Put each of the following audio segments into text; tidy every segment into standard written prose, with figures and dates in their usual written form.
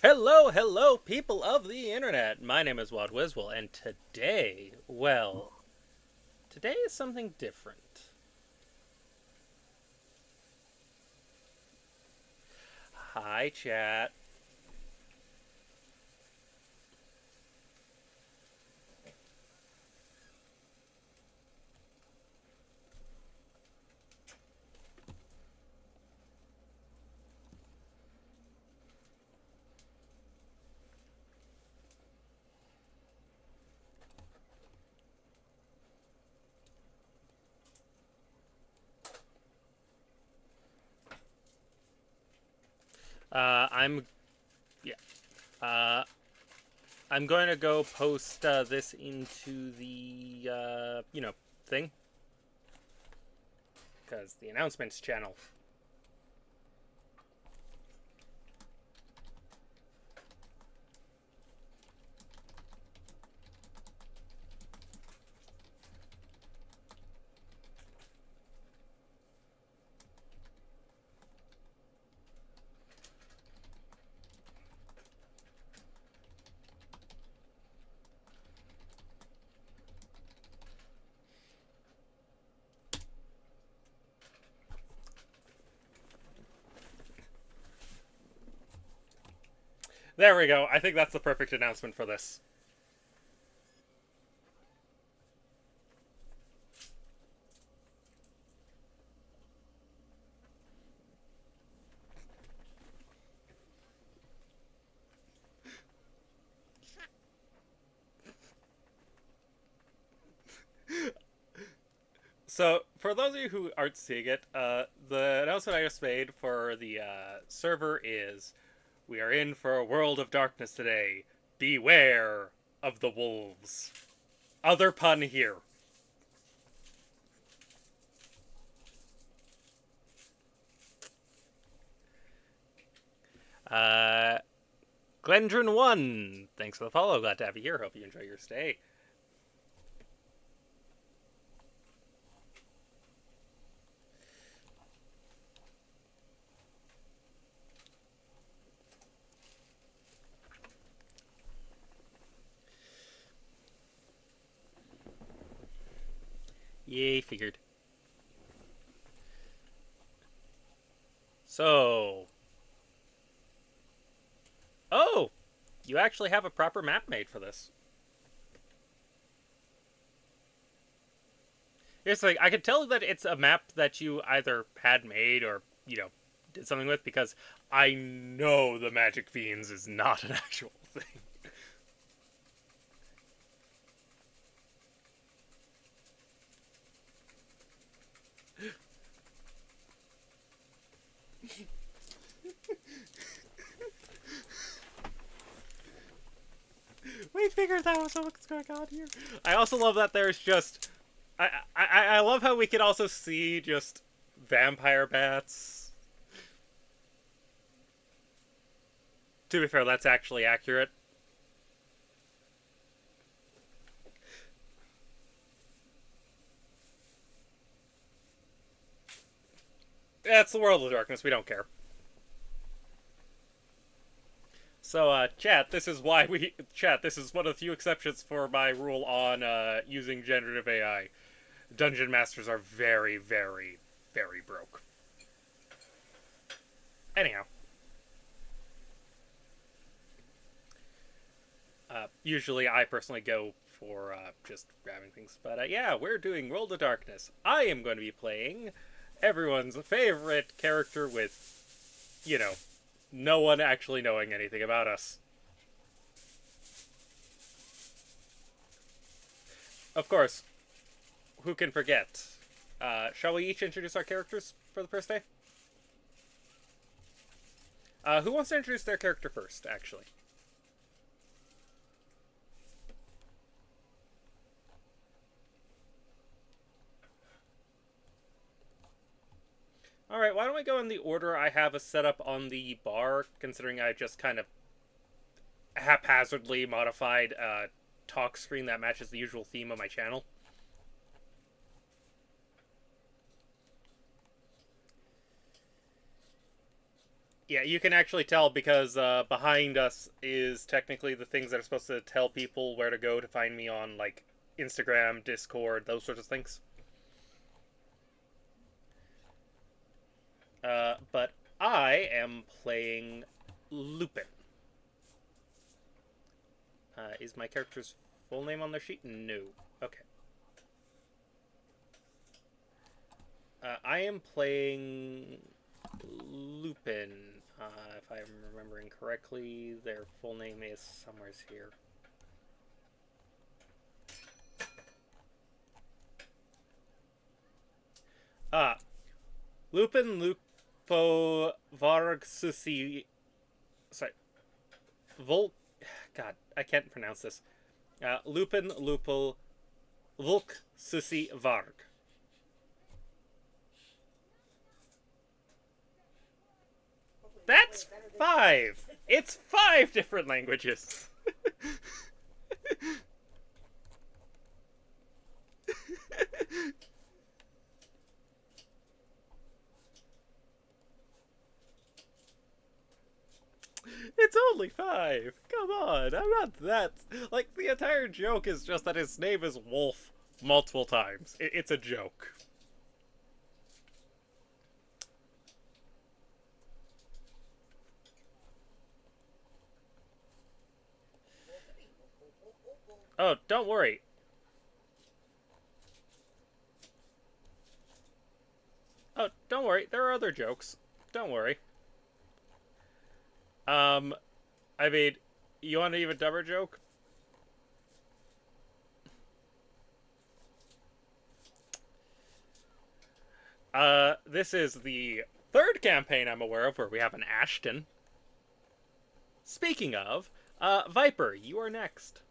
Hello, hello, people of the internet. My name is Wad Wiswell, and today is something different. Hi, chat. I'm yeah. Uh, I'm going to go post this into the thing because the announcements channel. There we go. I think that's the perfect announcement for this. So, for those of you who aren't seeing it, the announcement I just made for the server is we are in for a world of darkness today. Beware of the wolves. Other pun here. Uh, Glendron1, thanks for the follow. Glad to have you here. Hope you enjoy your stay. Yay, figured. So. Oh! You actually have a proper map made for this. Here's the thing, I could tell that it's a map that you either had made or, did something with because I know the Magic Fiends is not an actual thing. We figured that was what's going on here. I also love that there's just. I love how we can also see just vampire bats. To be fair, that's actually accurate. That's the world of darkness. We don't care. So, chat. This is why we chat. This is one of the few exceptions for my rule on using generative AI. Dungeon masters are very, very, very broke. Anyhow, usually I personally go for just grabbing things, but yeah, we're doing World of Darkness. I am going to be playing everyone's favorite character with, no one actually knowing anything about us. Of course, who can forget? Shall we each introduce our characters for the first day? Who wants to introduce their character first, actually? Alright, why don't we go in the order I have a setup on the bar, considering I just kind of haphazardly modified a talk screen that matches the usual theme of my channel. Yeah, you can actually tell because behind us is technically the things that are supposed to tell people where to go to find me on, like, Instagram, Discord, those sorts of things. But I am playing Lupin. Is my character's full name on their sheet? No. Okay. I am playing Lupin. If I'm remembering correctly, their full name is somewhere here. Ah, Lupin Lupo Vargsusi. Sorry, Vol. God, I can't pronounce this. Lupin Lupo Volk Susi Varg. That's five. It's five different languages. It's only five. Come on, I'm not that. Like, the entire joke is just that his name is Wolf multiple times. It's a joke. Oh, don't worry. Oh, don't worry. There are other jokes. Don't worry. Um, I mean, you want an even dumber joke? This is the third campaign I'm aware of where we have an Ashton. Speaking of, Viper, you are next.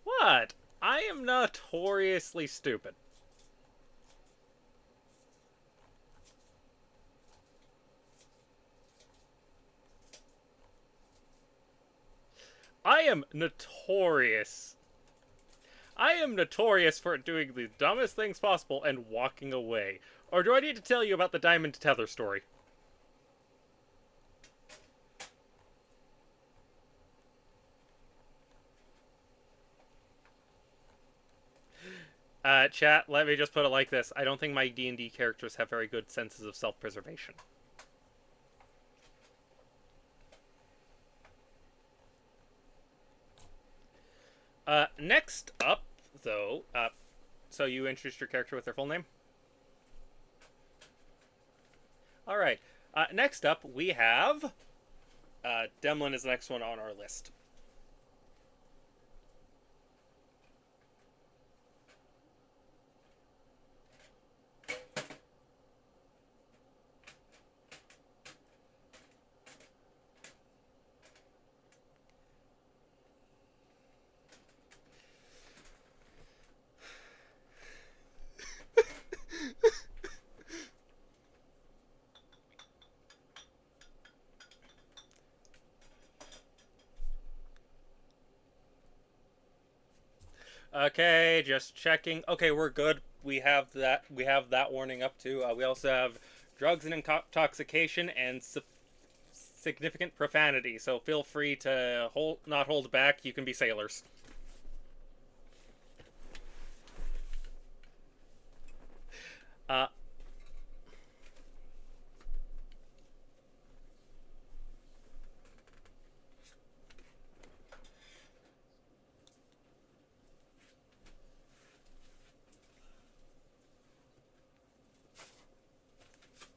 What? I am notoriously stupid. I am notorious. I am notorious for doing the dumbest things possible and walking away. Or do I need to tell you about the Diamond Tether story? Chat, let me just put it like this. I don't think my D&D characters have very good senses of self-preservation. Next up, though, so you introduced your character with their full name? Alright. Next up, we have... Demlin is the next one on our list. Okay, just checking. Okay, we're good. We have that. We have that warning up too. We also have drugs and intoxication and significant profanity. So feel free to not hold back. You can be sailors. Uh,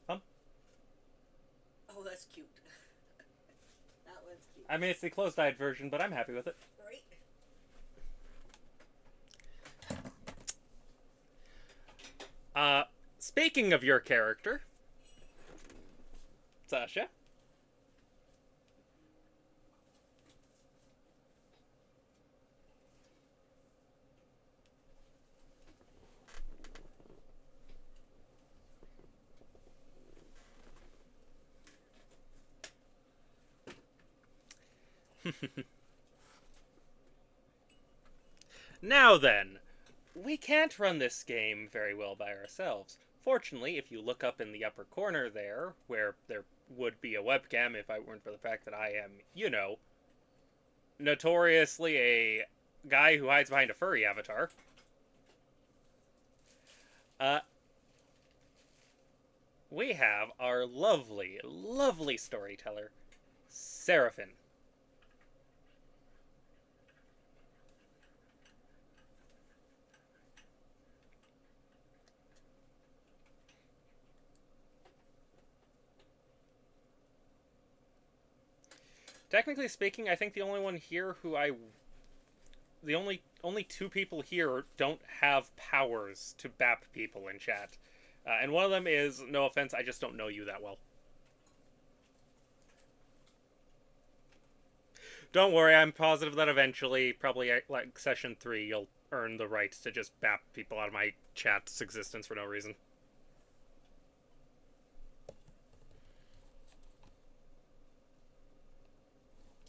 um, Oh, that's cute. That one's cute. I mean, it's the closed-eyed version, but I'm happy with it. Right? Speaking of your character, Sasha. Now then, we can't run this game very well by ourselves. Fortunately, if you look up in the upper corner there, where there would be a webcam if I weren't for the fact that I am, notoriously a guy who hides behind a furry avatar, uh, we have our lovely, lovely storyteller, Seraphin. Technically speaking, I think the only one here the only two people here don't have powers to bap people in chat, and one of them is, no offense, I just don't know you that well. Don't worry, I'm positive that eventually, probably at like session 3, you'll earn the right to just bap people out of my chat's existence for no reason.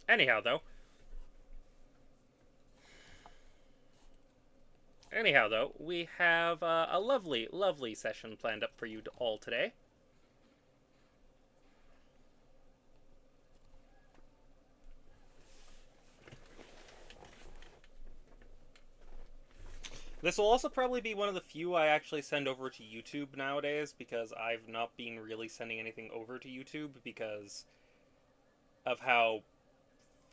Anyhow, though, we have a lovely, lovely session planned up for you all today. This will also probably be one of the few I actually send over to YouTube nowadays, because I've not been really sending anything over to YouTube because of how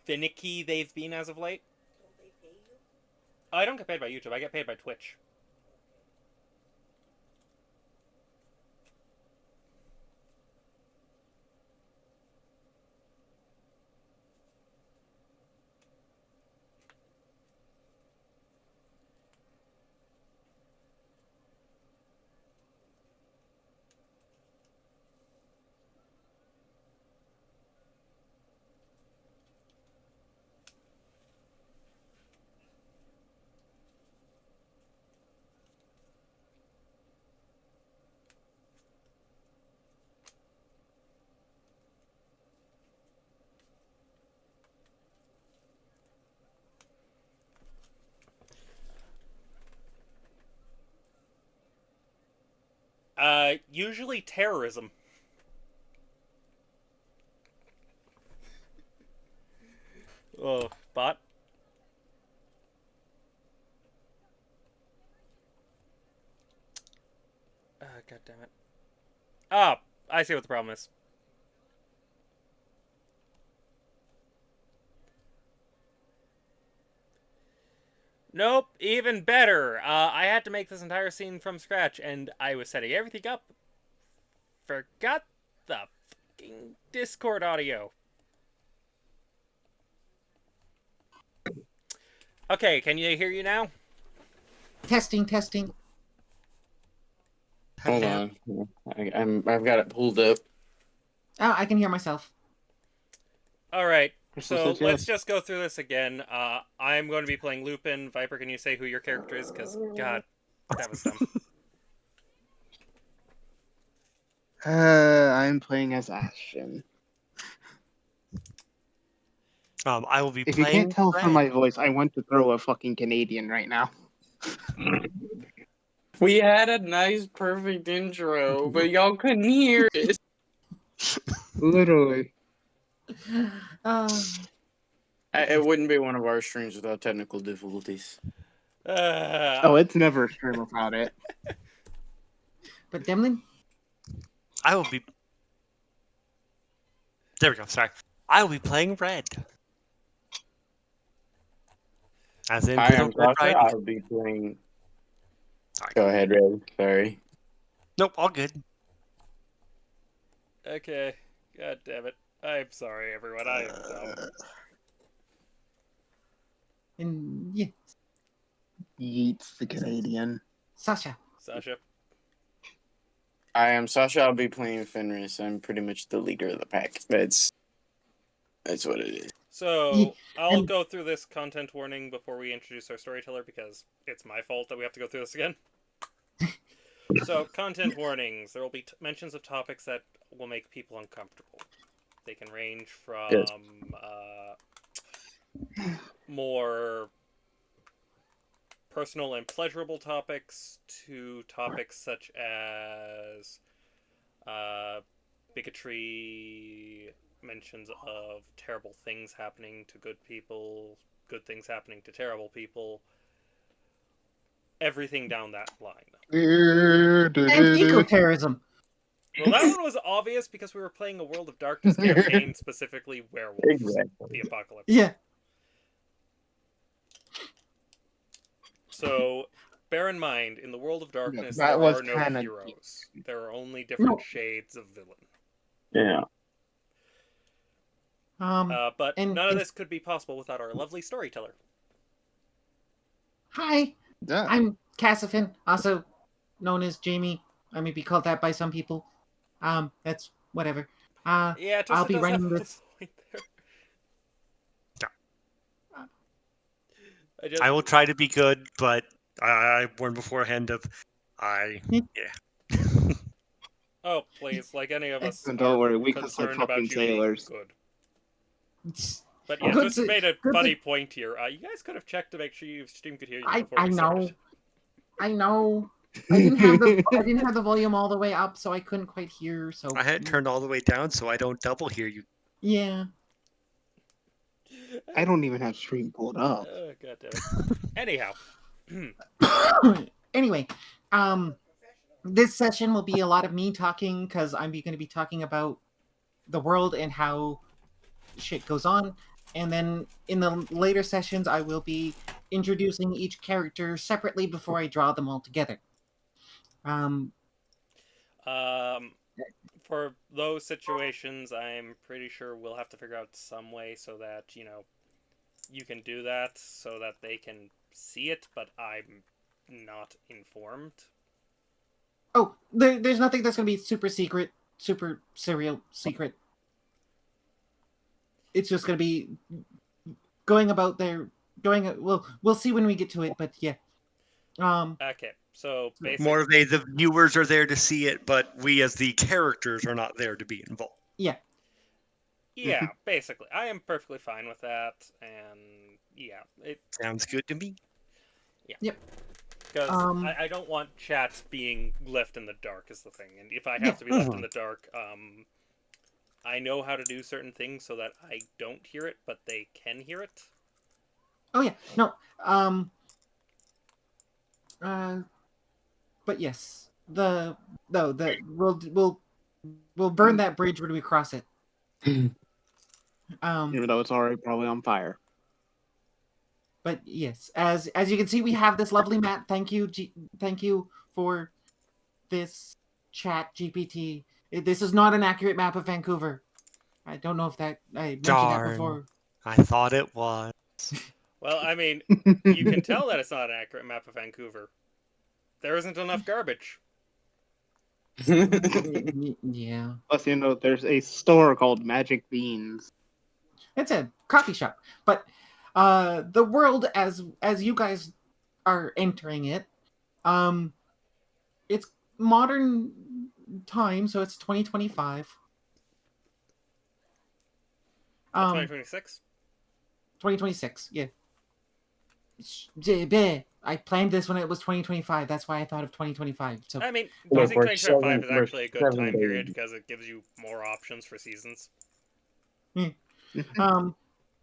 finicky they've been as of late. Don't they pay you? I don't get paid by YouTube, I get paid by Twitch. Usually terrorism. Oh, bot. God damn it. Ah, I see what the problem is. Nope, even better. I had to make this entire scene from scratch, and I was setting everything up. Forgot the fucking Discord audio. Okay, can you hear you now? Testing, testing. Hold on. I've got it pulled up. Oh, I can hear myself. Alright, Crystal so says yes. let's just go through this again. I'm going to be playing Lupin. Viper, can you say who your character is? Because, God, that was dumb. I'm playing as Ashton. I will be If you playing can't tell Red. from my voice, I want to throw a fucking Canadian right now. We had a nice, perfect intro, but y'all couldn't hear it. Literally. It wouldn't be one of our streams without technical difficulties. Oh, it's never a stream without it. But Demlin? I will be. There we go. Sorry. I will be playing Red. As in I Little am Red Sasha. Riding. I'll be playing. Sorry. Go ahead, Red. Sorry. Nope, all good. Okay, god damn it. I'm sorry, everyone. I am dumb. And yeah, Yeats the Canadian. Sasha. Sasha. I am Sasha. I'll be playing Fenris. I'm pretty much the leader of the pack. That's what it is. So, I'll and- go through this content warning before we introduce our storyteller, because it's my fault that we have to go through this again. So, content warnings. There will be mentions of topics that will make people uncomfortable. They can range from Yes. more personal and pleasurable topics to topics such as bigotry, mentions of terrible things happening to good people, good things happening to terrible people, everything down that line. And eco-terrorism. Well, that one was obvious because we were playing a World of Darkness campaign, specifically Werewolf, Exactly. the apocalypse. Yeah. So, bear in mind, in the World of Darkness, that there was are no kinda- heroes. There are only different No. shades of villain. Yeah. But and- none of and- this could be possible without our lovely storyteller. Hi, Yeah. I'm Cassifin, also known as Jamie. I may be called that by some people. That's whatever. Yeah, I'll Twisted be does running have a this. point there. Yeah. I just, I will try to be good, but I warned beforehand of I. Yeah. oh, please, like any of us Don't are worry, we could play concerned about fucking you being sailors. good. But yeah, Good Twisted to- made a good to- funny point here. You guys could have checked to make sure your stream could hear you I before we know. started. I know. I didn't have the volume all the way up, so I couldn't quite hear. So I had it turned all the way down so I don't double hear you. Yeah. I don't even have stream pulled up. Oh, God damn it. Anyhow. Anyway, this session will be a lot of me talking because I'm going to be talking about the world and how shit goes on. And then in the later sessions, I will be introducing each character separately before I draw them all together. For those situations, I'm pretty sure we'll have to figure out some way so that, you can do that so that they can see it, but I'm not informed. Oh, there's nothing that's going to be super secret, super serial secret. It's just going to be going about their we'll see when we get to it, but yeah. Okay, so basically, More of the viewers are there to see it, but we as the characters are not there to be involved. Yeah. Yeah, basically. I am perfectly fine with that, and yeah. It Sounds good to me. Yeah. Yep. Because I don't want chat being left in the dark is the thing, and if I have Yeah. to be left in the dark, I know how to do certain things so that I don't hear it, but they can hear it. Oh yeah. No. But yes. We'll burn that bridge when we cross it. Even though it's already probably on fire. But yes, as you can see, we have this lovely map. Thank you for this chat GPT. This is not an accurate map of Vancouver. I don't know if I mentioned that before. I thought it was. Well, I mean, you can tell that it's not an accurate map of Vancouver. There isn't enough garbage. Yeah. Plus, there's a store called Magic Beans. It's a coffee shop. But the world as you guys are entering it, it's modern time, so it's 2025. 2026? 2026, yeah. I planned this when it was 2025. That's why I thought of 2025. So I mean, Look, using we're 2025 is we're actually a good 7 time period days. because it gives you more options for seasons. I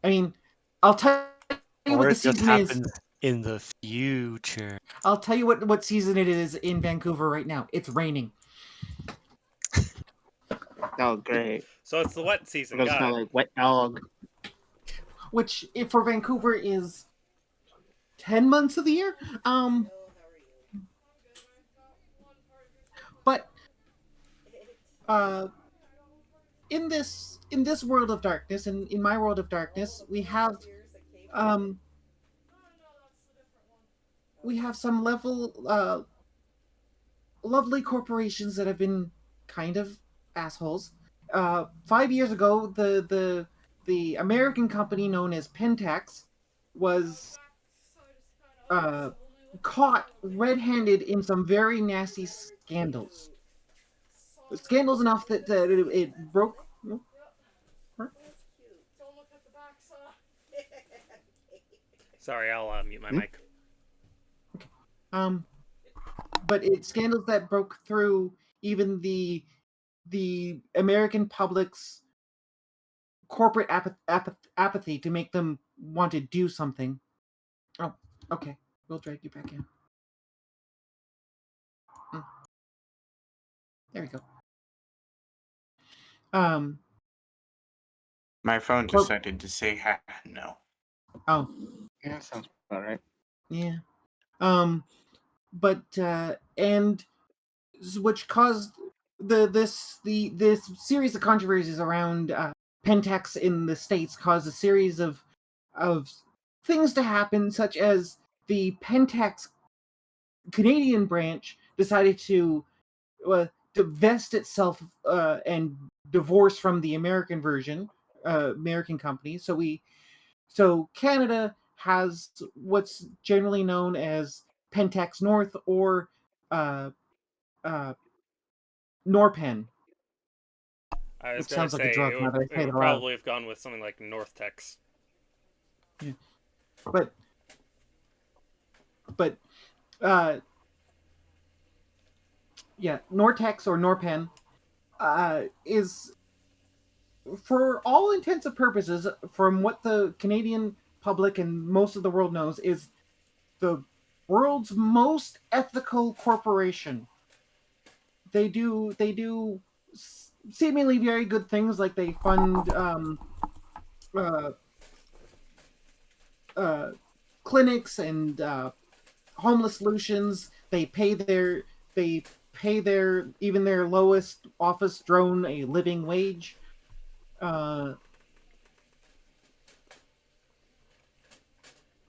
mean, I'll tell you Or what the it just season is. happens in the future. I'll tell you what season it is in Vancouver right now. It's raining. Oh, great. So it's the wet season. It was Got kind it. of like wet dog. Which for Vancouver is 10 months of the year. But in this world of darkness, and in my world of darkness, we have some lovely corporations that have been kind of assholes. 5 years ago, the American company known as Pentax was caught red-handed in some very nasty scandals. Scandals enough that it broke. Sorry, I'll mute my Hmm? mic. But it's scandals that broke through even the American public's corporate apathy to make them want to do something. Oh, okay. We'll drag you back in. There we go. My phone Well- decided to say no. Oh, Yeah, sounds about right. yeah. But and which caused this series of controversies around Pentax in the States caused a series of things to happen, such as the Pentax Canadian branch decided to divest itself and divorce from the American version, American company. So Canada has what's generally known as Pentax North or uh, Norpen, I was which gonna sounds like a say drug now that I it say it would aloud. probably have gone with something like North Tex. But but uh, yeah, Nortex or Norpen is, for all intents and purposes, from what the Canadian public and most of the world knows, is the world's most ethical corporation. They do seemingly very good things, like they fund uh, clinics and homeless solutions. They pay their even their lowest office drone a living wage. Uh,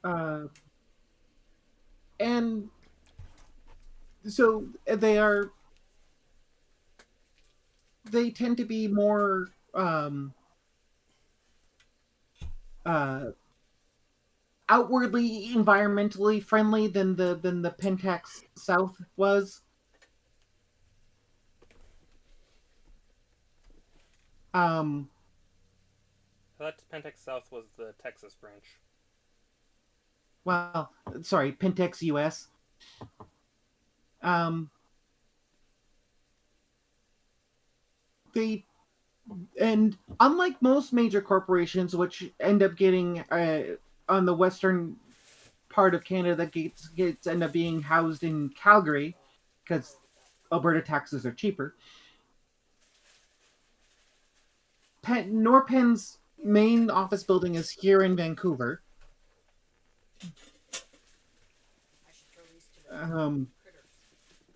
uh, and so they tend to be more uh, outwardly environmentally friendly than the Pentax South was. Um, I thought Pentex South was the Texas branch. well, sorry, Pentax US. Um, they and unlike most major corporations, which end up getting on the western part of Canada, that gets end up being housed in Calgary because Alberta taxes are cheaper. Norpen's main office building is here in Vancouver. I should throw these to the Um, critters.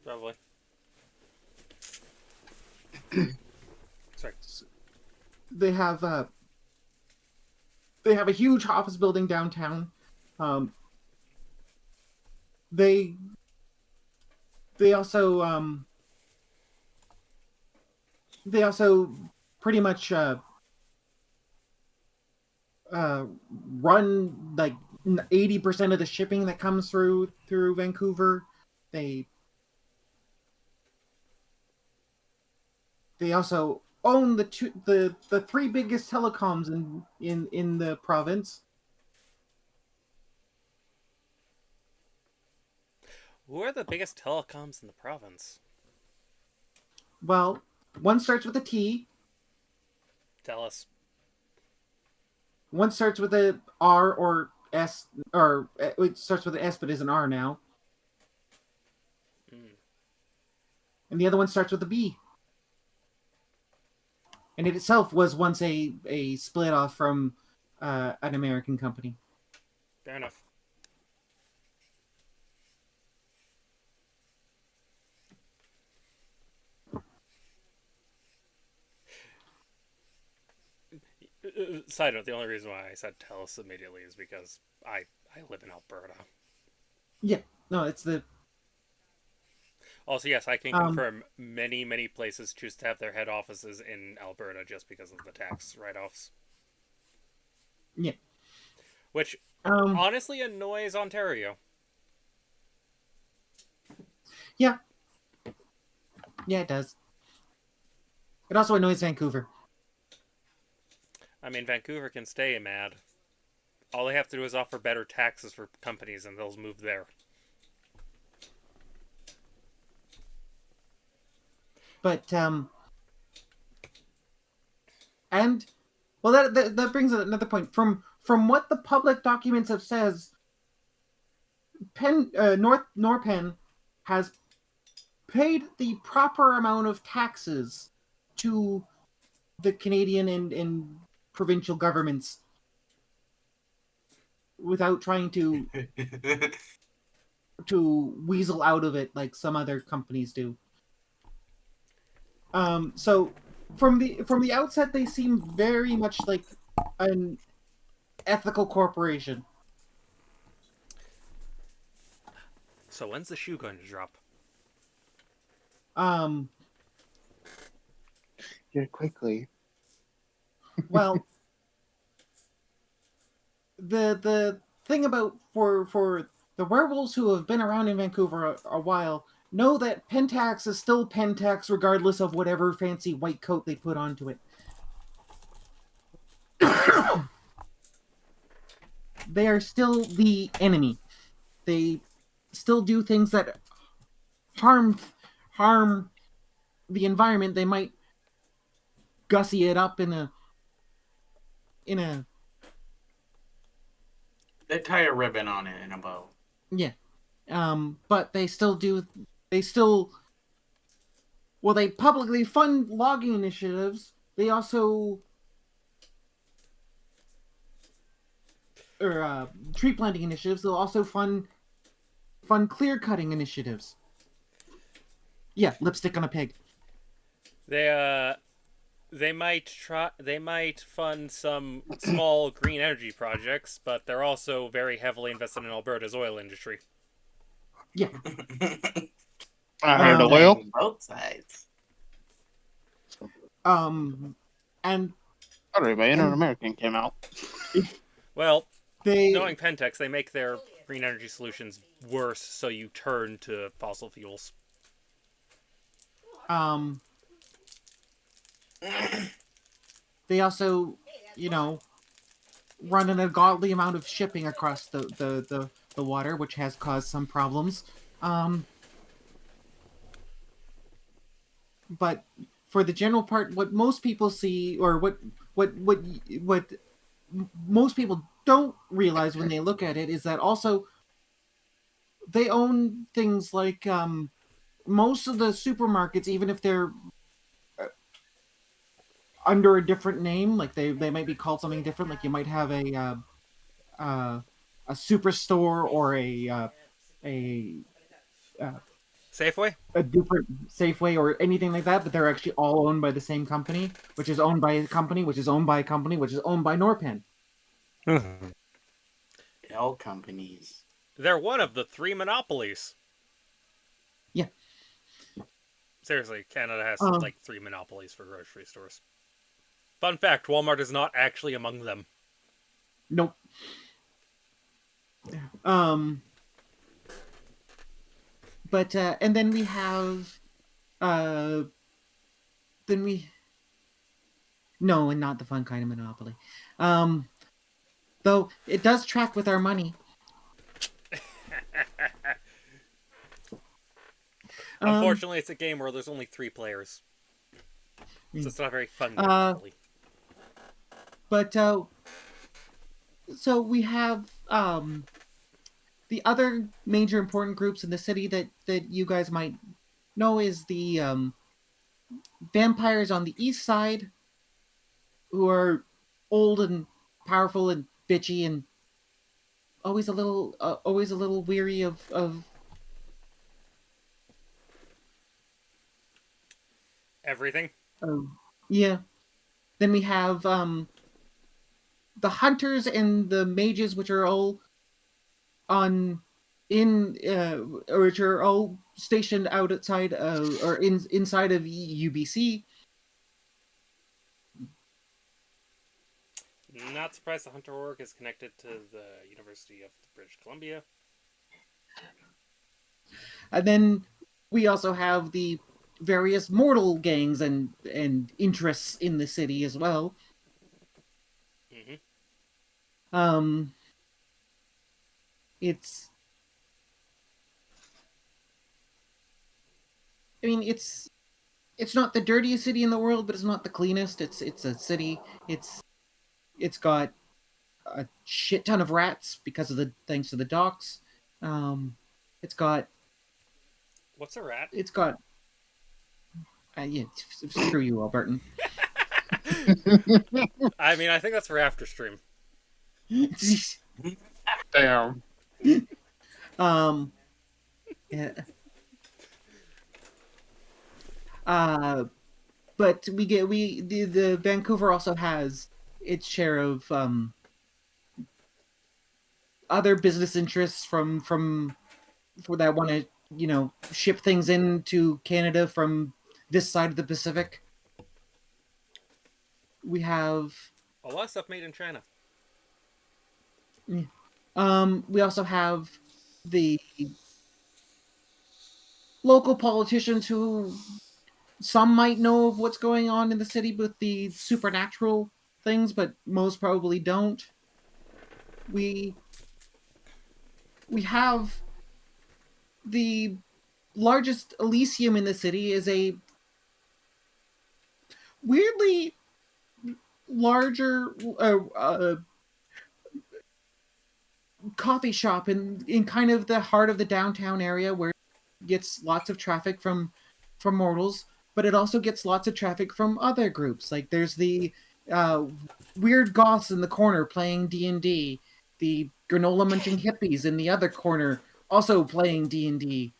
Probably. Sorry. they have a huge office building downtown. Um, they they also they also pretty much run like 80% of the shipping that comes through Vancouver. They also own the three biggest telecoms in the province. Who are the biggest telecoms in the province? Well, one starts with a T, Tell us. one starts with a R or S, or it starts with an S but is an R now, Mm. and the other one starts with a B. And it itself was once a split off from an American company. Fair enough. Side note: the only reason why I said Telus immediately is because I live in Alberta. Yeah, no, it's the Also, yes, I can confirm many places choose to have their head offices in Alberta just because of the tax write-offs. yeah. Which honestly annoys Ontario. Yeah, yeah, it does. It also annoys Vancouver. I mean, Vancouver can stay mad. All they have to do is offer better taxes for companies, and they'll move there. But and well, that brings another point. From what the public documents have says, Norpen has paid the proper amount of taxes to the Canadian and provincial governments without trying to weasel out of it like some other companies do. So from the outset, they seem very much like an ethical corporation. So when's the shoe going to drop? Here quickly. Well, the thing about for the werewolves who have been around in Vancouver a while know that Pentax is still Pentax regardless of whatever fancy white coat they put onto it. They are still the enemy. They still do things that harm the environment. They might gussy it up in a They tie a ribbon on it in a bow. yeah. But they still well, they publicly fund logging initiatives. They also tree planting initiatives. They'll also fund clear cutting initiatives. Yeah, lipstick on a pig. They might fund some small green energy projects, but they're also very heavily invested in Alberta's oil industry. Yeah. I heard oil. Both sides. And Sorry, an American came out. Well, they knowing Pentex, they make their green energy solutions worse, so you turn to fossil fuels. They also, run an ungodly amount of shipping across the water, which has caused some problems. But for the general part, what most people see, or what most people don't realize when they look at it, is that also they own things like most of the supermarkets, even if they're under a different name, like they might be called something different. Like you might have a superstore or a Safeway? a different Safeway or anything like that, but they're actually all owned by the same company, which is owned by a company, which is owned by a company, which is owned by Norpen. All companies. They're one of the 3 monopolies. Yeah. Seriously, Canada has like 3 monopolies for grocery stores. Fun fact, Walmart is not actually among them. Nope. But and then we have no, and not the fun kind of monopoly. Though it does track with our money. Unfortunately, it's a game where there's only 3 players. So it's not a very fun monopoly. But so we have the other major important groups in the city that you guys might know is the vampires on the east side, who are old and powerful and bitchy and always a little weary of everything. Yeah. Then we have the hunters and the mages, which are all which are all stationed outside or inside of UBC. Not surprised the Hunter Org is connected to the University of British Columbia. And then we also have the various mortal gangs and interests in the city as well. Mm-hmm. it's. I mean, it's not the dirtiest city in the world, but it's not the cleanest. It's a city. It's got a shit ton of rats because of the thanks to the docks. It's got What's a rat? it's got yeah, screw you, Albertan. I mean, I think that's for after stream. Damn. Yeah. But the Vancouver also has its share of other business interests from for that want to ship things into Canada from this side of the Pacific. We have A lot of stuff made in China. we also have the local politicians who some might know of what's going on in the city with the supernatural things, but most probably don't. We have the largest Elysium in the city is a weirdly larger coffee shop in kind of the heart of the downtown area where it gets lots of traffic from mortals, but it also gets lots of traffic from other groups. Like there's the weird goths in the corner playing D&D, the granola munching hippies in the other corner also playing D&D.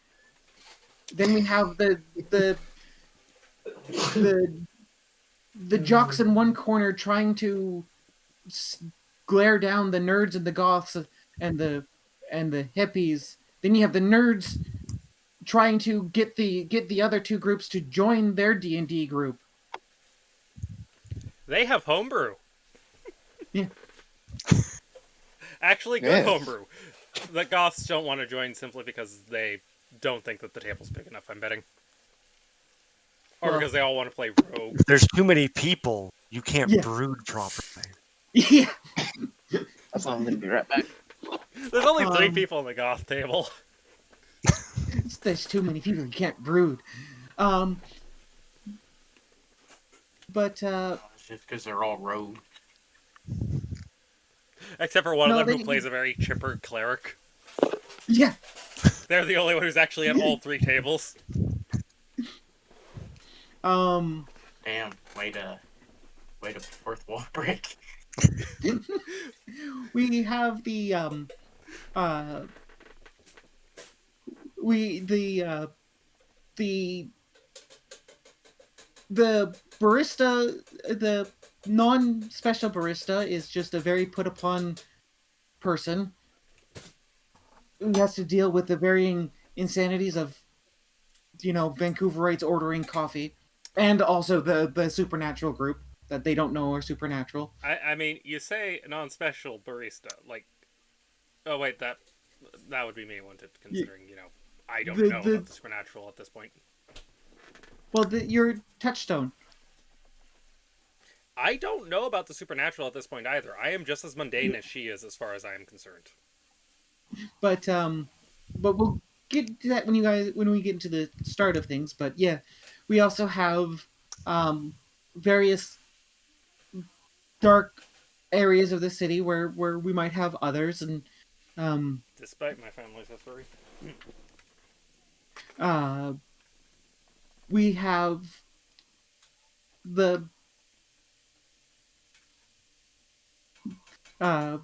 Then we have the jocks in one corner trying to glare down the nerds and the goths and the hippies. Then you have the nerds trying to get the other two groups to join their D&D group. They have homebrew. Yeah. Actually, good Yes. homebrew. The goths don't want to join simply because they don't think that the table's big enough, I'm betting. Or Well- because they all want to play rogue. If there's too many people, you can't Yeah. brood properly. Yeah. That's all I'm gonna be right back. There's only 3 Um, people on the goth table. There's too many people who can't brood. But It's just because they're all rogue. Except for one No, of them they- who plays a very chipper cleric. yeah. They're the only one who's actually at all 3 tables. Um Damn, way to fourth wall break. we have the barista, the non-special barista is just a very put upon person who has to deal with the varying insanities of Vancouverites ordering coffee, and also the supernatural group that they don't know are supernatural. I mean, you say non-special barista, like... Oh, wait, that would be me wanted, considering, I don't know about the supernatural at this point. Well, your touchstone. I don't know about the supernatural at this point either. I am just as mundane as she is, as far as I am concerned. But we'll get to that when we get into the start of things. But yeah, we also have various dark areas of the city where we might have others, and Despite my family's history. we have the I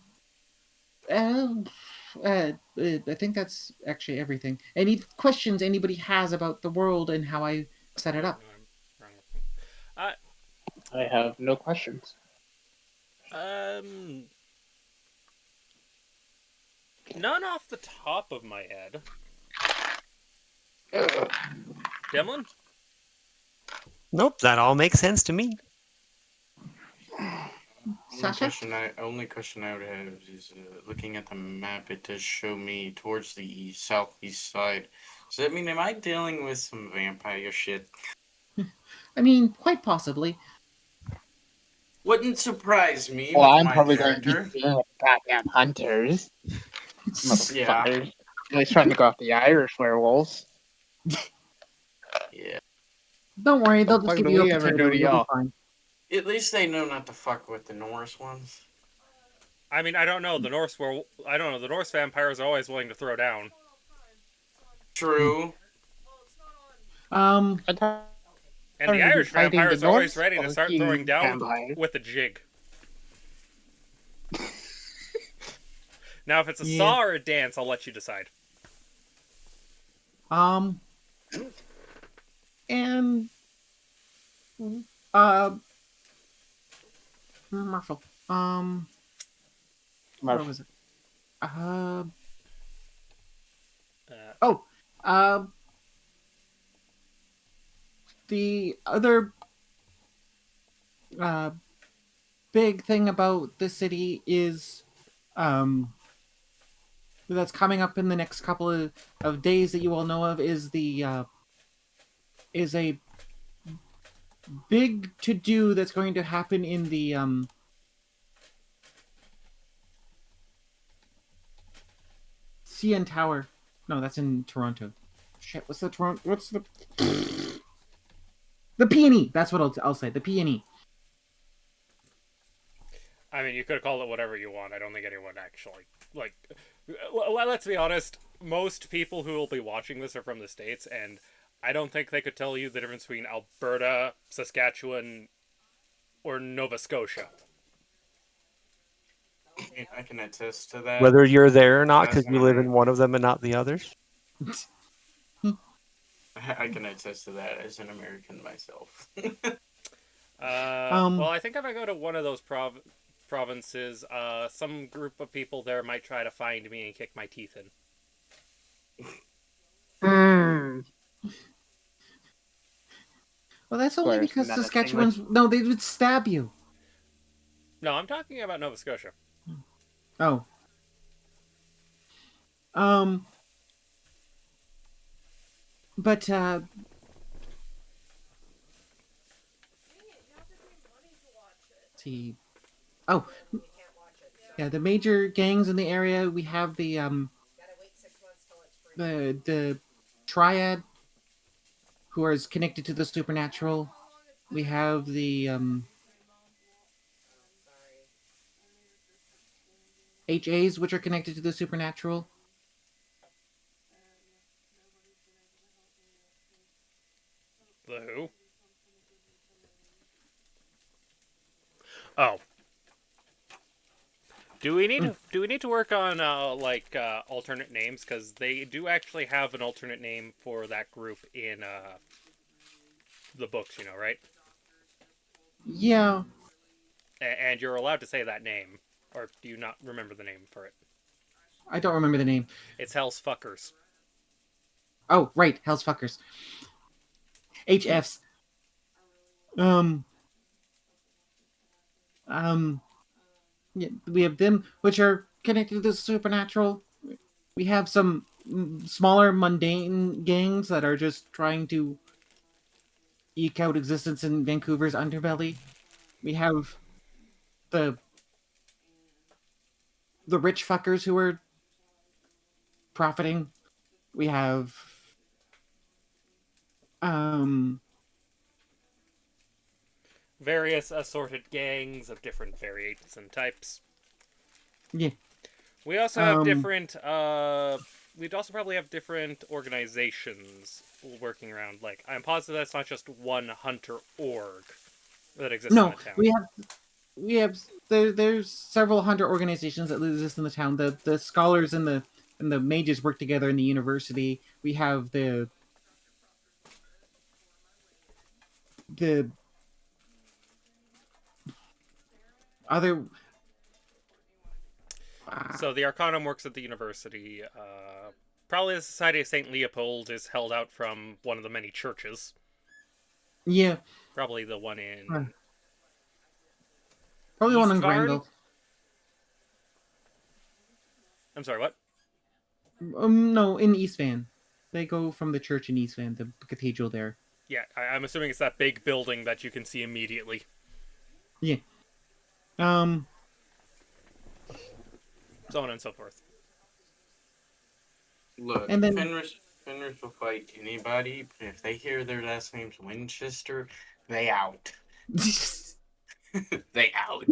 think that's actually everything. Any questions anybody has about the world and how I set it up? No, I'm wrong with me. I have no questions. None off the top of my head. Demlin? Nope, that all makes sense to me. Sasha? Only question I would have is looking at the map. It does show me towards the southeast side. Does that mean am I dealing with some vampire shit? I mean, quite possibly. Wouldn't surprise me. Well, with I'm my probably character. going to be dealing with goddamn hunters. Motherfuckers. He's trying to go off the Irish werewolves. Yeah. Don't worry, they'll What the just fuck give do you a we ever potato. do to You'll be y'all? fine. At least they know not to fuck with the Norse ones. I mean, I don't know. The Norse were. I don't know. The Norse vampires are always willing to throw down. True. I thought And the we'd be Irish fighting vampires the are always Norse ready to or start you throwing down vampires? with a jig. Now, if it's a Yeah. saw or a dance, I'll let you decide. And Marvel. Where was it? The other big thing about the city is that's coming up in the next couple of days that you all know of is is a big to do that's going to happen in the CN Tower. No, that's in Toronto. Shit, what's the Toronto? What's the Peony? That's what I'll say. The Peony. I mean, you could call it whatever you want. I don't think anyone actually like. Let's be honest. Most people who will be watching this are from the States, and I don't think they could tell you the difference between Alberta, Saskatchewan, or Nova Scotia. I can attest to that. Whether you're there or not, That's because you live in my- one of them and not the others. I can attest to that as an American myself. Well, I think if I go to one of those provinces, some group of people there might try to find me and kick my teeth in. Well, that's only Swears because menacingly. Saskatchewan's. No, they would stab you. No, I'm talking about Nova Scotia. Oh. But see. Oh, You can't watch it. So yeah, the major gangs in the area. We have the gotta wait 6 months till it's free. the triad, who is connected to the supernatural. We have the Sorry. HAs, which are connected to the supernatural. The who? Oh. Do we need to work on alternate names, because they do actually have an alternate name for that group in the books, you know, right? Yeah. And you're allowed to say that name, or do you not remember the name for it? I don't remember the name. It's Hell's Fuckers. Oh, right, Hell's Fuckers. HFs. Yeah, we have them, which are connected to the supernatural. We have some smaller, mundane gangs that are just trying to eke out existence in Vancouver's underbelly. We have the rich fuckers who are profiting. We have Various assorted gangs of different variations and types. yeah. We also have different, we'd also probably have different organizations working around. Like, I'm positive that's not just one hunter org that exists in No, the town. we have there's several hunter organizations that exist in the town. The scholars and the mages work together in the university. We have the other. So the Arcanum works at the university. Probably the Society of St. Leopold is held out from one of the many churches. Yeah, Probably the one in... probably one in Eastvarn? Granville. I'm sorry, what? No, in East Van. They go from the church in East Van, the cathedral there. Yeah, I'm assuming it's that big building that you can see immediately. Yeah. So on and so forth. Look, And then Fenris will fight anybody, but if they hear their last name's Winchester, they out. They out.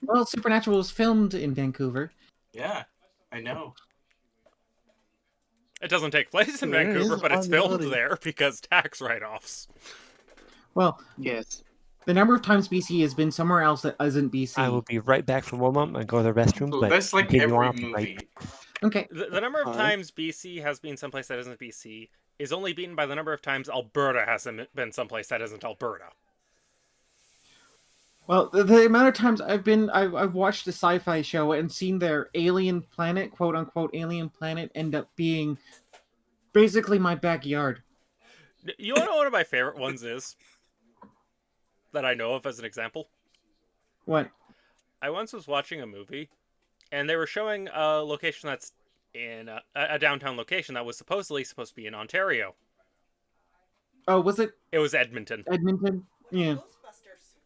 well, Supernatural was filmed in Vancouver. Yeah, I know. It doesn't take place in There it Vancouver, is but it's on the filmed audio. there because tax write-offs. Well, Yes. the number of times BC has been somewhere else that isn't BC. I will be right back from Walmart and go to the restroom. So But that's like continue on, every I'll be right movie. Okay. The number of Alright. times BC has been someplace that isn't BC is only beaten by the number of times Alberta has been someplace that isn't Alberta. Well, the amount of times I've watched a sci-fi show and seen their alien planet, quote unquote alien planet, end up being basically my backyard. You want to know one of my favorite ones is? That I know of as an example? What? I once was watching a movie, and they were showing a location that's in a downtown location that was supposed to be in Ontario. Oh, was it It was Edmonton. Edmonton? Yeah. Ghostbusters.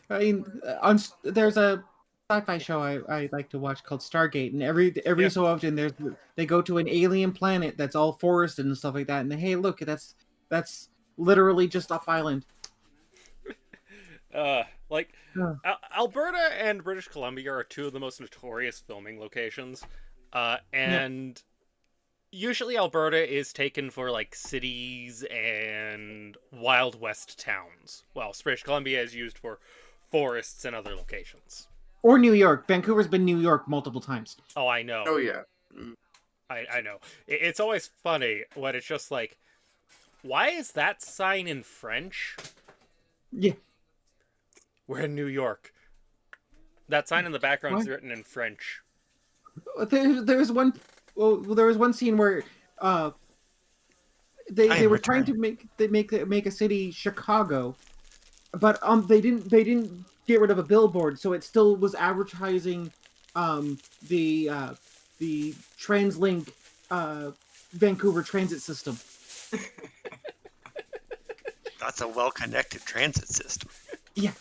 I mean, there's a sci-fi show I like to watch called Stargate, and every Yeah. so often they go to an alien planet that's all forested and stuff like that, and hey, look, that's literally just up island. Like Yeah. Alberta and British Columbia are two of the most notorious filming locations, and usually Alberta is taken for like cities and Wild West towns, while British Columbia is used for forests and other locations. Or New York. Vancouver's been New York multiple times. Oh, I know. Oh yeah. I know. It's always funny when it's just like, why is that sign in French? Yeah. We're in New York. That sign in the background is What? written in French. There's one. Well, there was one scene where they were trying to make a city Chicago, but they didn't get rid of a billboard, so it still was advertising the TransLink Vancouver transit system. That's a well-connected transit system. Yeah.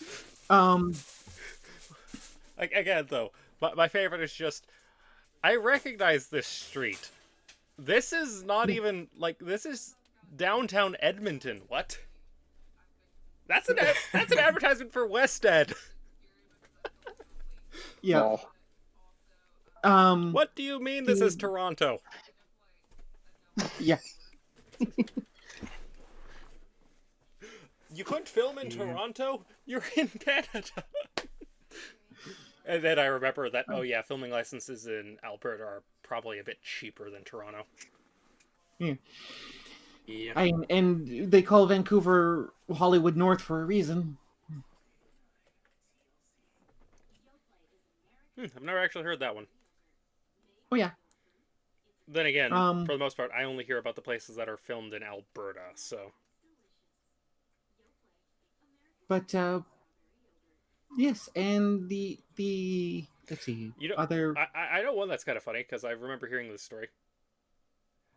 Again, though, my favorite is just, I recognize this street. This is not even, like, this is downtown Edmonton. What? That's an advertisement for West Ed. Yeah. Oh. What do you mean this is Toronto? Yeah. You couldn't film in Toronto? You're in Canada. And then I remember that, oh yeah, filming licenses in Alberta are probably a bit cheaper than Toronto. Yeah. Yeah. And they call Vancouver Hollywood North for a reason. I've never actually heard that one. Oh yeah. Then again, for the most part, I only hear about the places that are filmed in Alberta, so... But yes, and the let's see, You know, other I know one that's kind of funny, because I remember hearing this story.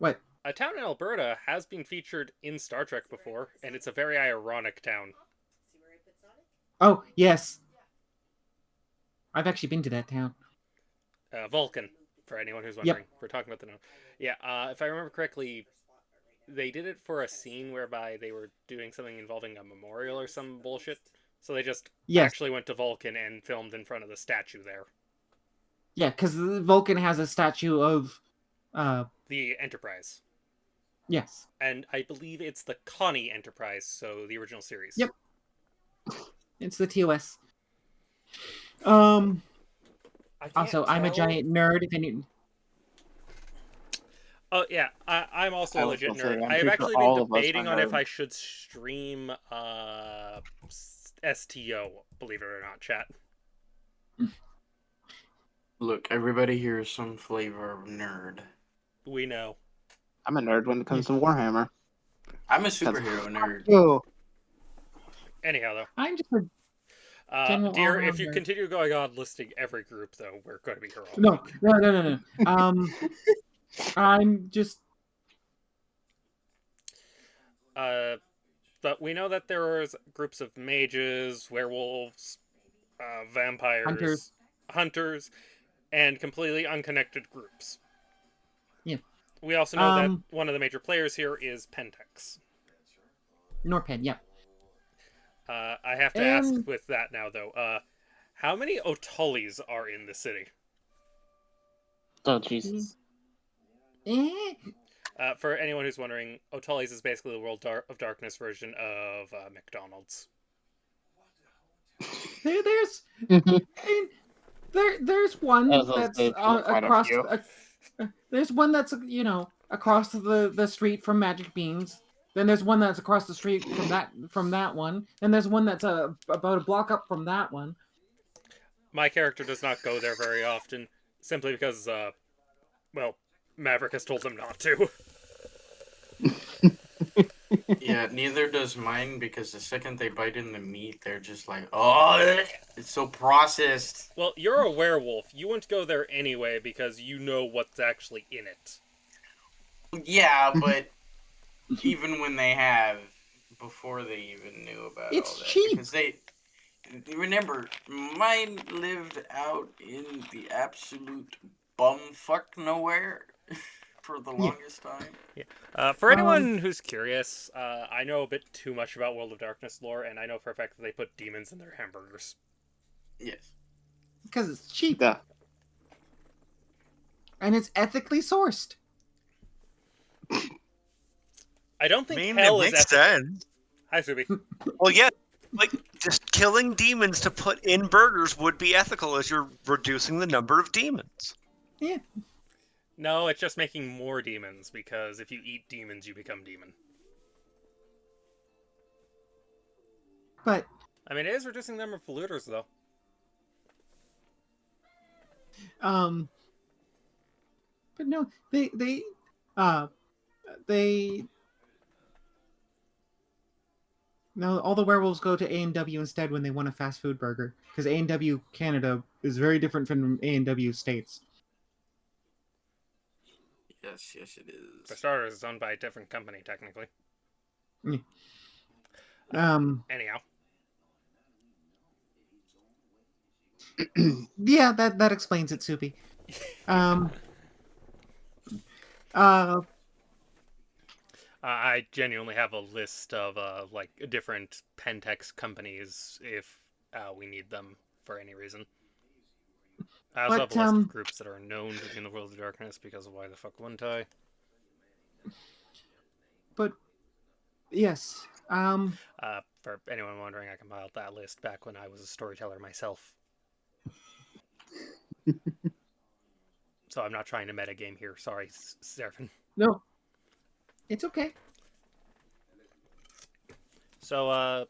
what? A town in Alberta has been featured in Star Trek before, and it's a very ironic town. See where I put Sonic? Oh yes, I've actually been to that town. Vulcan, for anyone who's wondering. We're talking about the known. Yeah, if I remember correctly, they did it for a scene whereby they were doing something involving a memorial or some bullshit. So they just actually went to Vulcan and filmed in front of the statue there. Yeah, because Vulcan has a statue of the Enterprise. Yes. And I believe it's the Connie Enterprise, so the original series. Yep. It's the TOS. Also, I'm a giant nerd. If any... Oh yeah, I'm also a legit nerd. I've pretty actually sure all been of us debating are on if nerds. I should stream STO. Believe it or not, chat. Look, everybody here is some flavor of nerd. We know. I'm a nerd when it comes to Warhammer. I'm a superhero nerd. Oh, Anyhow, though, I'm just a general dear, if all-around you nerd. continue going on listing every group, though, we're going to be here all No, week. no. I'm just But we know that there are groups of mages, werewolves, vampires, Hunters. hunters, and completely unconnected groups. Yeah. We also know that one of the major players here is Pentex. Norpen, yeah. I have to ask with that now, though. How many Otulis are in the city? Oh, Jesus. For anyone who's wondering, Otulis is basically the World of Darkness version of McDonald's. There's one that's across. There's one that's across the street from Magic Beans. Then there's one that's across the street from that one. And there's one that's about a block up from that one. My character does not go there very often, simply because, well, Maverick has told him not to. Yeah, neither does mine, because the second they bite in the meat, they're just like, oh, it's so processed. Well, you're a werewolf. You wouldn't go there anyway because you know what's actually in it. Yeah, but even when they have, before they even knew about it's all that, cheap. because they remember mine lived out in the absolute bumfuck nowhere for the longest time. Yeah. For anyone who's curious, I know a bit too much about World of Darkness lore, and I know for a fact that they put demons in their hamburgers. Yes. Because it's cheap. Yeah. And it's ethically sourced. I don't think it hell is makes ethical. sense. Hi, Subi. Well, yeah, like just killing demons to put in burgers would be ethical, as you're reducing the number of demons. Yeah. No, it's just making more demons, because if you eat demons, you become demon. But I mean, it is reducing the number of polluters, though. But no, they no, all the werewolves go to A&W instead when they want a fast food burger, because A&W Canada is very different from A&W States. Yes, it is. For starters, it's owned by a different company, technically. Anyhow. Yeah, that explains it, Soupy. I genuinely have a list of like different Pentex companies if we need them for any reason. I also have a list of groups that are known to be in the World of Darkness, because of why the fuck wouldn't I? But yes, for anyone wondering, I compiled that list back when I was a storyteller myself. So I'm not trying to metagame here. Sorry, Seraphin. No, it's okay. So,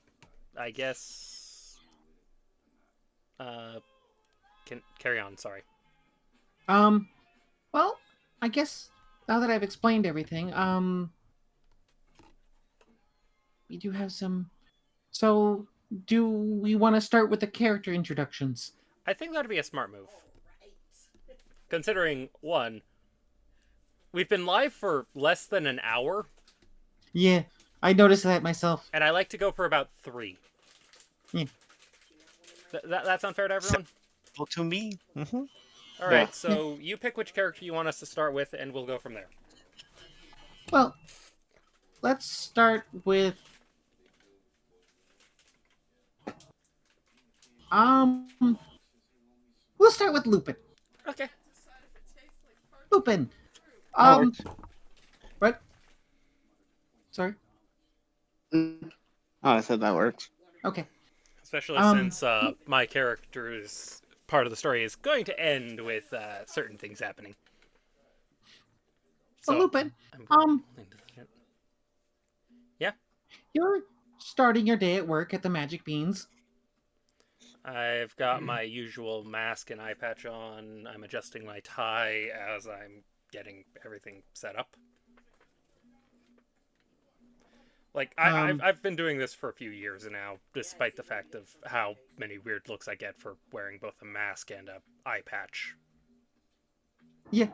I guess... can carry on, sorry. Well, I guess now that I've explained everything, we do have some... So, do we want to start with the character introductions? I think that'd be a smart move. Considering, one, we've been live for less than an hour. Yeah, I noticed that myself. And I like to go for about 3. Yeah. That's unfair to everyone? Well, to me. Mm-hmm. Alright, so you pick which character you want us to start with, and we'll go from there. Well, let's start with... We'll start with Lupin. Okay. Lupin. What? Sorry? Oh, I said that works. Okay. Especially since my character's part of the story is going to end with certain things happening. So, Lupin, yeah? You're starting your day at work at the Magic Beans. I've got my usual mask and eye patch on. I'm adjusting my tie as I'm getting everything set up. Like, I've been doing this for a few years now, despite the fact of how many weird looks I get for wearing both a mask and a eye patch. Yeah.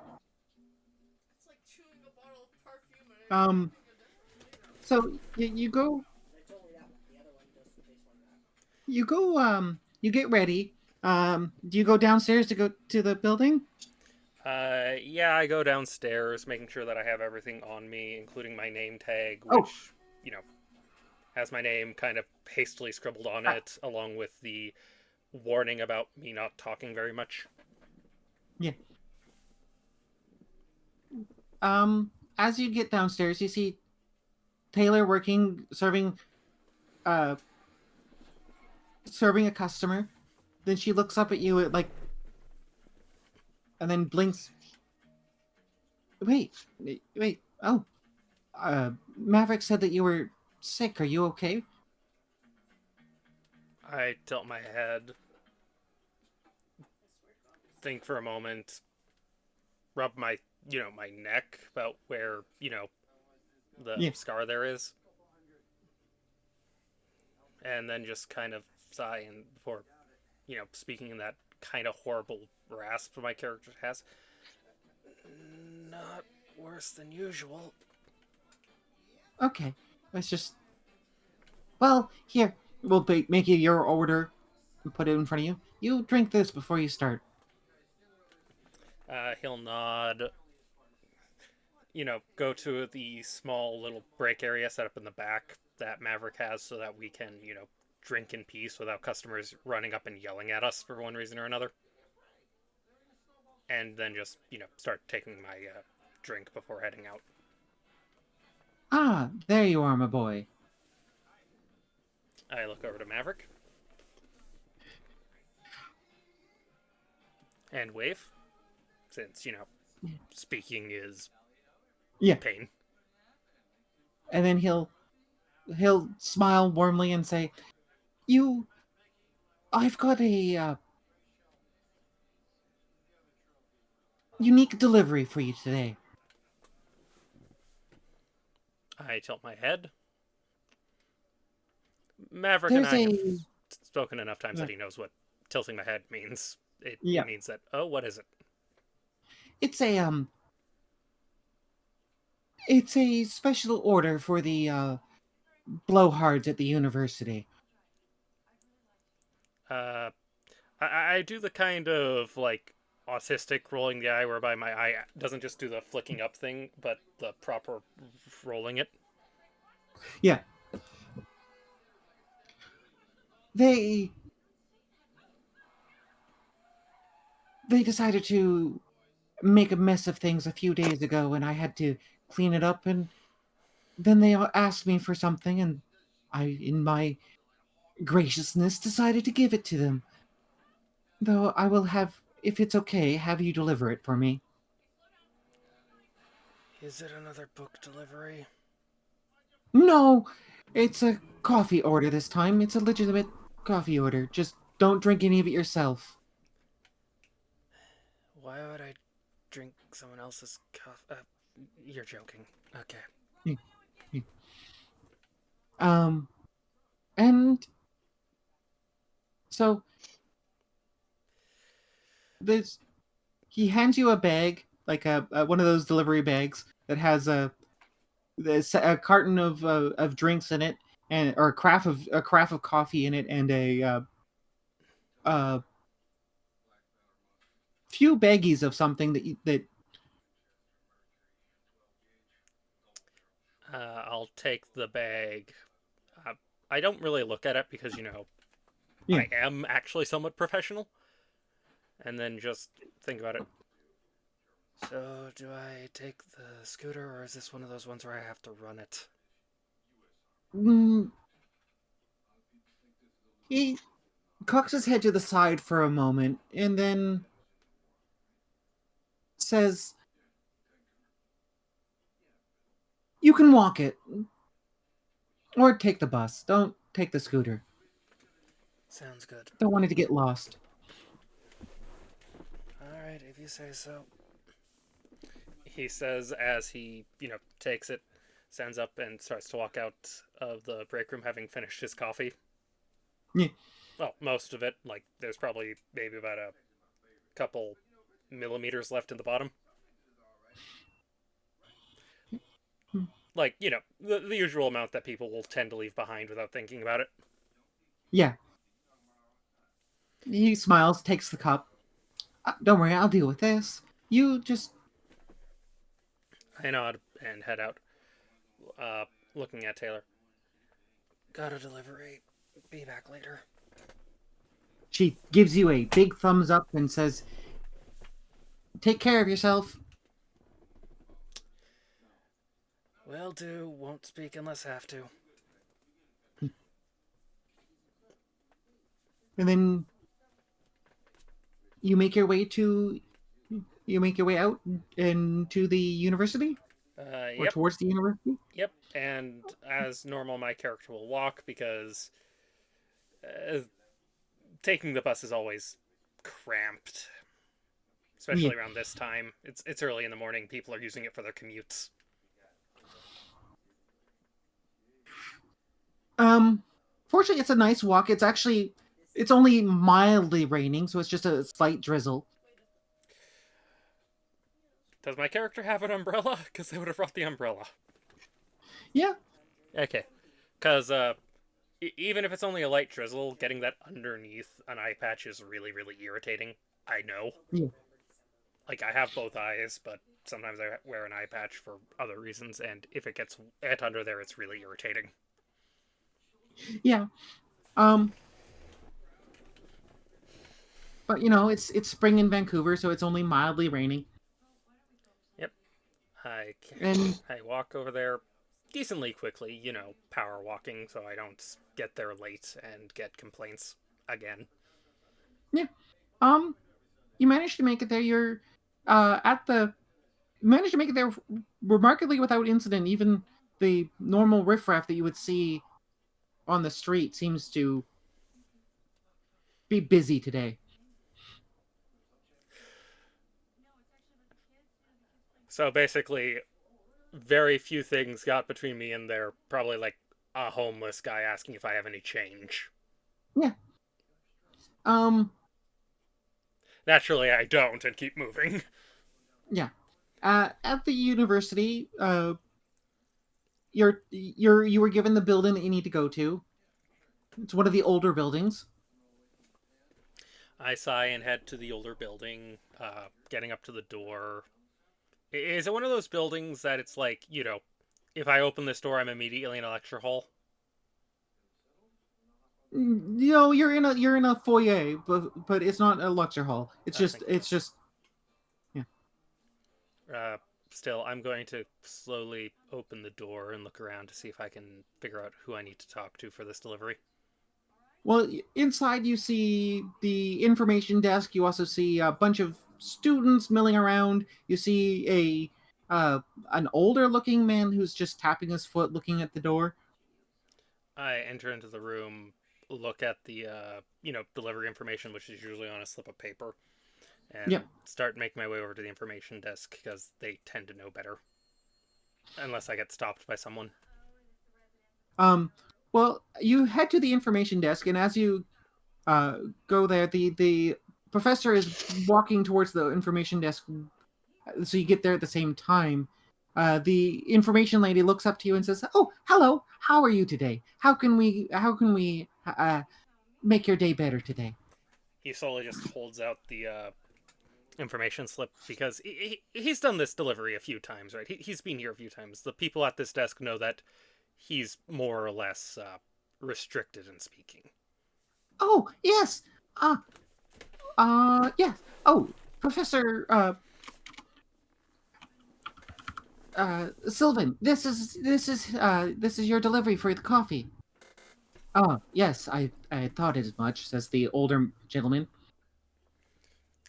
So you go, you get ready, Do you go downstairs to go to the building? Yeah, I go downstairs, making sure that I have everything on me, including my name tag, Oh. which, you know, has my name kind of hastily scribbled on Ah. it, along with the warning about me not talking very much. Yeah. As you get downstairs, you see Taylor working, uh, serving a customer. Then she looks up at you, like, and then blinks. Wait, wait. Oh, Maverick said that you were sick. Are you okay? I tilt my head, think for a moment, rub my, my neck about where, the Yeah. scar there is, and then just kind of sigh and before, speaking in that kind of horrible rasp my character has. Not worse than usual. Okay. Let's just. Well, here we'll make you your order. And put it in front of you. You drink this before you start. He'll nod, go to the small little break area set up in the back that Maverick has so that we can, drink in peace without customers running up and yelling at us for one reason or another. And then just, start taking my drink before heading out. Ah, there you are, my boy. I look over to Maverick. And wave. Since, speaking is Yeah. pain. And then he'll smile warmly and say, I've got a unique delivery for you today. I tilt my head. Maverick There's and I a have spoken enough times that he knows what tilting my head means. It means that, what is it? It's a special order for the blowhards at the university. I do the kind of, like, autistic rolling the eye whereby my eye doesn't just do the flicking up thing, but the proper rolling it. Yeah. They decided to make a mess of things a few days ago, and I had to clean it up, and then they asked me for something, and I, in my graciousness, decided to give it to them. Though I will have, if it's okay, have you deliver it for me. Is it another book delivery? No, it's a coffee order this time. It's a legitimate coffee order. Just don't drink any of it yourself. Why would I drink someone else's coffee? You're joking. Okay. And so there's he hands you a bag, like a one of those delivery bags that has a carton of drinks in it, and or a carafe of coffee in it, and a few baggies of something that. I'll take the bag. I don't really look at it because, Yeah. I am actually somewhat professional. And then just think about it. So, do I take the scooter, or is this one of those ones where I have to run it? He cocks his head to the side for a moment, and then says, "You can walk it, or take the bus. Don't take the scooter. Sounds good. Don't want it to get lost." Alright, if you say so. He says as he, takes it, stands up and starts to walk out of the break room having finished his coffee. Yeah. Well, most of it. Like, there's probably maybe about a couple millimeters left in the bottom. Like, the usual amount that people will tend to leave behind without thinking about it. Yeah. He smiles, takes the cup. Don't worry, I'll deal with this. You just... I nod and head out, looking at Taylor. Got a delivery. Be back later. She gives you a big thumbs up and says, take care of yourself. Will do. Won't speak unless have to. And then you make your way out into the university? Or Yep. towards the university? Yep. And as normal, my character will walk because taking the bus is always cramped, especially around this time. It's early in the morning. People are using it for their commutes. Fortunately, it's a nice walk. It's only mildly raining, so it's just a slight drizzle. Does my character have an umbrella? Because they would have brought the umbrella. Yeah. Okay. Because even if it's only a light drizzle, getting that underneath an eye patch is really, really irritating. I know. Yeah. Like, I have both eyes, but sometimes I wear an eye patch for other reasons, and if it gets wet under there, it's really irritating. Yeah. But it's spring in Vancouver, so it's only mildly raining. Yep. I And walk over there decently quickly, power walking, so I don't get there late and get complaints again. yeah. You managed to make it there. You're you managed to make it there remarkably without incident. Even the normal riffraff that you would see on the street seems to be busy today. So basically, very few things got between me and there. Probably like a homeless guy asking if I have any change. Yeah. Naturally, I don't and keep moving. Yeah. At the university, you were given the building that you need to go to. It's one of the older buildings. I sigh and head to the older building, getting up to the door. Is it one of those buildings that it's like, if I open this door, I'm immediately in a lecture hall? No, you're in a foyer, but it's not a lecture hall. It's just yeah. Still, I'm going to slowly open the door and look around to see if I can figure out who I need to talk to for this delivery. Well, inside you see the information desk. You also see a bunch of students milling around. You see an older looking man who's just tapping his foot, looking at the door. I enter into the room, look at the delivery information, which is usually on a slip of paper, and start making my way over to the information desk because they tend to know better, unless I get stopped by someone. Well, you head to the information desk, and as you go there, the professor is walking towards the information desk, so you get there at the same time. The information lady looks up to you and says, "Oh, hello. How are you today? How can we make your day better today?" He slowly just holds out the information slip because he's done this delivery a few times, right? He's been here a few times. The people at this desk know that he's more or less restricted in speaking. Oh, yes. Yeah. Oh, Professor Sylvan, this is your delivery for the coffee. Oh, yes, I thought as much, says the older gentleman.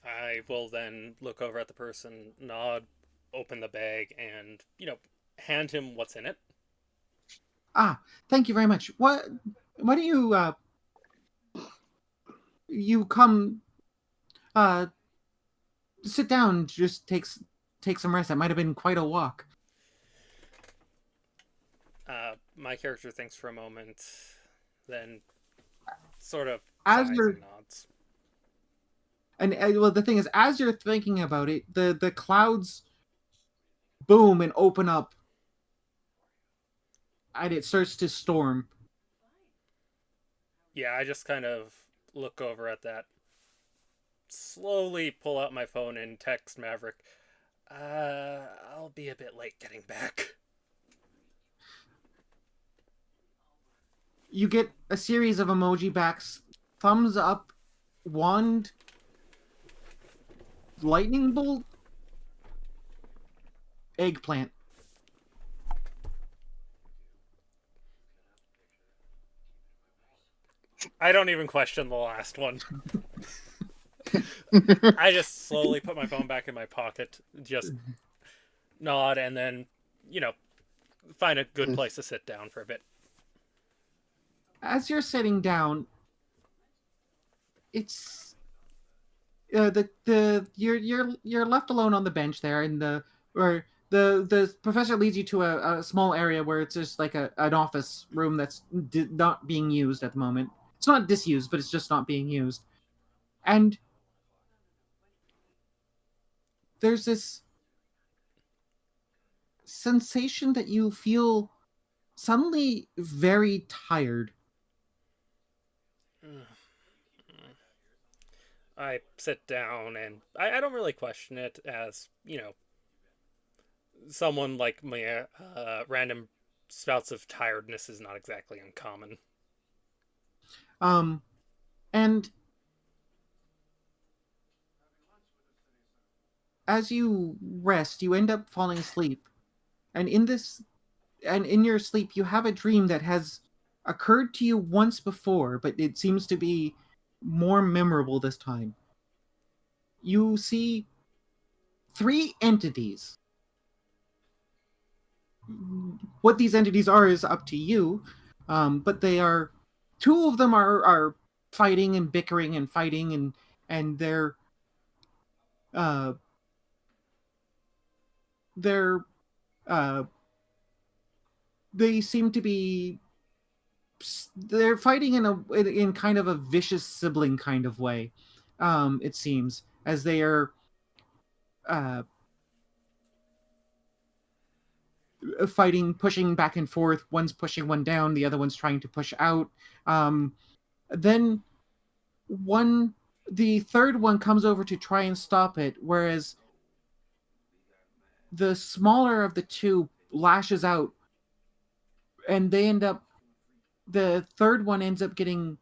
I will then look over at the person, nod, open the bag, and, hand him what's in it. Thank you very much. Why don't you come sit down, just take some rest. That might have been quite a walk. My character thinks for a moment, then sort of As sighs you're and nods. And well, the thing is, as you're thinking about it, the clouds boom and open up, and it starts to storm. Yeah, I just kind of look over at that. slowly pull out my phone and text Maverick. I'll be a bit late getting back. You get a series of emoji backs: thumbs up, wand, lightning bolt, eggplant. I don't even question the last one. I just slowly put my phone back in my pocket, just nod, and then, find a good place to sit down for a bit. As you're sitting down, it's you're left alone on the bench there, and the professor leads you to a small area where it's just like an office room that's not being used at the moment. It's not disused, but it's just not being used. And there's this sensation that you feel suddenly very tired. I sit down, and I don't really question it, as, someone like me, random spouts of tiredness is not exactly uncommon. And as you rest, you end up falling asleep. And in your sleep, you have a dream that has occurred to you once before, but it seems to be more memorable this time. You see 3 entities. What these entities are is up to you, but they are 2 of them are fighting and bickering and fighting, and uh, they seem to be they're fighting in kind of a vicious sibling kind of way. It seems, as they are fighting, pushing back and forth. One's pushing one down, the other one's trying to push out. Then the third one comes over to try and stop it, whereas the smaller of the 2 lashes out, and the third one ends up getting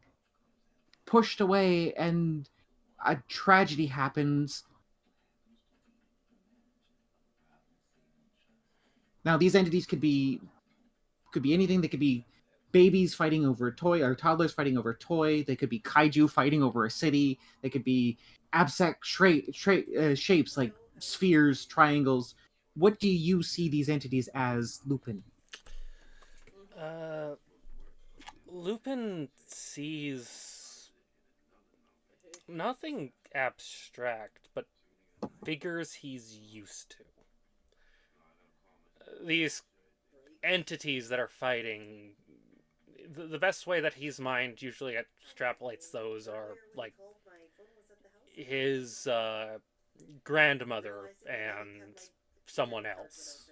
pushed away, and a tragedy happens. Now, these entities could be anything. They could be babies fighting over a toy, or toddlers fighting over a toy. They could be kaiju fighting over a city. They could be abstract shapes like spheres, triangles. What do you see these entities as, Lupin? Lupin sees nothing abstract, but figures he's used to. These entities that are fighting, the best way that his mind usually extrapolates those are like his grandmother and someone else,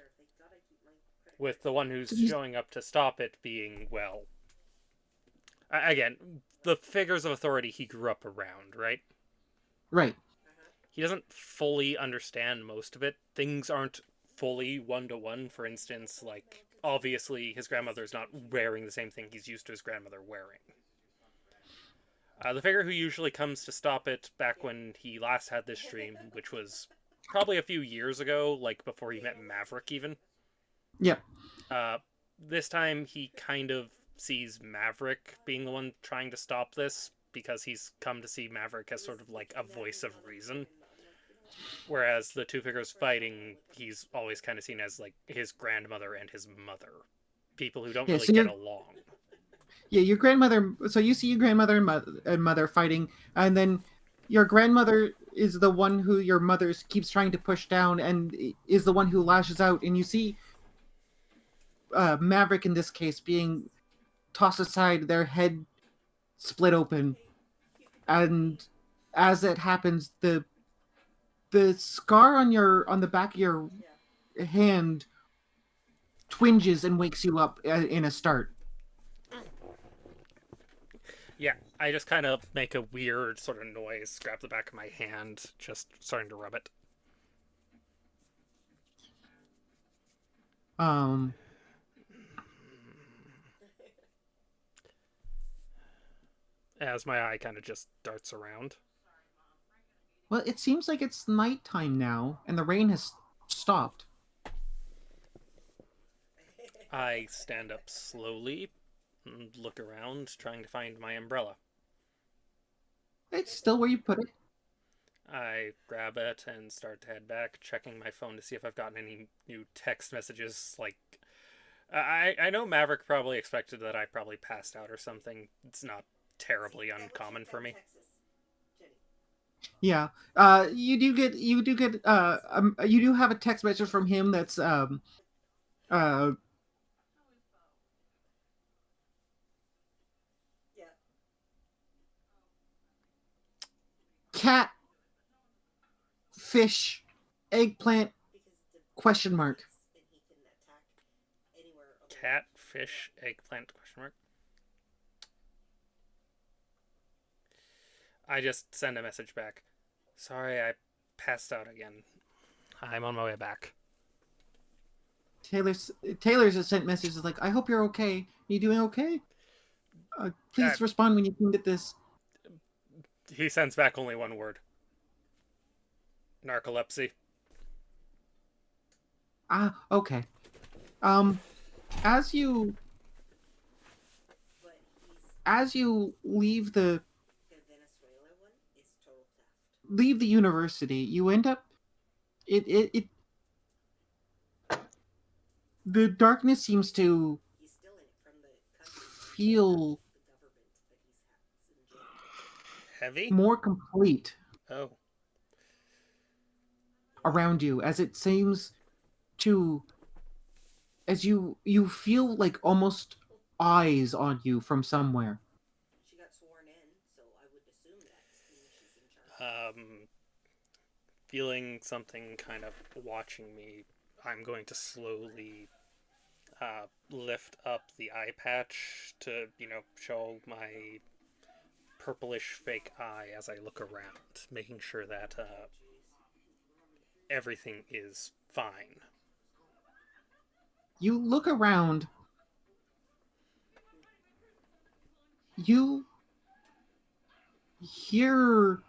with the one who's showing up to stop it being, well, again, the figures of authority he grew up around, right? Right. He doesn't fully understand most of it. Things aren't fully one-to-one. For instance, like, obviously his grandmother's not wearing the same thing he's used to his grandmother wearing. The figure who usually comes to stop it back when he last had this stream, which was probably a few years ago, like before he met Maverick even. Yep. This time he kind of sees Maverick being the one trying to stop this, because he's come to see Maverick as sort of like a voice of reason. Whereas the 2 figures fighting, he's always kind of seen as like his grandmother and his mother. People who don't really get along. Yeah, your grandmother. So you see your grandmother and mother fighting, and then your grandmother is the one who your mother keeps trying to push down, and is the one who lashes out. And you see Maverick in this case being tossed aside, their head split open, and as it happens, the scar on the back of your hand twinges and wakes you up in a start. Yeah, I just kind of make a weird sort of noise, grab the back of my hand, just starting to rub it. Um, As my eye kind of just darts around. well, it seems like it's nighttime now, and the rain has stopped. I stand up slowly and look around, trying to find my umbrella. It's still where you put it. I grab it and start to head back, checking my phone to see if I've gotten any new text messages. Like, I know Maverick probably expected that I probably passed out or something. It's not terribly uncommon for me. Yeah. You do have a text message from him that's uh Yeah. cat, fish, eggplant, question mark. And he can attack anywhere. Cat, fish, eggplant, question mark. I just send a message back. Sorry, I passed out again. I'm on my way back. Taylor's has sent messages like, I hope you're okay. Are you doing okay? Please respond when you can get this. He sends back only one word. Narcolepsy. Ah, okay. As you But leave the Venezuela one is total theft. leave the university, you end up it the darkness seems to He's still in it from the feel the government that he's in jail. Heavy? more complete Oh. around you, as it seems to, as you feel like almost eyes on you from somewhere. She got sworn in, so I would assume that means she's in charge. Feeling something kind of watching me, I'm going to slowly lift up the eye patch to, show my purplish fake eye as I look around, making sure that everything is fine. You look around. You hear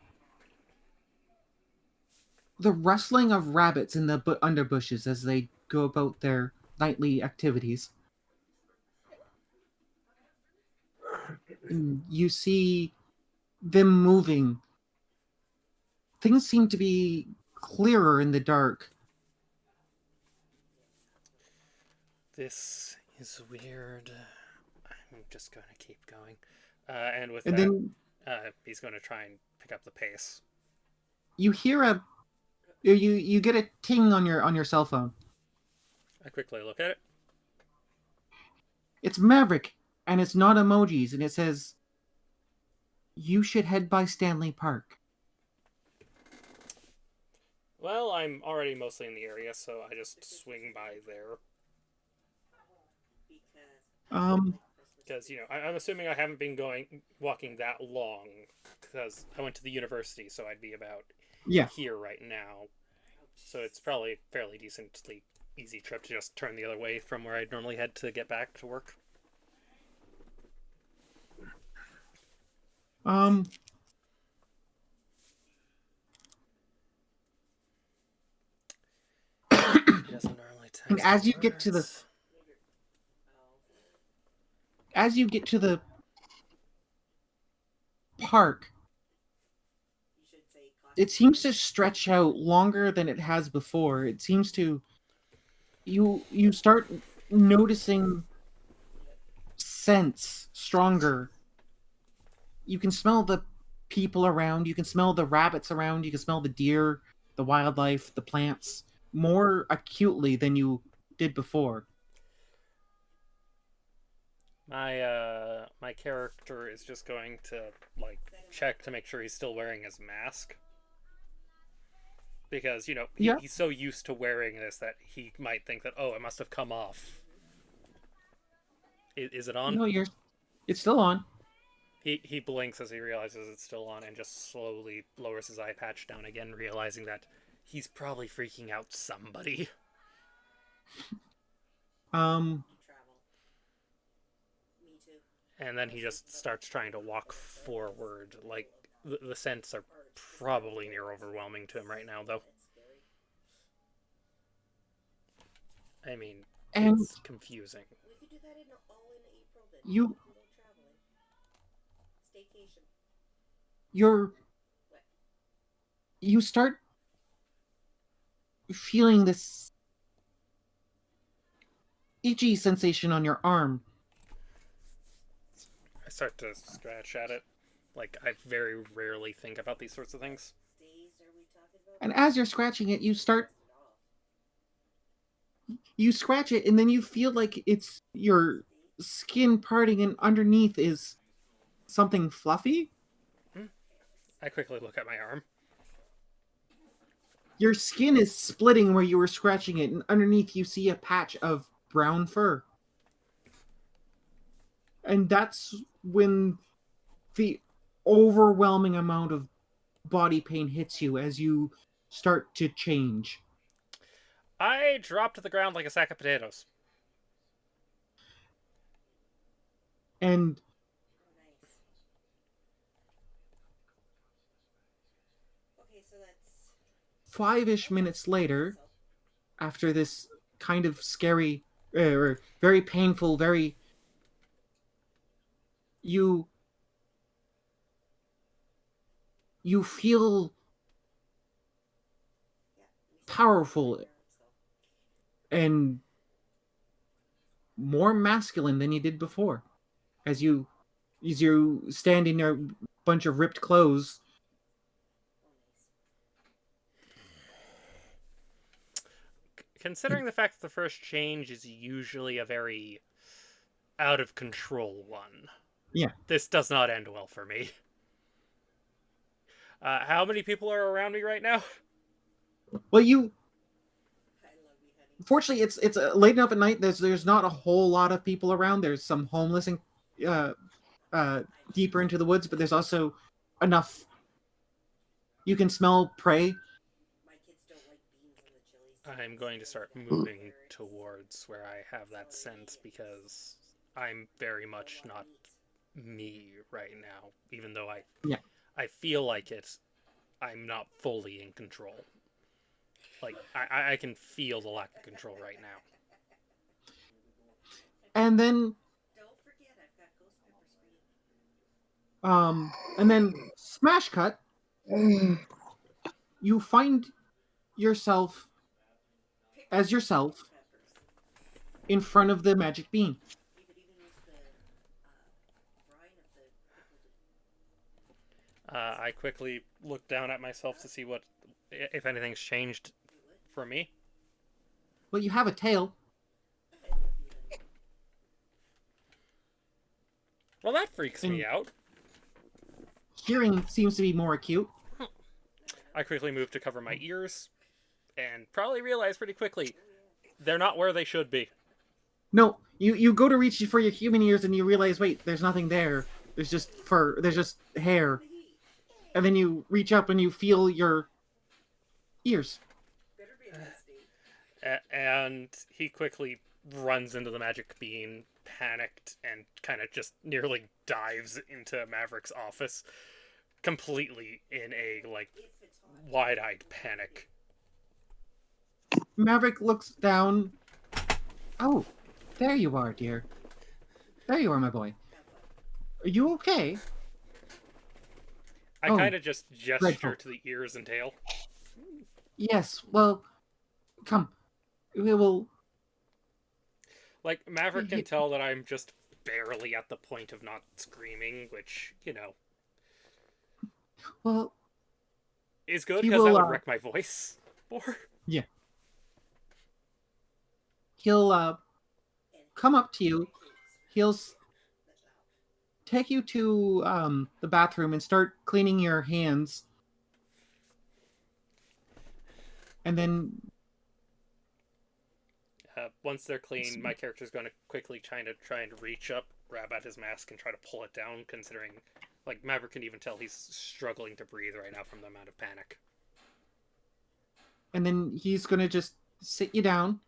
the rustling of rabbits in the underbushes as they go about their nightly activities. And you see them moving. Things seem to be clearer in the dark. This is weird. I'm just going to keep going. And with And that, then he's going to try and pick up the pace. you hear you get a ting on your cell phone. I quickly look at it. It's Maverick, and it's not emojis, and it says, "You should head by Stanley Park." Well, I'm already mostly in the area, so I just swing by there. Because, I'm assuming I haven't been walking that long, because I went to the university, so I'd be about here right now. So it's probably a fairly decently easy trip to just turn the other way from where I'd normally head to get back to work. He doesn't normally text. And as you get to the park, it seems to stretch out longer than it has before. It seems to you start noticing scents stronger. You can smell the people around, you can smell the rabbits around, you can smell the deer, the wildlife, the plants more acutely than you did before. My character is just going to check to make sure he's still wearing his mask. Because, he's so used to wearing this that he might think that, oh, it must have come off. Is it on? No, it's still on. He blinks as he realizes it's still on and just slowly lowers his eye patch down again, realizing that he's probably freaking out somebody. Um, Travel. Me too. And then he just starts trying to walk forward. Like, the scents are probably near overwhelming to him right now, though. I mean, And- it's confusing. We could do that all in April then. You- We can go traveling. Staycation. you start feeling this itchy sensation on your arm. I start to scratch at it. Like, I very rarely think about these sorts of things. Days are we talking about? And as you're scratching it, you scratch it, and then you feel like it's your skin parting, and underneath is something fluffy. I quickly look at my arm. Your skin is splitting where you were scratching it, and underneath you see a patch of brown fur. And that's when the overwhelming amount of body pain hits you as you start to change. I drop to the ground like a sack of potatoes. And Oh, nice. Okay, so that's 5-ish minutes later, after this kind of scary, or very painful, you feel powerful and more masculine than you did before, as you stand in your bunch of ripped clothes. Considering the fact that the first change is usually a very out of control one. Yeah. This does not end well for me. How many people are around me right now? Well, I love beheading. fortunately, it's late enough at night. There's not a whole lot of people around. There's some homeless and deeper into the woods, but there's also enough. You can smell prey. My kids don't like beans in the chili. I'm going to start moving towards where I have that sense because I'm very much not me right now. Even though I feel like it, I'm not fully in control. Like, I can feel the lack of control right now. And then Don't forget, I've got ghost peppers for you. and then smash cut. You find yourself as yourself Peppers. in front of the magic bean. You could even use the brine of the pickled. I quickly look down at myself to see what, if anything's changed for me. Well, you have a tail. Well, that freaks me out. Hearing seems to be more acute. I quickly move to cover my ears, and probably realize pretty quickly they're not where they should be. No, you go to reach for your human ears and you realize, wait, there's nothing there. There's just fur. There's just hair. And then you reach up and you feel your ears. Better be in that state. And he quickly runs into the magic bean, panicked, and kind of just nearly dives into Maverick's office, completely in a, like, If it's hot. wide-eyed panic. Maverick looks down. Oh, there you are, dear. There you are, my boy. Have fun. Are you okay? I Oh, kind of just gesture dreadful. to the ears and tail. Yes, well, come. We will... Like, Maverick can tell that I'm just barely at the point of not screaming, which, you know, Well, is good He because that will, would wreck my voice more. he'll come up to you. He'll take you to the bathroom and start cleaning your hands. And then Once they're clean, my character's going to quickly try and reach up grab at his mask and try to pull it down, considering, like, Maverick can even tell he's struggling to breathe right now from the amount of panic. And then he's going to just sit you down,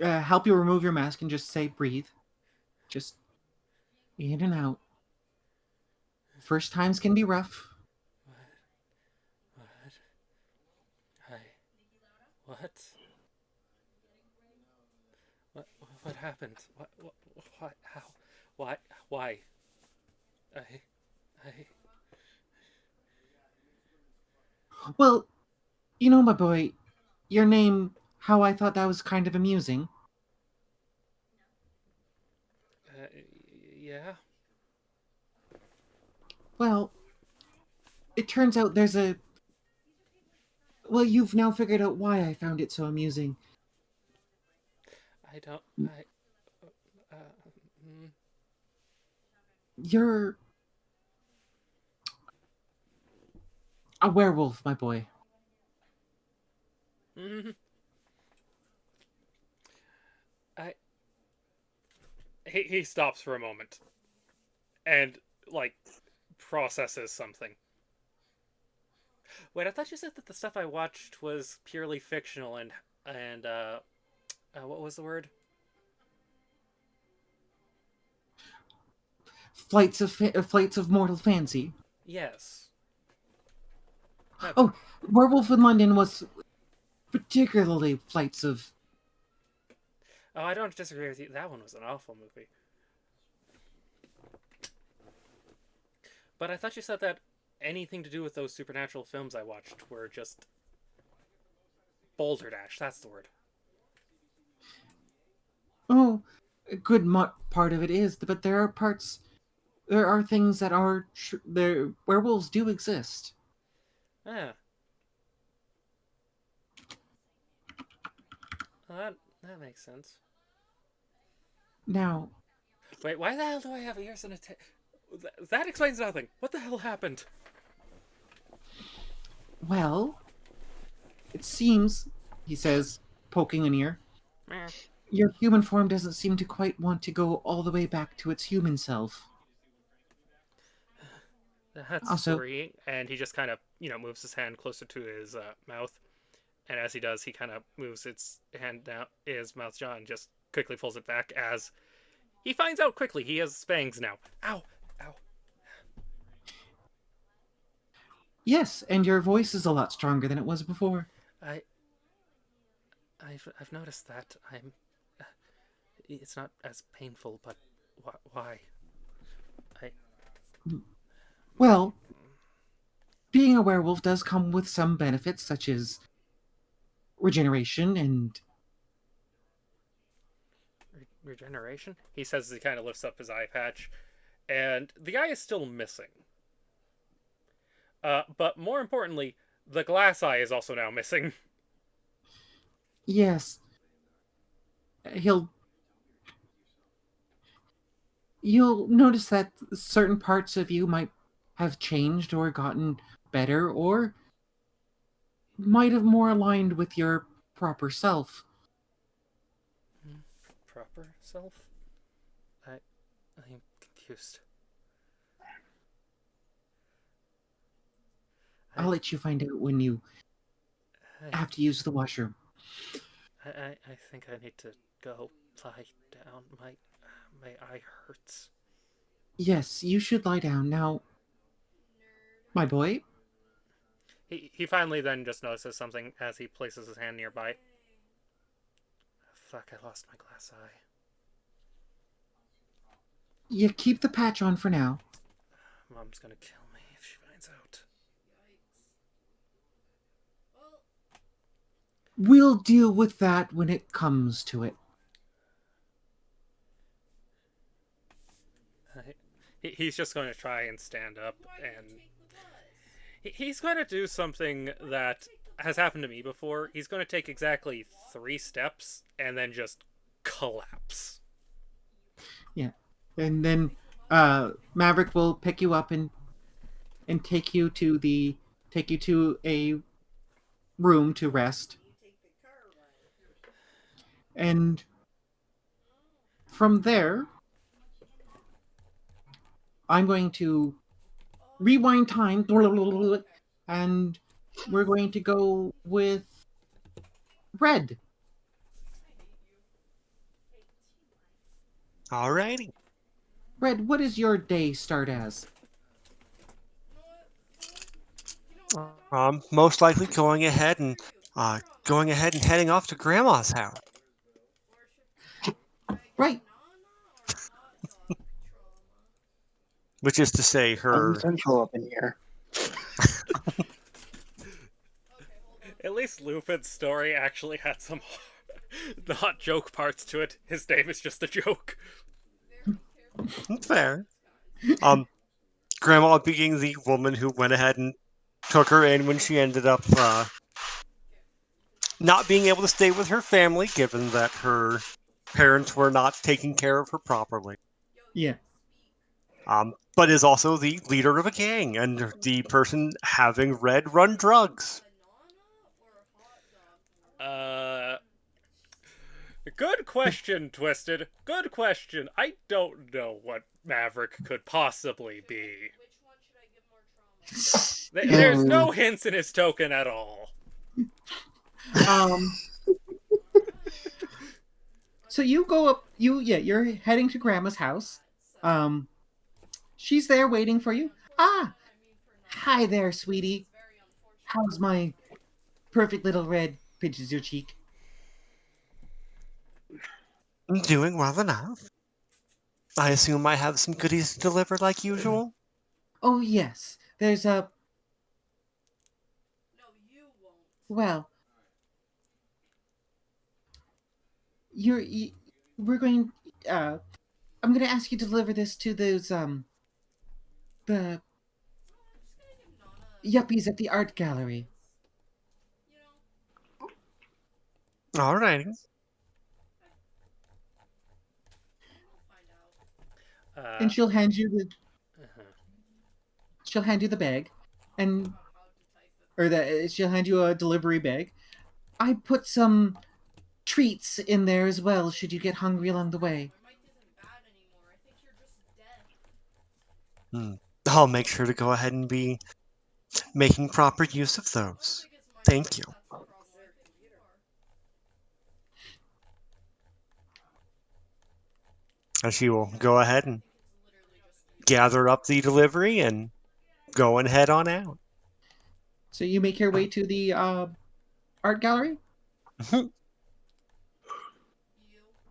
help you remove your mask, and just say, breathe. Just in and out. First times can be rough. What happened? What, how, why? I... Well, you know, my boy, your name, how I thought that was kind of amusing. Yeah? Well, it turns out there's a... Well, you've now figured out why I found it so amusing. I don't... You're... a werewolf, my boy. Mm-hmm. He stops for a moment and, like, processes something. Wait, I thought you said that the stuff I watched was purely fictional and what was the word? Flights of mortal fancy. Yes. Oh, Werewolf in London was particularly flights of... Oh, I don't disagree with you. That one was an awful movie. But I thought you said that anything to do with those supernatural films I watched were just balderdash. That's the word. Oh, a good part of it is, but there are parts... There are things that are... werewolves do exist. Yeah. Well, that makes sense. Now... Wait, why the hell do I have ears and a tail? That explains nothing. What the hell happened? Well, it seems, he says, poking an ear, your human form doesn't seem to quite want to go all the way back to its human self. That's Also, worrying. And he just kind of, moves his hand closer to his mouth. And as he does, he kind of moves his mouth jaw and just quickly pulls it back as he finds out quickly he has fangs now. Ow! Ow! Yes, and your voice is a lot stronger than it was before. I've noticed that. It's not as painful, but why? Well, being a werewolf does come with some benefits, such as regeneration and... Regeneration? He says as he kind of lifts up his eye patch, and the eye is still missing. But more importantly, the glass eye is also now missing. Yes. You'll notice that certain parts of you might have changed or gotten better, or might have more aligned with your proper self. Proper self? I'm confused. I'll let you find out when you have to use the washroom. I think I need to go lie down. My eye hurts. Yes, you should lie down now. My boy? He finally then just notices something as he places his hand nearby. Fuck, I lost my glass eye. You keep the patch on for now. Mom's gonna kill me if she finds out. We'll deal with that when it comes to it. He's just going to try and stand up, and he's going to do something that has happened to me before. He's going to take exactly 3 steps and then just collapse. Yeah. And then Maverick will pick you up and take you to a room to rest. And from there, I'm going to rewind time, and we're going to go with Red. Alrighty. Red, what does your day start as? Most likely going ahead and heading off to Grandma's house. Right. Which is to say, her. Central up in here. At least Lupin's story actually had some not joke parts to it. His name is just a joke. Fair. Grandma being the woman who went ahead and took her in when she ended up not being able to stay with her family, given that her parents were not taking care of her properly. Yeah. But is also the leader of a gang and the person having Red run drugs. Good question, Twisted. Good question. I don't know what Maverick could possibly be. There's no hints in his token at all. So you go up. You're heading to Grandma's house. She's there waiting for you. Ah, hi there, sweetie. How's my perfect little Red? Pinches your cheek. Doing well enough. I assume I have some goodies to deliver like usual? Oh yes, there's a. Well, we're going. I'm going to ask you to deliver this to those the yuppies at the art gallery. Alrighty. And she'll hand you the. She'll hand you the bag, and she'll hand you a delivery bag. I put some treats in there as well, should you get hungry along the way. I'll make sure to go ahead and be making proper use of those. Thank you. And she will go ahead and gather up the delivery and go and head on out. So you make your way to the art gallery?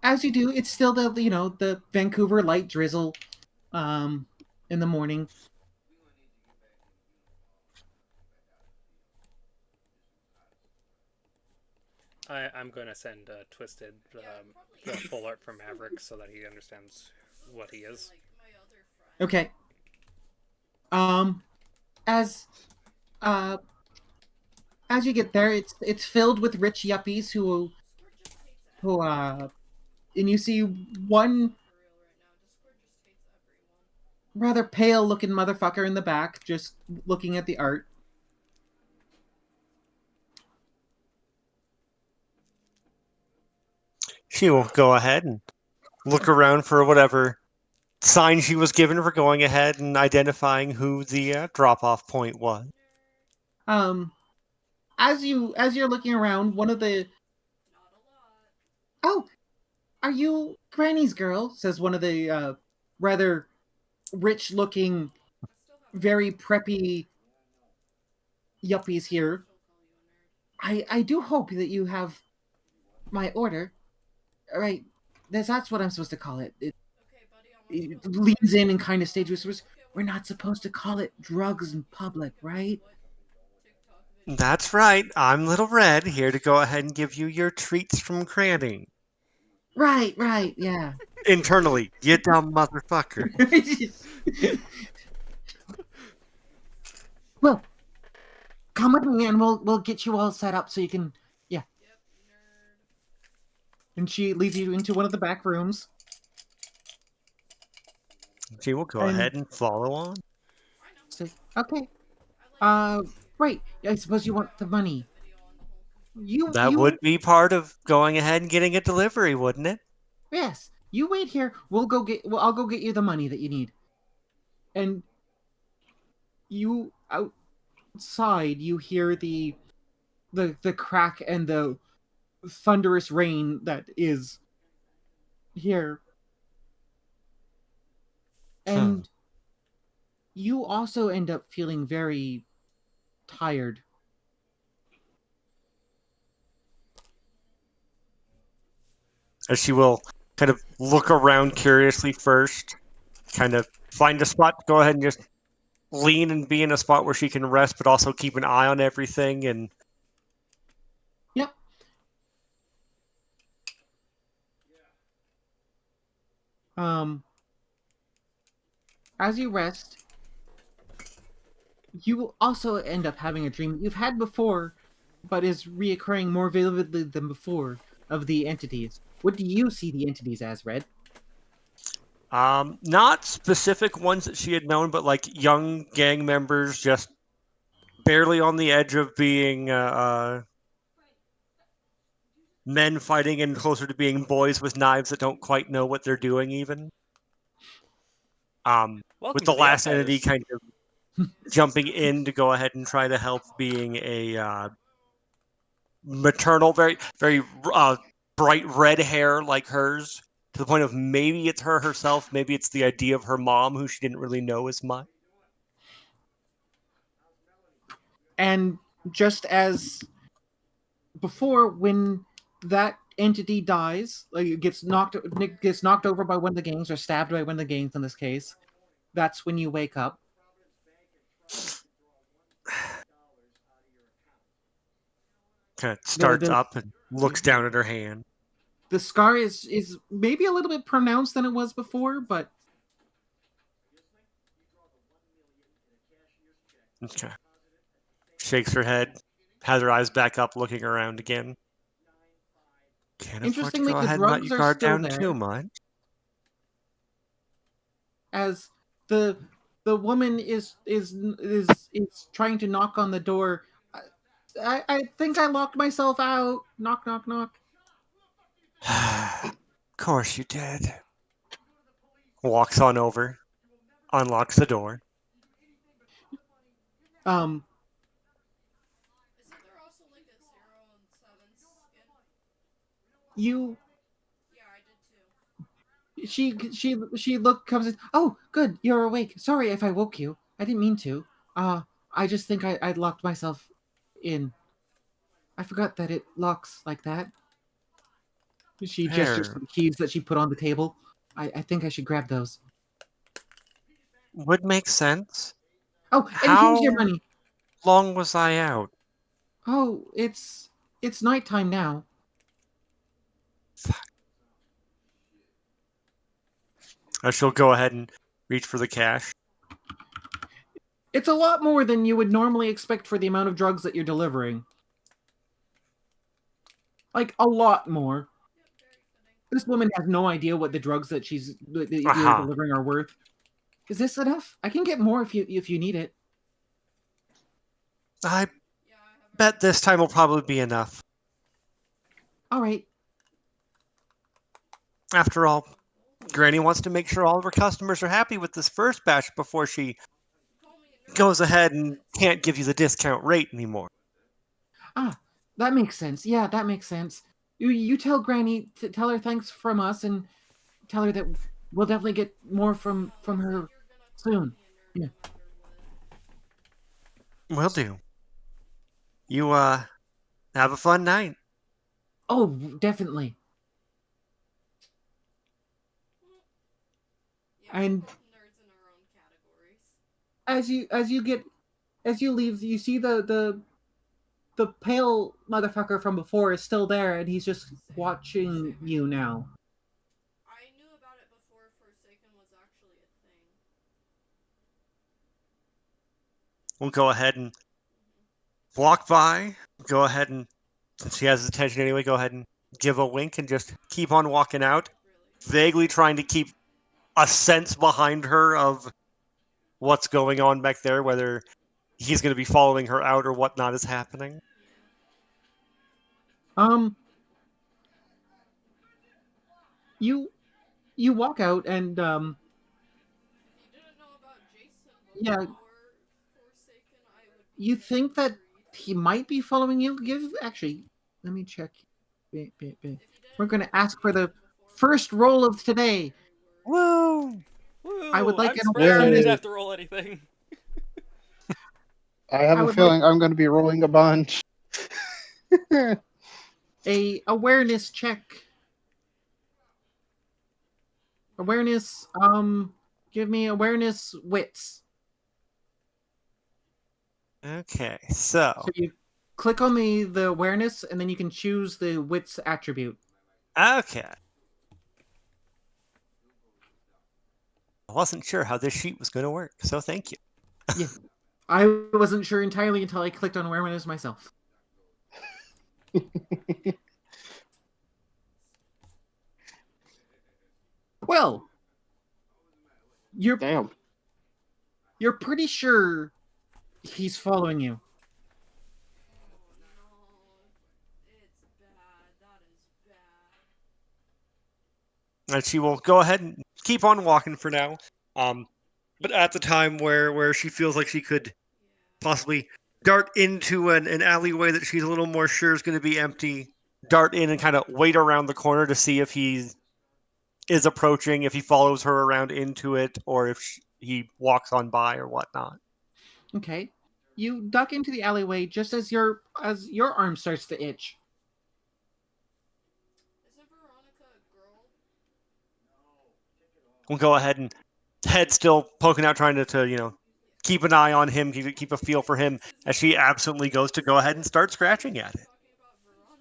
As you do, it's still the Vancouver light drizzle in the morning. I'm going to send Twisted the full art from Maverick so that he understands what he is. Okay. As you get there, it's filled with rich yuppies who and you see one rather pale looking motherfucker in the back just looking at the art. She will go ahead and look around for whatever sign she was given for going ahead and identifying who the drop-off point was. As you're looking around, one of the "Oh, are you Granny's girl?" says one of the rather rich-looking, very preppy yuppies here. I do hope that you have my order. All right, that's what I'm supposed to call it. It leans in and kind of stage whispers, "We're not supposed to call it drugs in public, right?" That's right. I'm Little Red, here to go ahead and give you your treats from Granny. Right, yeah. Internally, you dumb motherfucker. Well, come with me and we'll get you all set up so you can, yeah. And she leads you into one of the back rooms. She will go ahead and follow on. So, okay. Right. I suppose you want the money. That would be part of going ahead and getting a delivery, wouldn't it? Yes. You wait here. I'll go get you the money that you need. and you outside you hear the crack and the thunderous rain that is here. And you also end up feeling very tired. As she will kind of look around curiously first, kind of find a spot, go ahead and just lean and be in a spot where she can rest, but also keep an eye on everything. And Yep. As you rest, you will also end up having a dream you've had before, but is reoccurring more vividly than before, of the entities. What do you see the entities as, Red? not specific ones that she had known, but like young gang members just barely on the edge of being men fighting and closer to being boys with knives that don't quite know what they're doing even. With Welcome the to the last entity Outpost. kind of jumping in to go ahead and try to help, being a maternal, very, very bright red hair like hers, to the point of maybe it's her herself, maybe it's the idea of her mom who she didn't really know as much. And just as before, when that entity dies, like it gets knocked over by one of the gangs or stabbed by one of the gangs in this case, that's when you wake up. Kind of starts The up and looks down at her hand. the scar is maybe a little bit pronounced than it was before, but Okay. Shakes her head, has her eyes back up, looking around again. Can't afford to interestingly, go the ahead and let you drugs are guard still down there. too much. As the woman is trying to knock on the door. I think I locked myself out. Knock, knock, knock. Of course you did. Walks on over, unlocks the door. Um, Isn't there also like a 0 and 7 skin? you Yeah, I did she comes in. Oh, good, you're awake. Sorry if I woke you. I didn't mean to. I just think I locked myself in. I forgot that it locks like that. She gestures to Fair. the keys that she put on the table. I think I should grab those. Would make sense. Oh, and here's your How money. long was I out? Oh, it's nighttime now. She'll go ahead and reach for the cash. It's a lot more than you would normally expect for the amount of drugs that you're delivering. Like a lot more. This woman has no idea what the drugs that you're Aha. delivering are worth. Is this enough? I can get more if you need it. I bet this time will probably be enough. All right. After all, Granny wants to make sure all of her customers are happy with this first batch before she goes ahead and can't give you the discount rate anymore. Ah, that makes sense. Yeah, that makes sense. You tell Granny to tell her thanks from us and tell her that we'll definitely get more from her soon. Yeah. Will do. You have a fun night. Oh, definitely. Yeah, And nerds in our own categories. as you leave, you see the pale motherfucker from before is still there, and he's just watching you now. I knew about it before Forsaken was actually a thing. We'll go ahead and walk by. Go ahead and, since she has his attention anyway, go ahead and give a wink and just keep on walking out. Vaguely trying to keep a sense behind her of what's going on back there, whether he's going to be following her out or whatnot is happening. Um, you walk out and If you didn't know about Jason Yeah. Forsaken, I would be You very think that worried. he might be following you? Actually, let me check. We're going to ask for the first roll of today. Woo! I would Woo! like I'm an surprised you awareness. didn't Yay. have to roll anything. I have I a would like feeling I'm going to be rolling a bunch. a awareness check. Awareness. Give me awareness wits. Okay, so So you click on the awareness, and then you can choose the wits attribute. okay. I wasn't sure how this sheet was going to work, so thank you. Yeah, I wasn't sure entirely until I clicked on awareness myself. Well, you're Damn. you're pretty sure he's following you. No, it's bad. That is bad. And she will go ahead and keep on walking for now. But at the time where she feels like she could possibly dart into an alleyway that she's a little more sure is going to be empty, dart in and kind of wait around the corner to see if he is approaching, if he follows her around into it, or if he walks on by or whatnot. Okay. You duck into the alleyway just as your arm starts to itch. Isn't Veronica a girl? We'll go ahead and head still poking out, trying to keep an eye on him, keep a feel for him, as she absently goes to go ahead and start scratching at it. Talking about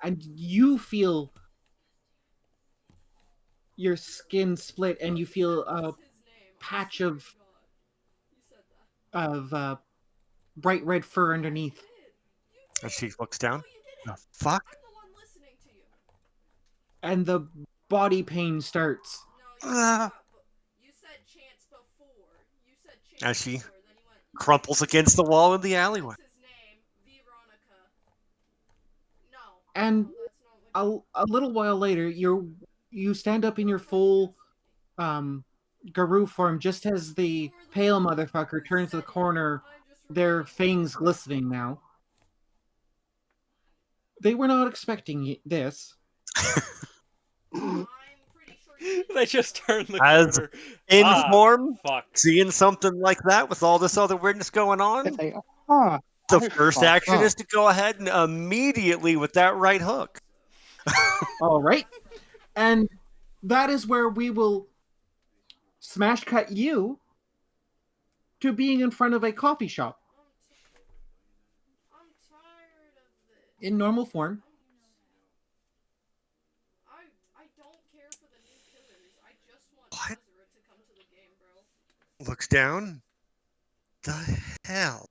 Veronica. And you feel your skin split, and you feel a What's his name? I patch swear of to God. You said that. bright red fur underneath. You And did. she looks No, down. you The didn't. fuck? I'm the one listening to you. And the body pain starts. No, you Ah. did not. You said chance before. You said chance As she before. Then you went. crumples against the wall in the alleyway. What's his name? Veronica. No. And No, that's not what. a little while later, you stand up in your full Garou form just as the pale motherfucker turns the corner, their fangs glistening now. They were not expecting this. I'm pretty sure you didn't. They just turn the As corner. in Ah, form, fuck. seeing something like that with all this other weirdness going on, It's like, huh, the I first fucked action up. is to go ahead and immediately with that right hook. All right. And that is where we will smash cut you to being in front of a coffee shop I'm tired of this. in normal form. I don't care for the new killers. I just want What? Nazareth to come to the game, bro. Looks down. The hell?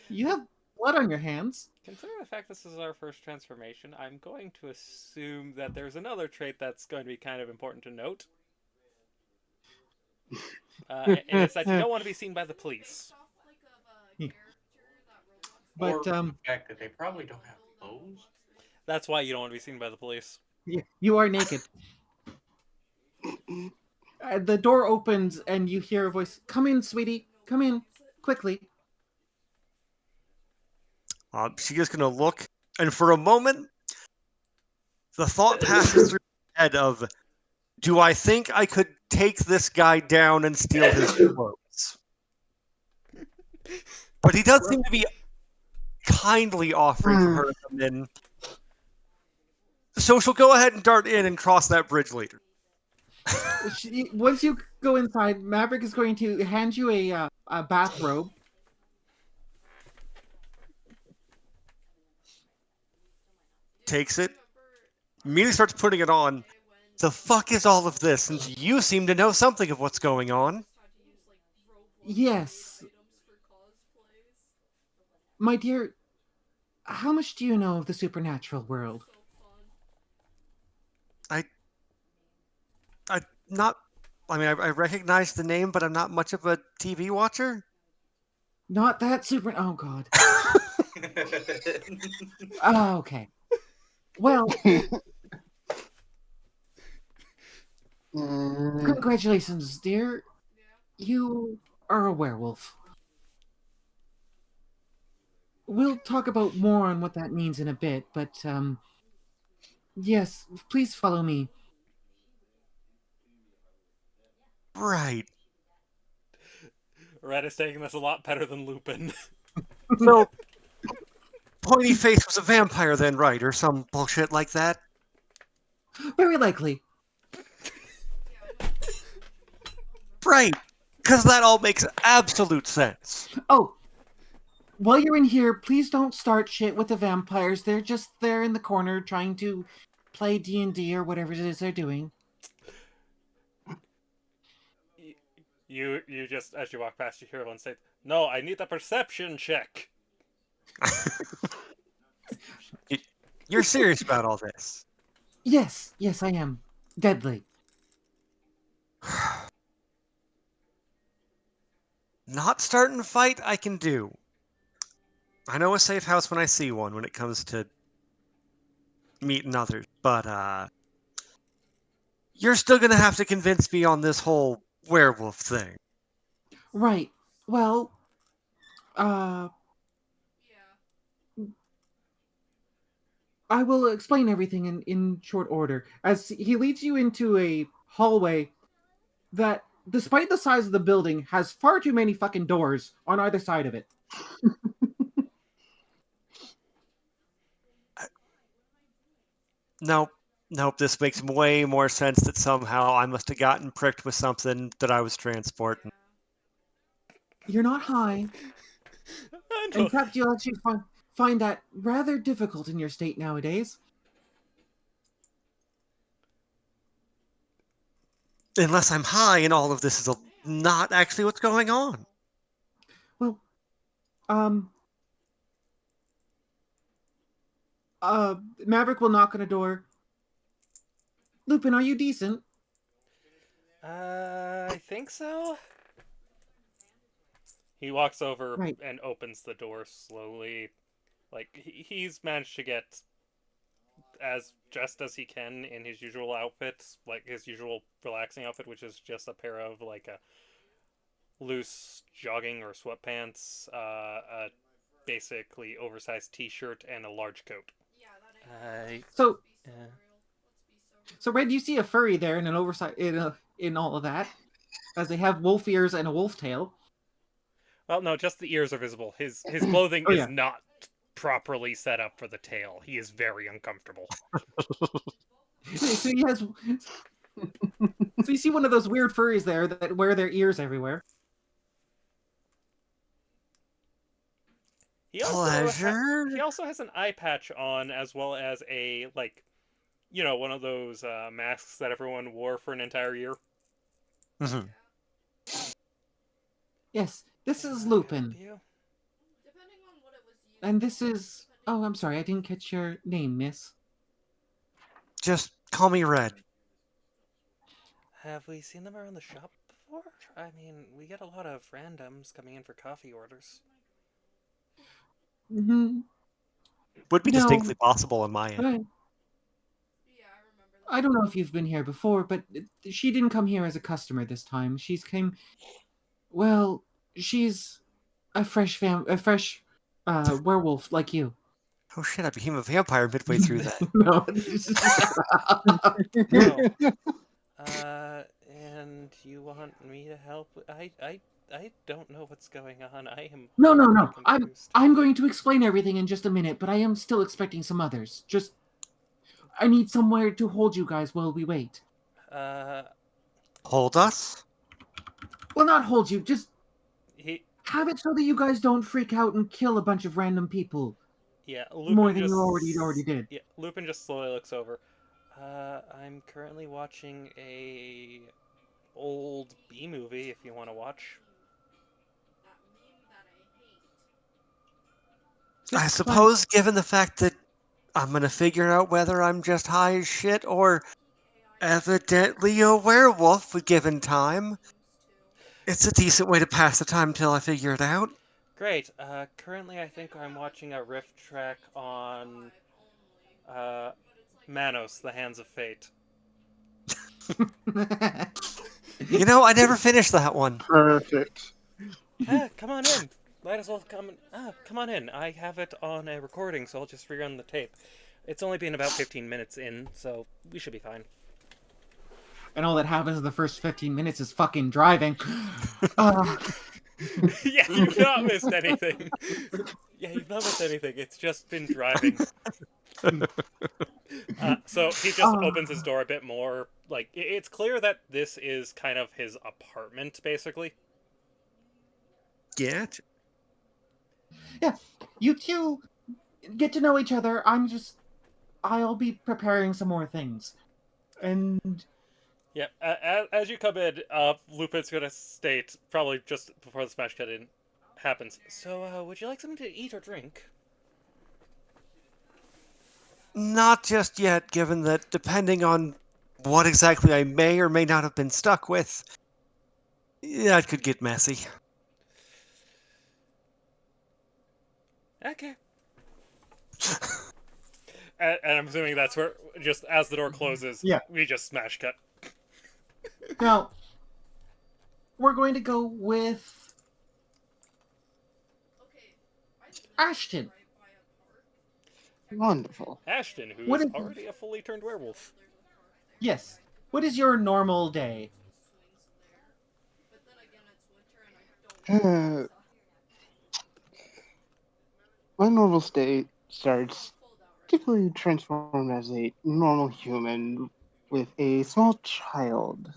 You have blood on your hands. Considering the fact this is our first transformation, I'm going to assume that there's another trait that's going to be kind of important to note. And it's that you don't want to be seen by the police. Based off like of a Yeah. character that Roblox. But Or the fact that they probably don't have clothes. That's why you don't want to be seen by the police. you are naked. The door opens and you hear a voice. Come in, sweetie. Come in quickly. She's just gonna look, and for a moment, the thought passes through her head of, "Do I think I could take this guy down and steal his clothes?" But he does seem to be kindly offering for her to come in. So she'll go ahead and dart in and cross that bridge later. Once you go inside, Maverick is going to hand you a bathrobe. Takes it, immediately starts putting it on. The fuck is all of this? Since you seem to know something of what's going on. Yes. My dear, how much do you know of the supernatural world? I recognize the name, but I'm not much of a TV watcher. Not that super. Oh God. Oh, okay. Well, congratulations, dear. You are a werewolf. We'll talk about more on what that means in a bit, but yes, please follow me. Right. Red is taking this a lot better than Lupin. So, Pointy Face was a vampire then, right? Or some bullshit like that? Very likely. Right. Because that all makes absolute sense. Oh, while you're in here, please don't start shit with the vampires. They're just there in the corner trying to play D&D or whatever it is they're doing. You just, as you walk past, you hear one say, "No, I need a perception check." You're serious about all this? Yes, I am. Deadly. Not starting a fight, I can do. I know a safe house when I see one when it comes to meeting others, but you're still gonna have to convince me on this whole werewolf thing. Right. Well, uh, I will explain everything in short order. As he leads you into a hallway that, despite the size of the building, has far too many fucking doors on either side of it. Nope. Nope, this makes way more sense that somehow I must have gotten pricked with something that I was transporting. You're not high. In fact, you'll actually find that rather difficult in your state nowadays. Unless I'm high and all of this is not actually what's going on. Well, Maverick will knock on a door. Lupin, are you decent? I think so. He walks over Right. and opens the door slowly. Like, he's managed to get as dressed as he can in his usual outfit, like his usual relaxing outfit, which is just a pair of like a loose jogging or sweatpants, a basically oversized T-shirt, and a large coat. So, Uh, so Red, you see a furry there in an oversight in all of that, as they have wolf ears and a wolf tail. well, no, just the ears are visible. His clothing Oh, is yeah. not properly set up for the tail. He is very uncomfortable. So he has. So you see one of those weird furries there that wear their ears everywhere. He also has an eye patch on, as well as a one of those masks that everyone wore for an entire year. Mm-hmm. Yes, this is Lupin, and this is. Oh, I'm sorry, I didn't catch your name, miss. Just call me Red. Have we seen them around the shop before? I mean, we get a lot of randoms coming in for coffee orders. Mm-hmm. Would be No. distinctly possible on my end. I don't know if you've been here before, but she didn't come here as a customer this time. Well, she's a fresh werewolf like you. Oh shit, I became a vampire midway through that. No. And you want me to help? I don't know what's going on. I am No. confused. I'm going to explain everything in just a minute, but I am still expecting some others. I need somewhere to hold you guys while we wait. Hold us? Well, not hold you, just He have it so that you guys don't freak out and kill a bunch of random people. Yeah, Lupin More than just, you already did. Yeah, Lupin just slowly looks over. I'm currently watching a old B movie. If you want to watch. I suppose, given the fact that I'm gonna figure out whether I'm just high as shit or evidently a werewolf given time, it's a decent way to pass the time until I figure it out. Great. Currently, I think I'm watching a riff track on Manos, The Hands of Fate. You know, I never finished that one. Perfect. Come on in. Might as well come on in. I have it on a recording, so I'll just rerun the tape. It's only been about 15 minutes in, so we should be fine. And all that happens in the first 15 minutes is fucking driving. Yeah, you've not missed anything. Yeah, you've not missed anything. It's just been driving. So he just opens his door a bit more. Like, it's clear that this is kind of his apartment, basically. Yeah. Yeah, you two get to know each other. I'll be preparing some more things. And Yeah, as you come in, Lupin's gonna state, probably just before the smash cut in happens, so, would you like something to eat or drink? Not just yet, given that depending on what exactly I may or may not have been stuck with, that could get messy. Okay. And I'm assuming that's where, just as the door closes, Yeah. we just smash cut. now, we're going to go with Okay. I just Ashton. right by a park. Wonderful. Ashton, who What is is- already a fully turned werewolf. There's a park there. Yes. What is your normal day? Swings there. But then again, it's winter and I don't Uh, want My normal state starts cold out right typically transformed as a normal human with a small child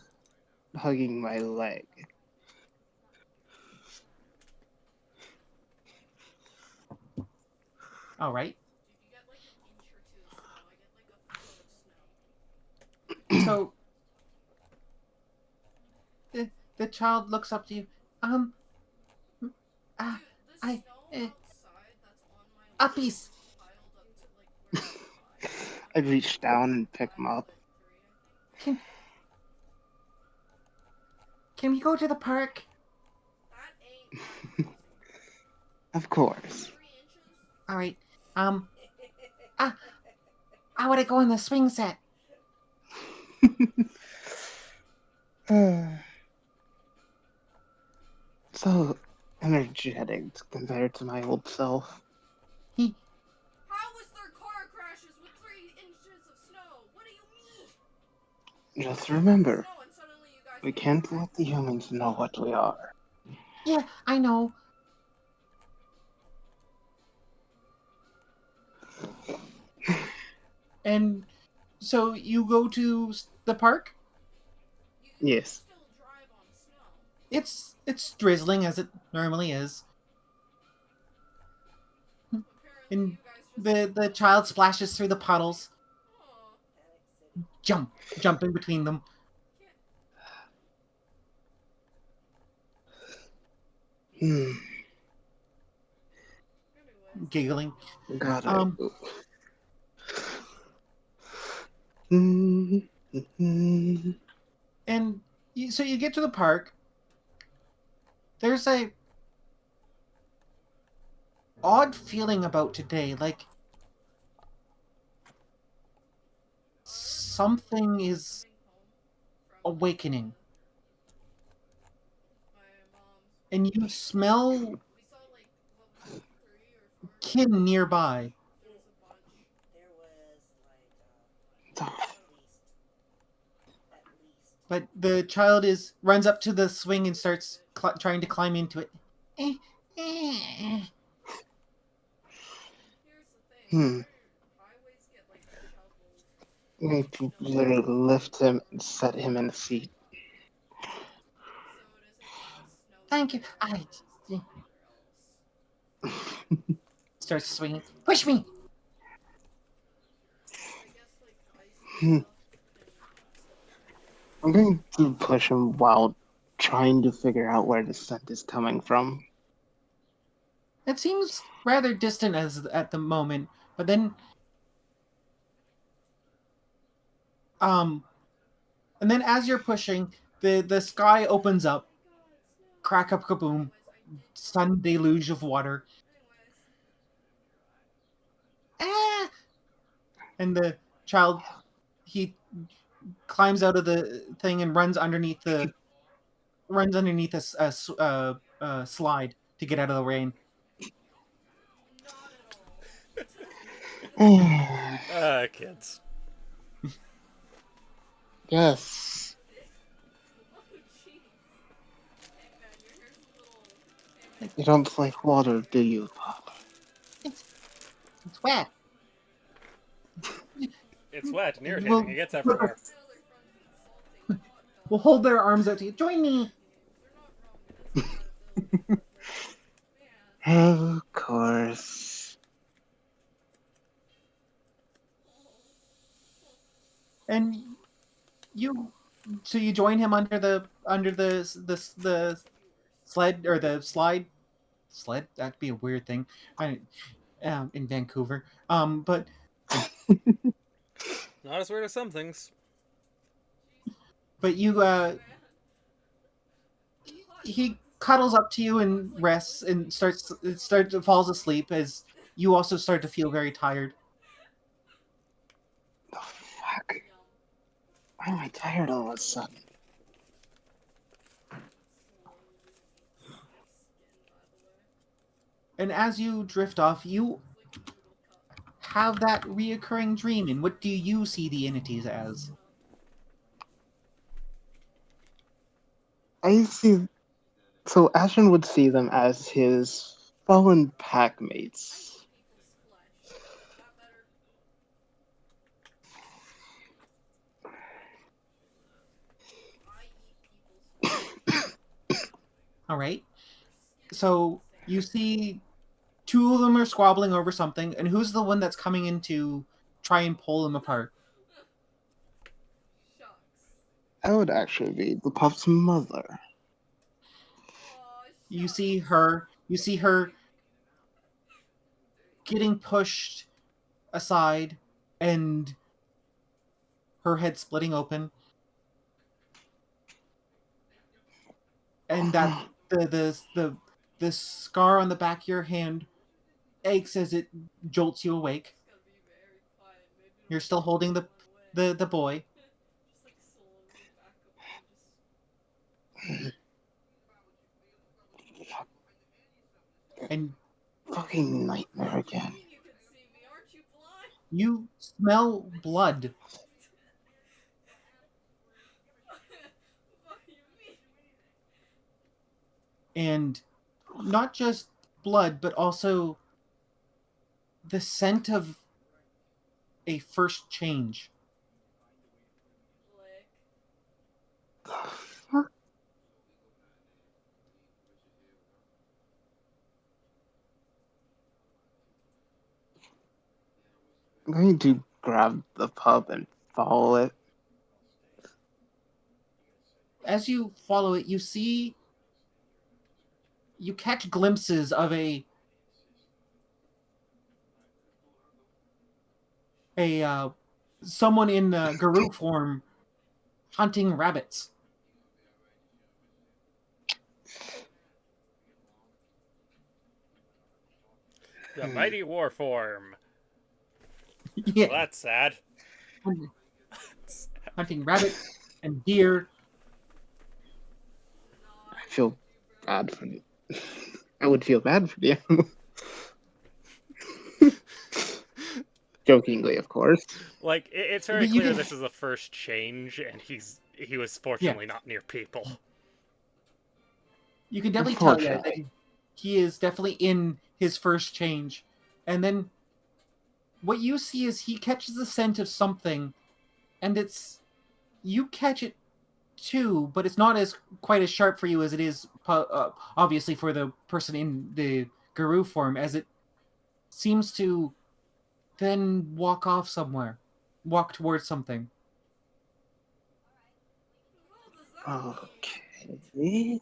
hugging my leg. All right. Dude, you get like an inch or two of snow. I get like a foot of snow. So the child looks up to you. Dude, the I- snow eh, outside that's on my lawn uppies. is piled up to like where I'm I'd reach down and pick him up. 3, I think. Can we go to the park? That ain't Of course. 3 inches. All right. I want to go on the swing set. So energetic compared to my old self. How was there car crashes with 3 inches of snow? What do you mean? Just remember, Snow and suddenly you guys we can't let the humans know what we are. Yeah, I know. And so you go to the park? You Yes. still drive on snow. It's drizzling as it normally is. Apparently And you guys just the child splashes through the puddles, Aw. jumping between them. Hmm. Anyways. Giggling. God, Um, And so you get to the park. There's a odd feeling about today, like something is awakening, My mom's. and you smell We saw like what was it, 3 or 4? kin nearby. There was a bunch. There was like at least. But the child runs up to the swing and starts trying to climb into it. Eh, eh. Here's the thing. I always get like shovels. I need to literally lift him and set him in the seat. So it isn't just snow. Thank you. Starts swinging. Push me. I guess like ice Hmm. and stuff. I'm going to push him while trying to figure out where the scent is coming from. It seems rather distant at the moment, but then and then as you're pushing, the sky opens up, crack up kaboom, sudden deluge of water. Ah! And the child, he climbs out of the thing and runs underneath the runs underneath a slide to get out of the rain. Kids. Yes. Oh, jeez. Hey, man, your hair's a little... Hey, man, You don't like water, do you, Pop? It's wet. It's wet and irritating. We'll, It gets everywhere. my other friends insulting. Hot dog. we'll hold their arms out to you. Join me. They're not wrong. It is a lot of building. Man. Of course. And so you join him under the sled or the slide. Sled, that'd be a weird thing. In Vancouver. But Not as weird as some things. you he cuddles up to you and rests and falls asleep as you also start to feel very tired. The fuck? Why am I tired all of a sudden? And as you drift off, you have that reoccurring dream. And what do you see the entities as? I see. So Ashton would see them as his fallen pack mates. All right. So you see two of them are squabbling over something, and who's the one that's coming in to try and pull them apart? Shucks. That would actually be the pup's mother. Aw, You shucks. see her getting pushed aside and her head splitting open. And that the scar on the back of your hand aches as it jolts you awake. Just gotta be very quiet. Maybe it'll You're still holding go away. the boy. Just like slowly back up and just... And Fucking nightmare again. You can see me, aren't you blind? you smell blood. What do you mean? And not just blood, but also the scent of a first change. Lick. The fuck? I'm going to grab the pup and follow it. As you follow it, you catch glimpses of a someone in Garou form hunting rabbits. The mighty war form. Yeah, Well, that's sad. hunting rabbits and deer. I feel bad for the. I would feel bad for the animal. Jokingly, of course. Like, it's very But you clear can- this is the first change, and he was fortunately not near people. You can definitely tell that Unfortunately. he is definitely in his first change. And then what you see is he catches the scent of something, and you catch it too, but it's not as quite as sharp for you as it is obviously for the person in the Garou form, as it seems to then walk towards something. Okay.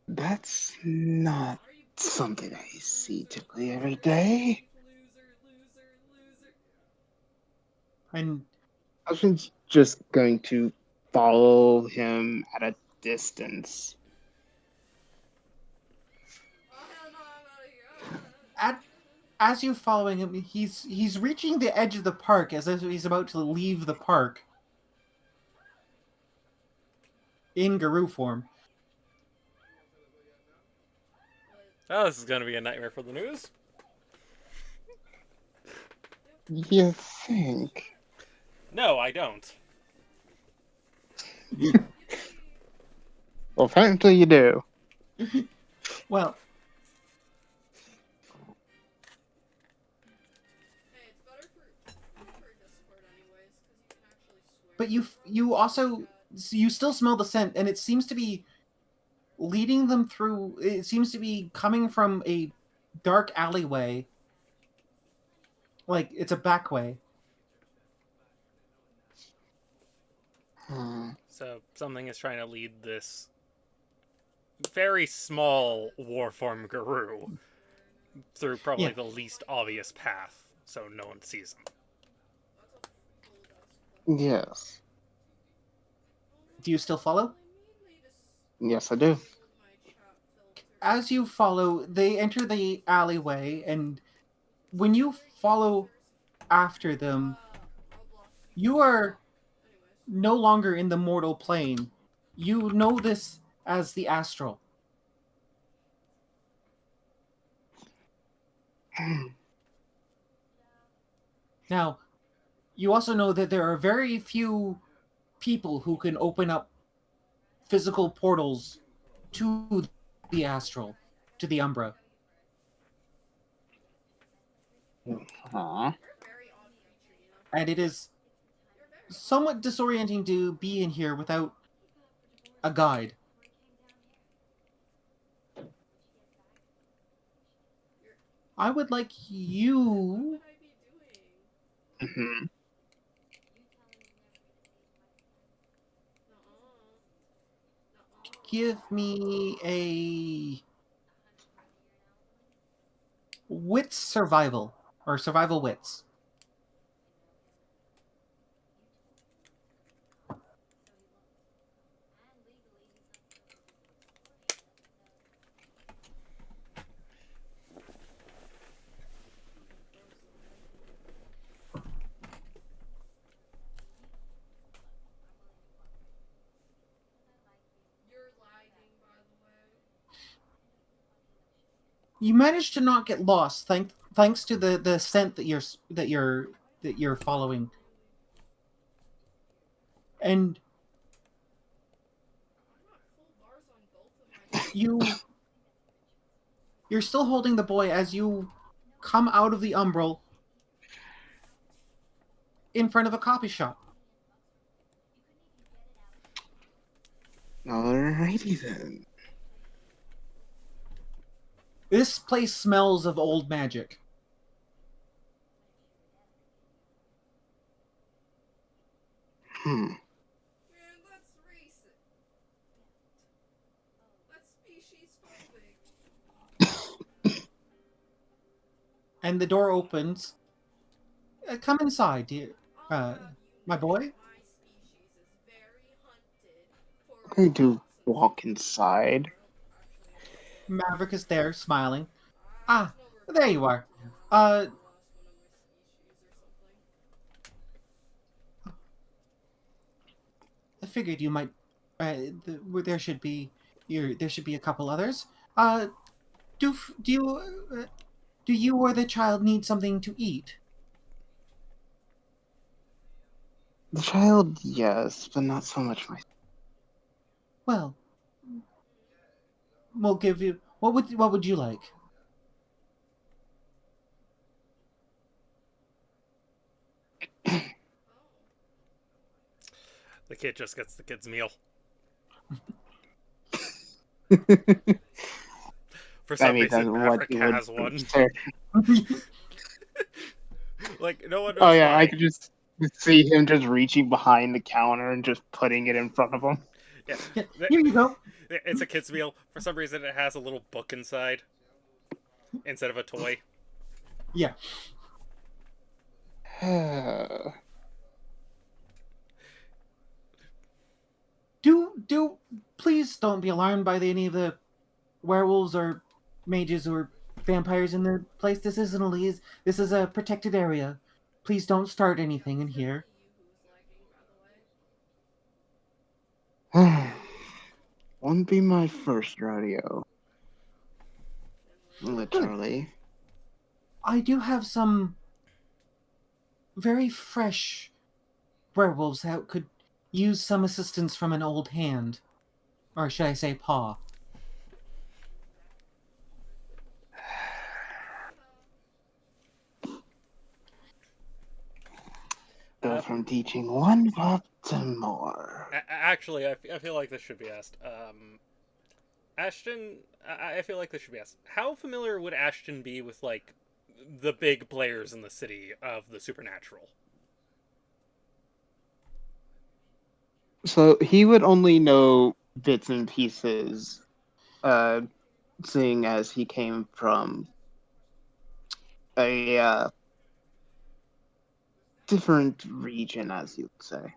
That's not something I see typically every day. Loser. And I was just going to follow him at a distance. Oh, hell no, I'm out of here. as you're following him, he's reaching the edge of the park as if he's about to leave the park in Garou form. Oh, this is going to be a nightmare for the news. You think? No, I don't. Well, apparently you do. Well, Hey, it's better for Discord anyways, because you can actually swear. but you also you still smell the scent, and it seems to be leading them through. It seems to be coming from a dark alleyway, like it's a back way. Hmm. So something is trying to lead this very small warform Garou through probably Yeah. the least obvious path, so no one sees him. Yes. Do you still follow? Yes, I do. As you follow, they enter the alleyway, and when you follow after them, you are no longer in the mortal plane. You know this as the astral. Now, you also know that there are very few people who can open up physical portals to the astral, to the Umbra. Huh. And it is somewhat disorienting to be in here without a guide. I would like you Hmm. give me a wits survival or survival wits. You're lagging, by the way. You managed to not get lost thanks to the scent that you're following. And you're still holding the boy as you come out of the umbral in front of a coffee shop. Alrighty then. This place smells of old magic. Hmm. Man, that's racist. That's species phobic. And the door opens. Come inside, dear. My boy? My species is very hunted for I do walk inside. Maverick is there, smiling. Ah, there you are. I figured you might. There should be. There should be a couple others. Do do you or the child need something to eat? The child, yes, but not so much myself. Well, we'll give you. What would you like? The kid just gets the kid's meal. For some reason, Maverick has one. Like, no one knows Oh yeah, why. I could just see him just reaching behind the counter and just putting it in front of him. Yeah. Here you go. It's a kid's meal. For some reason, it has a little book inside instead of a toy. Yeah. Please don't be alarmed by any of the werewolves or mages or vampires in the place. This isn't a lease. This is a protected area. Please don't start anything in here. Won't be my first rodeo. Literally. I do have some very fresh werewolves that could use some assistance from an old hand. Or should I say paw? Go from teaching one pup to more. Actually, I feel like this should be asked. Ashton, I feel like this should be asked. How familiar would Ashton be with, like, the big players in the city of the supernatural? So he would only know bits and pieces, seeing as he came from a different region, as you'd say.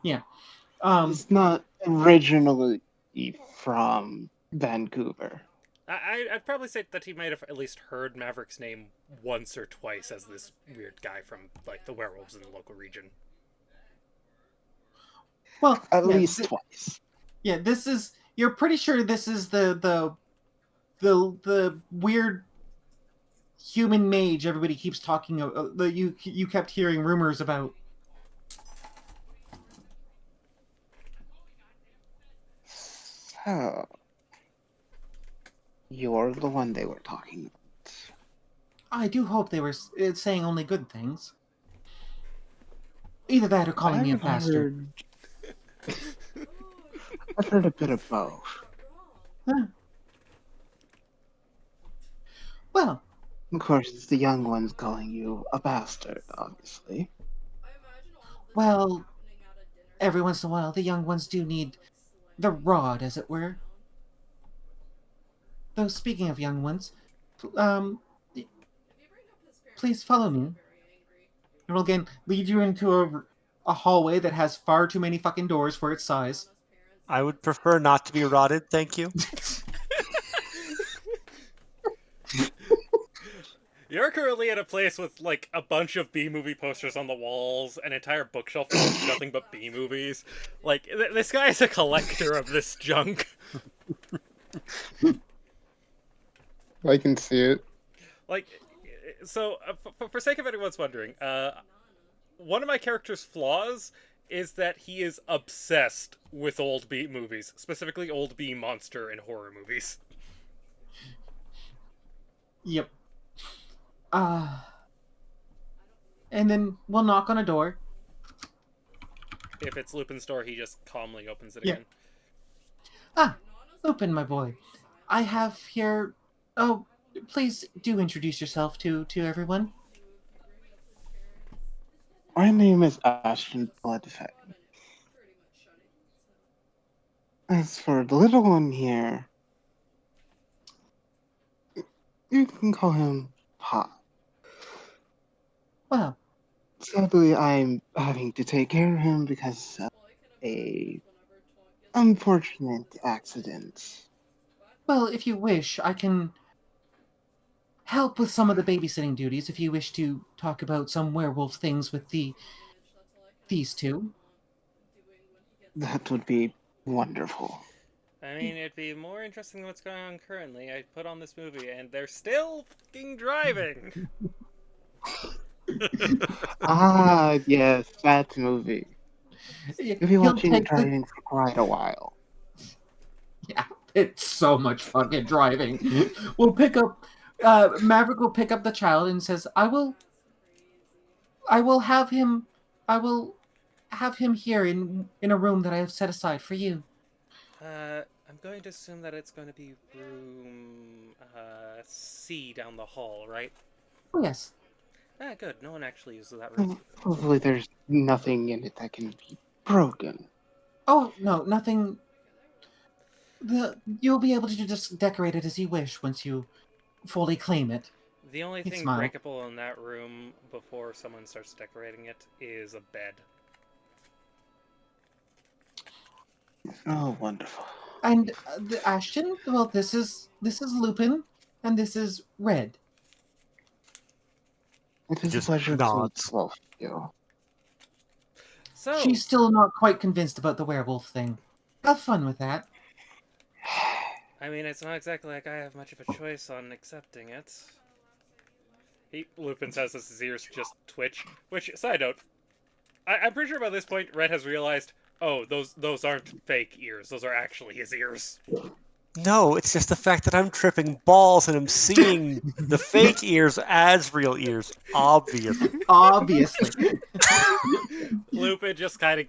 Yeah. He's not originally from Vancouver. I'd probably say that he might have at least heard Maverick's name once or twice as this weird guy from, like, the werewolves in the local region. Well, At least twice. Yeah, this is. You're pretty sure this is the weird human mage everybody keeps talking about. You kept hearing rumors about. So, you're the one they were talking about. I do hope they were saying only good things. Either that or calling me a bastard. I've heard a bit of both. Huh. Well, Of course, it's the young ones calling you a bastard, obviously. well, every once in a while, the young ones do need the rod, as it were. Though, speaking of young ones, please follow me. It will again lead you into a hallway that has far too many fucking doors for its size. I would prefer not to be rotted, thank you. You're currently at a place with, like, a bunch of B-movie posters on the walls, an entire bookshelf full of nothing but B-movies. Like, this guy is a collector of this junk. I can see it. Like, so, for sake of anyone's wondering, one of my character's flaws is that he is obsessed with old B movies, specifically old B monster and horror movies. Yep. And then we'll knock on a door. If it's Lupin's door, he just calmly opens it Yeah. again. Ah, Lupin, my boy. I have here. Oh, please do introduce yourself to everyone. My name is Ashton Bloodfang. As for the little one here, you can call him Pop. Well, Sadly, I'm having to take care of him because of a unfortunate accident. well, if you wish, I can help with some of the babysitting duties if you wish to talk about some werewolf things with these two. That would be wonderful. I mean, it'd be more interesting than what's going on currently. I put on this movie, and they're still fucking driving! Ah, yes, that movie. You'll be He'll watching take it driving for quite a while. Yeah, it's so much fucking driving. We'll pick up. Maverick will pick up the child and says, I will have him. I will have him here in a room that I have set aside for you." I'm going to assume that it's going to be room C down the hall, right? Oh yes. Ah, good. No one actually uses that room. Hopefully, there's nothing in it that can be broken. Oh no, nothing. You'll be able to just decorate it as you wish once you fully claim it. The only He'd thing smile. breakable in that room before someone starts decorating it is a bed. Oh, wonderful. And Ashton, well, this is Lupin. and this is Red. It is a Just pleasure to meet nods. both of you. So, She's still not quite convinced about the werewolf thing. Have fun with that. I mean, it's not exactly like I have much of a choice on accepting it. Lupin says as his ears just twitch. Which, side note, I'm pretty sure by this point Red has realized, oh, those aren't fake ears. Those are actually his ears. No, it's just the fact that I'm tripping balls and I'm seeing the fake ears as real ears. Obviously. Obviously. Lupin just kind of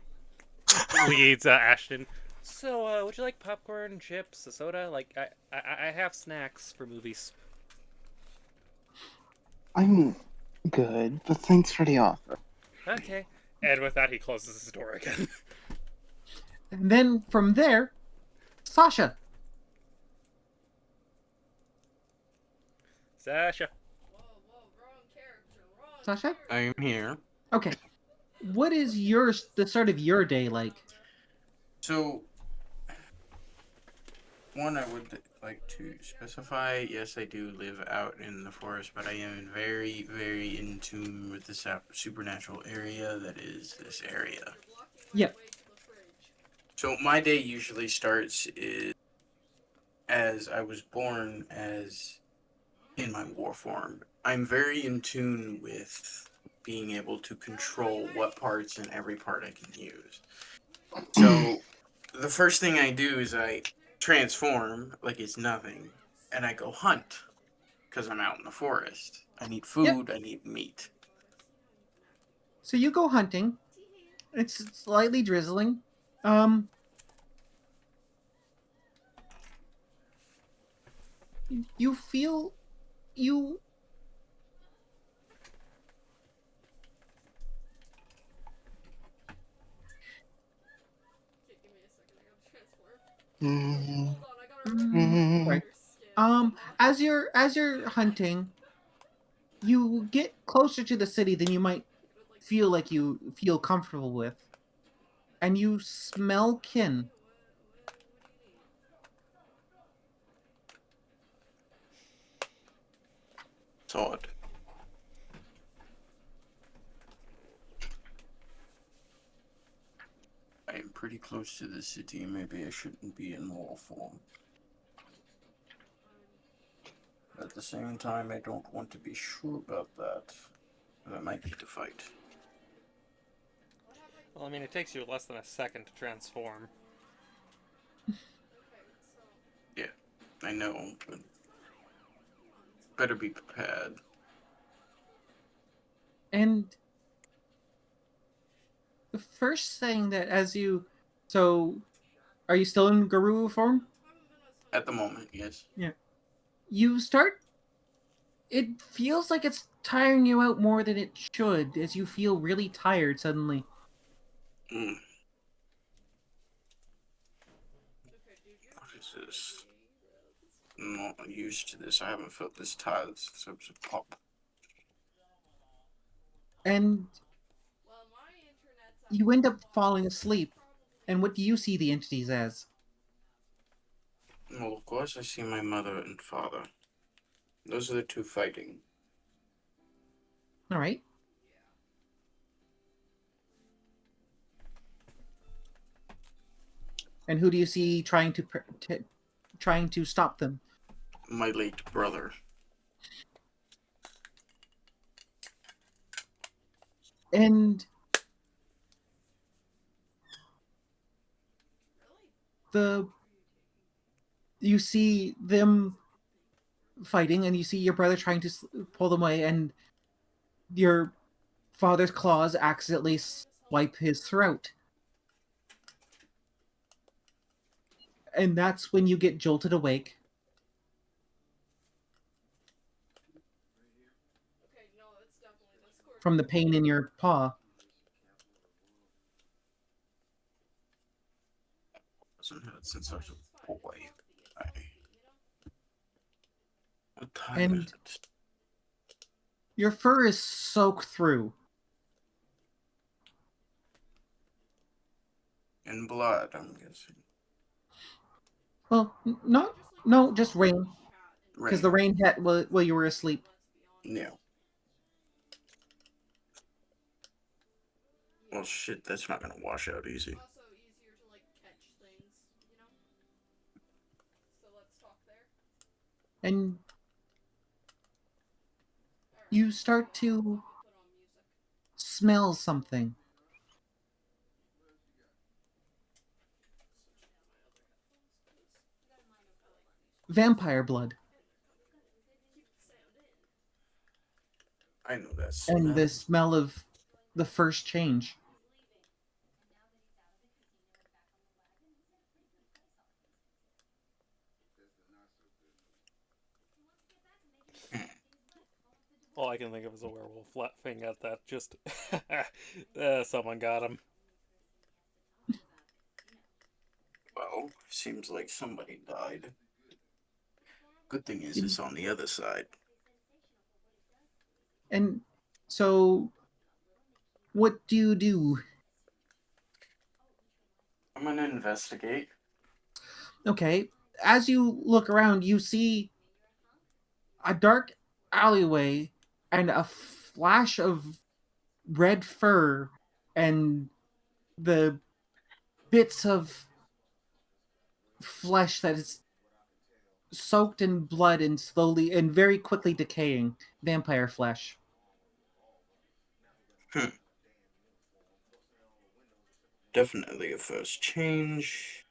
leads Ashton. So, would you like popcorn, chips, a soda? Like, I have snacks for movies. I'm good, but thanks for the offer. Okay. And with that, he closes his door again. And then from there, Sasha. Sasha. Wrong character. Wrong Sasha? I'm here. Okay. What is the start of your day like? So, one, I would like to specify, yes, I do live out in the forest, but I am very, very in tune with the supernatural area that is this area. Yep. So my day usually starts as I was born as in my war form. I'm very in tune with being able to control what parts and every part I can use. So the first thing I do is I transform like it's nothing, and I go hunt because I'm out in the forest. I need food. I need meat. So you go hunting. It's slightly drizzling. You feel you Mm, right. As you're hunting, you get closer to the city than you might feel like you feel comfortable with. And you smell kin. It's odd. I am pretty close to the city. Maybe I shouldn't be in war form. At the same time, I don't want to be sure about that. I might need to fight. Well, I mean, it takes you less than a second to transform. Yeah, I know, but better be prepared. And the first thing that so are you still in Guru form? At the moment, yes. Yeah. You start it feels like it's tiring you out more than it should as you feel really tired suddenly. Mm. What is this? I'm not used to this. I haven't felt this tired since I was a pup. And you end up falling asleep. And what do you see the entities as? Well, of course, I see my mother and father. Those are the two fighting. All right. And who do you see trying to stop them? My late brother. And you see them fighting, and you see your brother trying to pull them away, and your father's claws accidentally swipe his throat. And that's when you get jolted awake. From the pain in your paw. Hasn't hurt since I was a boy. What time And is it? your fur is soaked through. In blood, I'm guessing. Well, no, just rain. because the rain hit while you were asleep. Yeah. Well, shit, that's not gonna wash out easy. Also easier to like catch things, you know. So let's talk there. And you start to Put on music. smell something. Vampire blood. I know that And smell. the smell of the first change. All I can think of is a werewolf laughing at that. Just someone got him. Well, seems like somebody died. Good thing is it's on the other side. And so, what do you do? I'm gonna investigate. Okay, as you look around, you see a dark alleyway and a flash of red fur and the bits of flesh that is soaked in blood and slowly and very quickly decaying vampire flesh. Definitely a first change.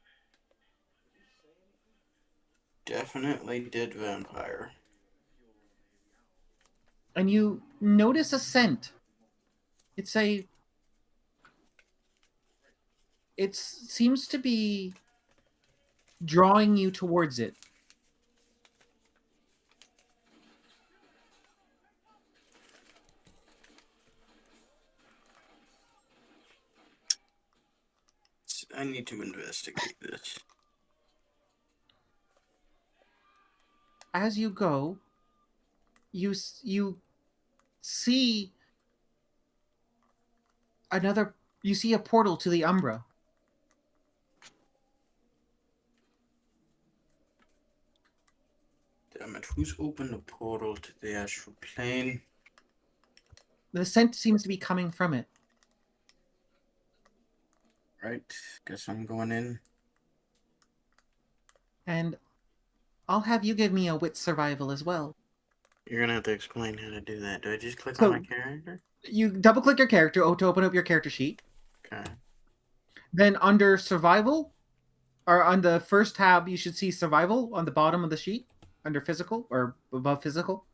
Definitely dead vampire. And you notice a scent. It seems to be drawing you towards it. I need to investigate this. As you go, you see you see a portal to the Umbra. Damn it, who's opened the portal to the astral plane? The scent seems to be coming from it. Right, guess I'm going in. And I'll have you give me a wit survival as well. You're gonna have to explain how to do that. Do I just click So- on my character? You double click your character to open up your character sheet. Okay. Then under survival, or on the first tab, you should see survival on the bottom of the sheet under physical or above physical.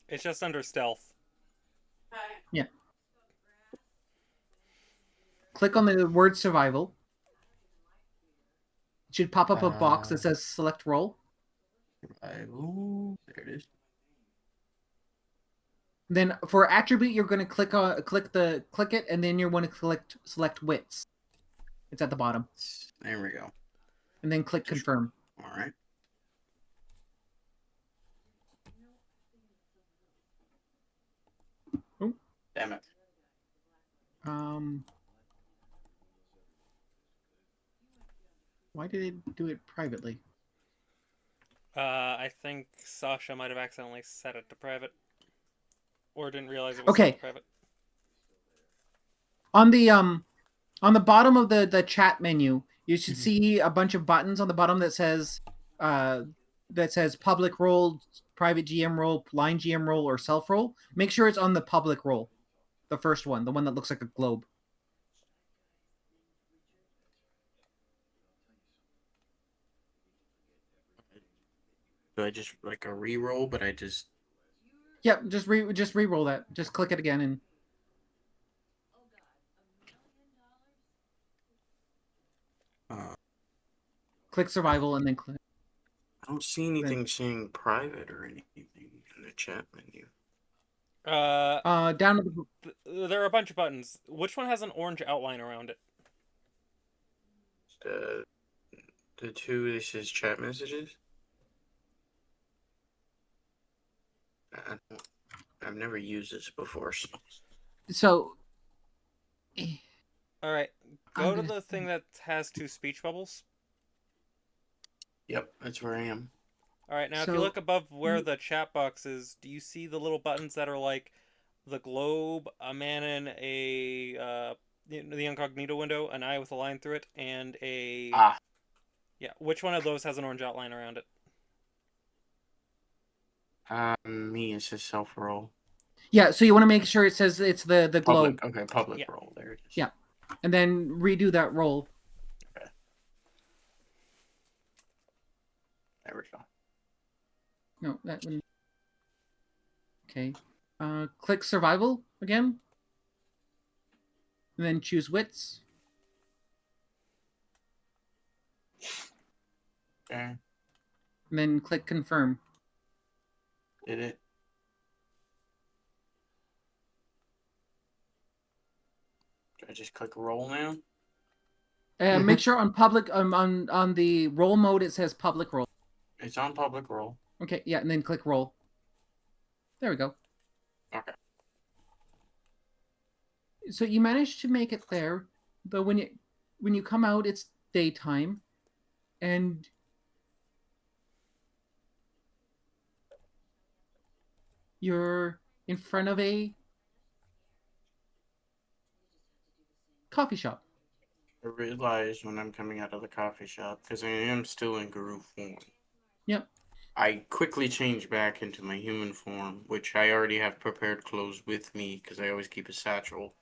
It's just under stealth. Yeah. Click on the word survival. It should pop up a box that says select role. Survival. There it is. Then for attribute, you're going to click it, and then you're going to select wits. It's at the bottom, There we go. and then click confirm. All right. Oh. Damn it. Why did it do it privately? I think Sasha might have accidentally set it to private, or didn't realize it was Okay. set to private. On the bottom of the chat menu, you should see a bunch of buttons on the bottom that says public role, private GM role, line GM role, or self role. Make sure it's on the public role, the first one, the one that looks like a globe. Do I just like a re-roll, but I just... Yep, just re-roll that. Just click it again and click survival and then click. I don't see anything saying private or anything in the chat menu. Down to There are a bunch of buttons. Which one has an orange outline around it? The two that says chat messages. I've never used this before, so. All right, go to the thing that has two speech bubbles. Yep, that's where I am. All right, now if you So- look above where the chat box is, do you see the little buttons that are like the globe, a man in the incognito window, an eye with a line through it, and a Ah. yeah. Which one of those has an orange outline around it? Me is a self roll. Yeah, so you want to make sure it says it's the globe, Public. Okay, public Yeah. roll. There it is. Yeah. and then redo that roll. There we go. No, that one. Okay. Click survival again. And then choose wits. Okay. And then click confirm. Did it? Do I just click roll now? Make sure on public on the roll mode it says public roll. It's on public roll. Okay, yeah, and then click roll. There we go. Okay. So you managed to make it there, but when you come out, it's daytime, and you're in front of a coffee shop. I realize when I'm coming out of the coffee shop, because I am still in guru form. Yep. I quickly change back into my human form, which I already have prepared clothes with me, because I always keep a satchel.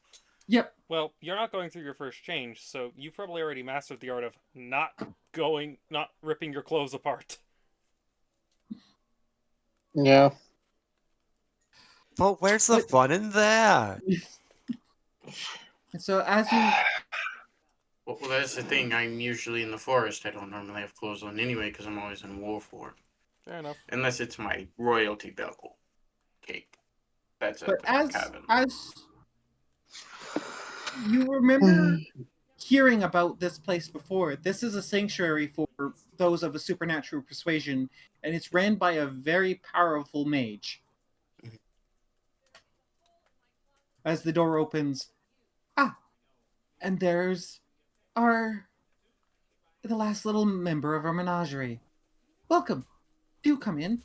Yep. Well, you're not going through your first change, so you probably already mastered the art of not ripping your clothes apart. Yeah. But where's the fun in that? And so as you Well, that's the thing. I'm usually in the forest. I don't normally have clothes on anyway, because I'm always in war form. Fair enough. Unless it's my royalty buckle cape. That's but at the as cabin. you remember hearing about this place before, this is a sanctuary for those of a supernatural persuasion, and it's ran by a very powerful mage. As the door opens, and there's the last little member of our menagerie. Welcome. Do come in.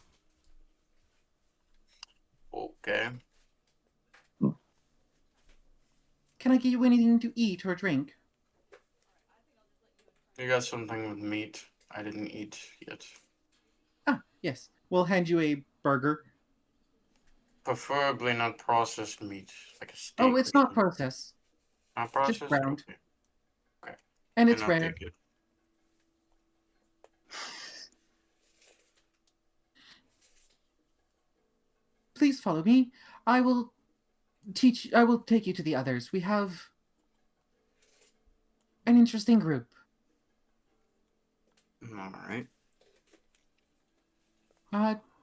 Okay. Can I get you anything to eat or drink? You got something with meat. I didn't eat yet. Yes. We'll hand you a burger. Preferably not processed meat, like a steak. Oh, it's or not something. processed. Not processed? ground. Okay. And Then it's I'll rare. take it. Please follow me. I will take you to the others. We have an interesting group. Alright.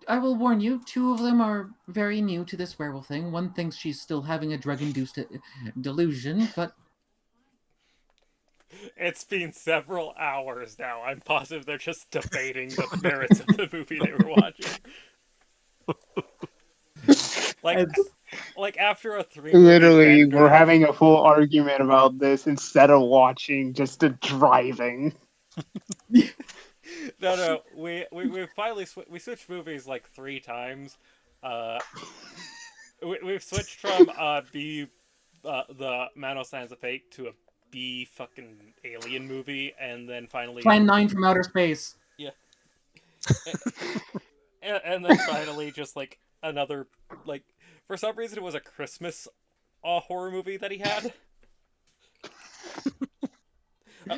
I will warn you, two of them are very new to this werewolf thing. One thinks she's still having a drug-induced delusion, but It's been several hours now. I'm positive they're just debating the merits of the movie they were watching. Like after a 3 Literally, movie we're bender, having a full argument about this instead of watching, just the driving. No, we finally we switched movies like 3 times. We've switched from the Manos Sands of Fate to a B fucking alien movie, and then finally Plan 9 from outer space. and then finally just like another, like, for some reason it was a Christmas horror movie that he had.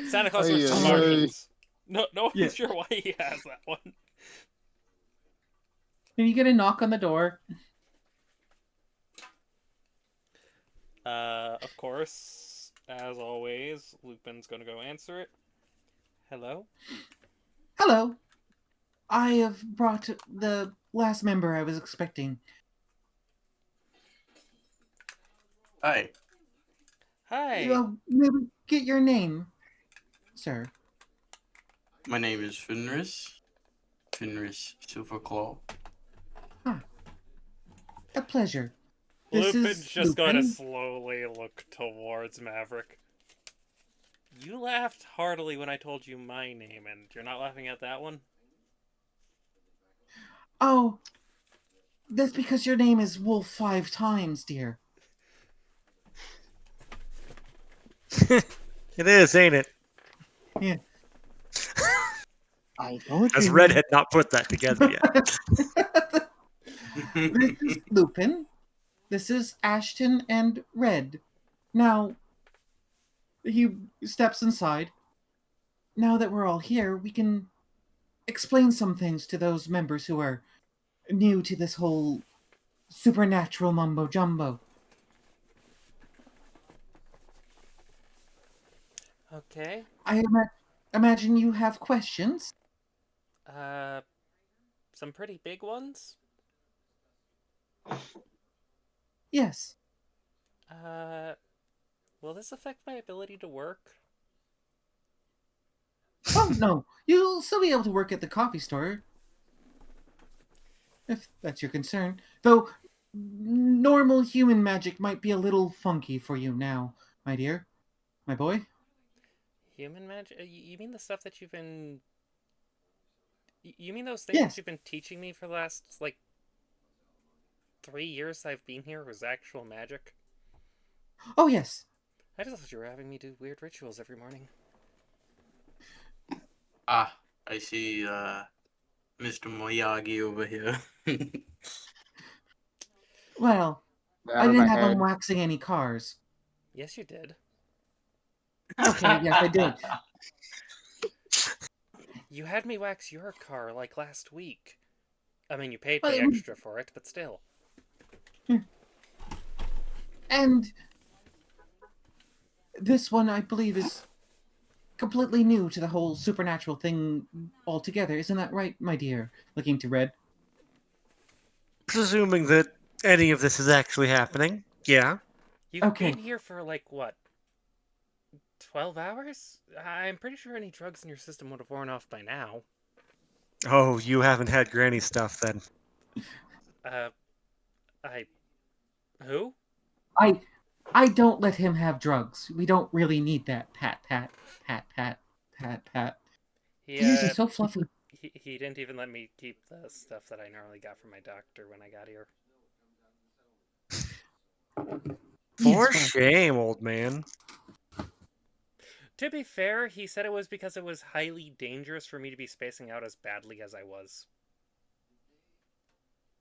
Santa Claus vs. the Martians. No one's sure why he has that one. Can you get a knock on the door? Of course, as always, Lupin's gonna go answer it. Hello? Hello. I have brought the last member I was expecting. Hi. Hi. Maybe get your name, sir. My name is Fenris. Fenris Silverclaw. A pleasure. This Lupin's is just Lupin. gonna slowly look towards Maverick. You laughed heartily when I told you my name, and you're not laughing at that one? Oh, that's because your name is Wolf 5 times, dear. It is, ain't it? Yeah. I told Has you. Red had not put that together yet. This is Lupin. This is Ashton and Red. Now, he steps inside. Now that we're all here, we can explain some things to those members who are new to this whole supernatural mumbo jumbo. Okay. I imagine you have questions? Uh, some pretty big ones. Yes. Will this affect my ability to work? Oh, no. You'll still be able to work at the coffee store, if that's your concern. Though, normal human magic might be a little funky for you now, my dear. My boy? Human magic? You mean the stuff that you've been... You mean those things that Yes. you've been teaching me for the last, like, 3 years I've been here was actual magic? Oh, yes. I just thought you were having me do weird rituals every morning. Ah, I see Mr. Miyagi over here. Well, I Out of didn't my have him head. waxing any cars. Yes, you did. Okay, yes, I did. You had me wax your car, like, last week. I mean, you paid me But, extra for it, but still. and this one, I believe, is completely new to the whole supernatural thing altogether. Isn't that right, my dear? Looking to Red. Presuming that any of this is actually happening. Yeah. You've Okay. been here for, like, what? 12 hours? I'm pretty sure any drugs in your system would have worn off by now. Oh, you haven't had Granny stuff then. Uh, I... Who? I don't let him have drugs. We don't really need that. Pat, pat, pat, pat, pat, pat. He, He's just so fluffy. he didn't even let me keep the stuff that I normally got from my doctor when I got here. For Yes, well, shame, old man. To be fair, he said it was because it was highly dangerous for me to be spacing out as badly as I was.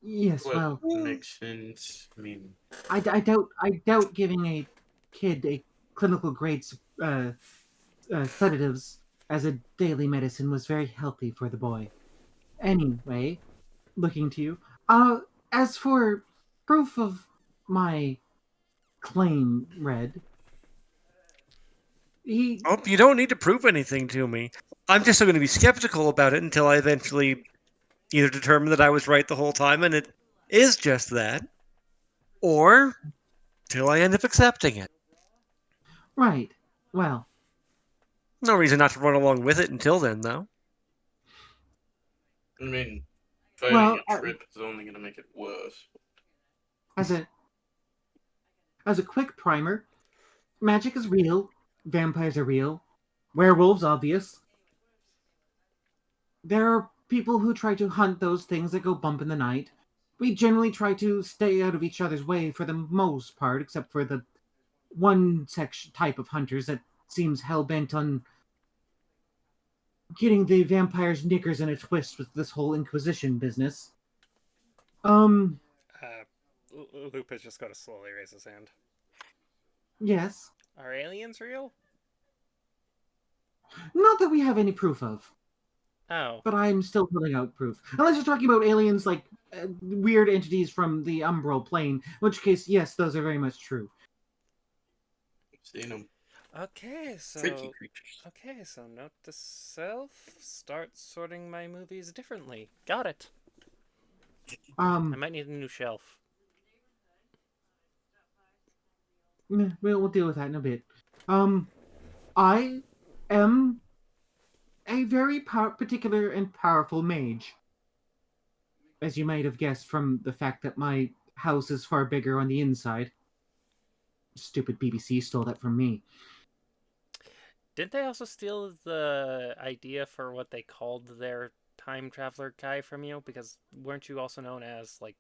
yes, well, Makes sense. I mean, I doubt giving a kid a clinical grade sedatives as a daily medicine was very healthy for the boy. Anyway, looking to you. As for proof of my claim, Red, he Oh, you don't need to prove anything to me. I'm just going to be skeptical about it until I eventually either determine that I was right the whole time and it is just that, or till I end up accepting it. right. Well, No reason not to run along with it until then, though. fighting well, a trip is only going to make it worse. as a quick primer, magic is real, vampires are real, werewolves obvious. There are people who try to hunt those things that go bump in the night. We generally try to stay out of each other's way for the most part, except for the one section type of hunters that seems hell bent on getting the vampires' knickers in a twist with this whole Inquisition business. Uh, Lupus just got to slowly raise his hand. Yes. Are aliens real? Not that we have any proof of, Oh. but I'm still pulling out proof. Unless you're talking about aliens like weird entities from the umbral plane, in which case, yes, those are very much true. Seen them. Okay, so... Freaky creatures. Okay, so note to self, start sorting my movies differently. Got it. I might need a new shelf. We'll deal with that in a bit. I am a very particular and powerful mage. As you might have guessed from the fact that my house is far bigger on the inside. Stupid BBC stole that from me. Didn't they also steal the idea for what they called their time traveler guy from you? Because weren't you also known as like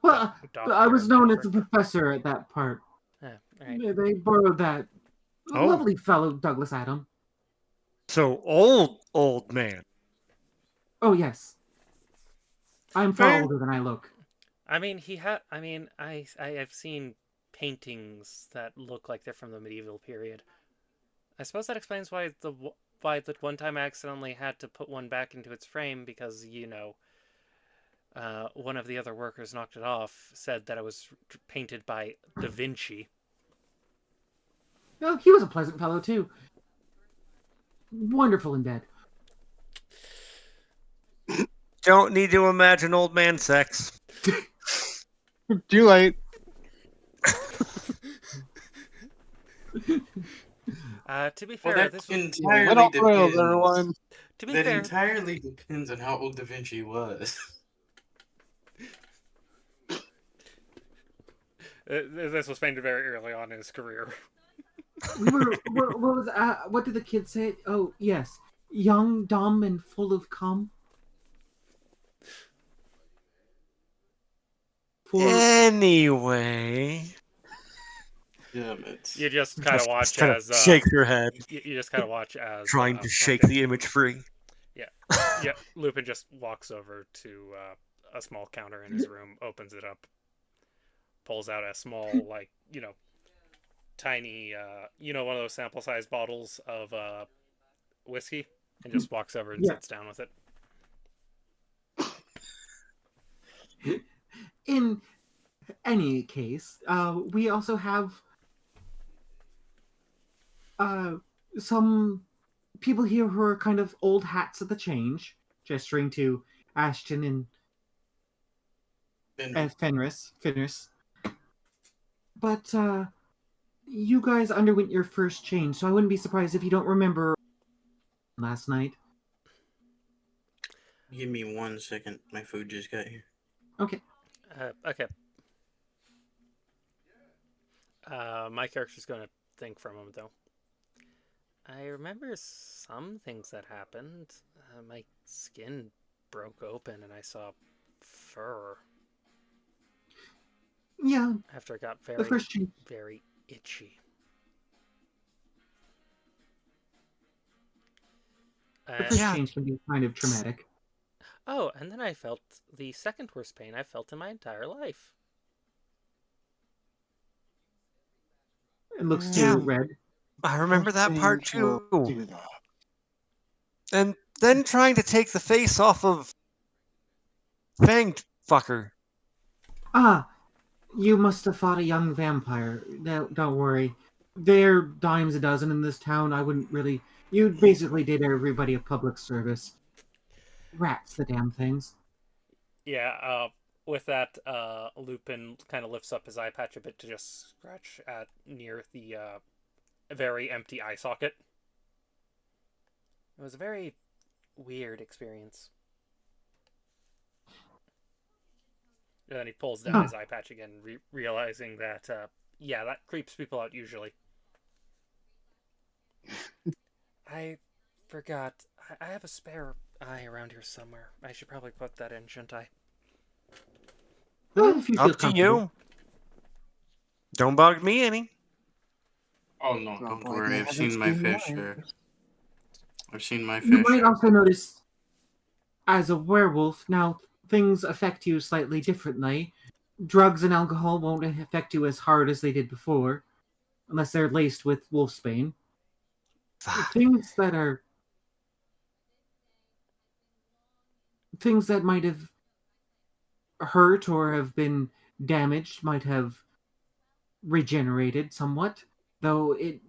Well, Doctor I was known as Jennifer? the professor at that part. Yeah, all right. They borrowed that. Oh. Lovely fellow, Douglas Adam. So old man. Oh, yes. I'm far Fair. older than I look. I mean, I've seen paintings that look like they're from the medieval period. I suppose that explains why that one time I accidentally had to put one back into its frame because one of the other workers knocked it off, said that it was painted by Da Vinci. Oh, he was a pleasant fellow, too. Wonderful in bed. Don't need to imagine old man sex. Too late. To be Well, fair, that this was, entirely Little depends. oils, everyone. to be That fair, entirely depends on how old Da Vinci was. this was painted very early on in his career. We were. What did the kids say? Oh, yes. Young, dumb, and full of cum. Anyway, Damn it. You just kind of watch kind of as shake your head, you just kind of watch as trying to shake fucking- the image free. Yeah, Lupin just walks over to a small counter in his room, opens it up, pulls out a small, like, tiny, one of those sample size bottles of whiskey, and just walks over and sits down with it. In any case, we also have some people here who are kind of old hats at the change, gesturing to Ashton and Fenris. But you guys underwent your first change, so I wouldn't be surprised if you don't remember last night. Give me 1 second. My food just got here. Okay. Okay. My character's going to think for a moment, though. I remember some things that happened. My skin broke open and I saw fur. Yeah. After it got The first change. very itchy. The first change can be kind of traumatic. Oh, and then I felt the second worst pain I've felt in my entire life. It looks too red. I remember that part too. Do that. And then trying to take the face off of Fanged Fucker. Ah, you must have fought a young vampire. Don't worry. There are dimes a dozen in this town. I wouldn't really... You basically did everybody a public service. Rats, the damn things. Yeah, with that, Lupin kind of lifts up his eye patch a bit to just scratch at near the very empty eye socket. It was a very weird experience. And then he pulls down his eye patch again, realizing that, that creeps people out usually. I forgot. I have a spare eye around here somewhere. I should probably put that in, shouldn't I? Well, if you feel Up to comfortable. you. Don't bug me any. Oh, no, Not don't like worry. I I've haven't seen my seen fair mine. share. I've seen my You fair might share. also notice, as a werewolf, now things affect you slightly differently. Drugs and alcohol won't affect you as hard as they did before, unless they're laced with wolfsbane. Things that might have hurt or have been damaged might have regenerated somewhat, though it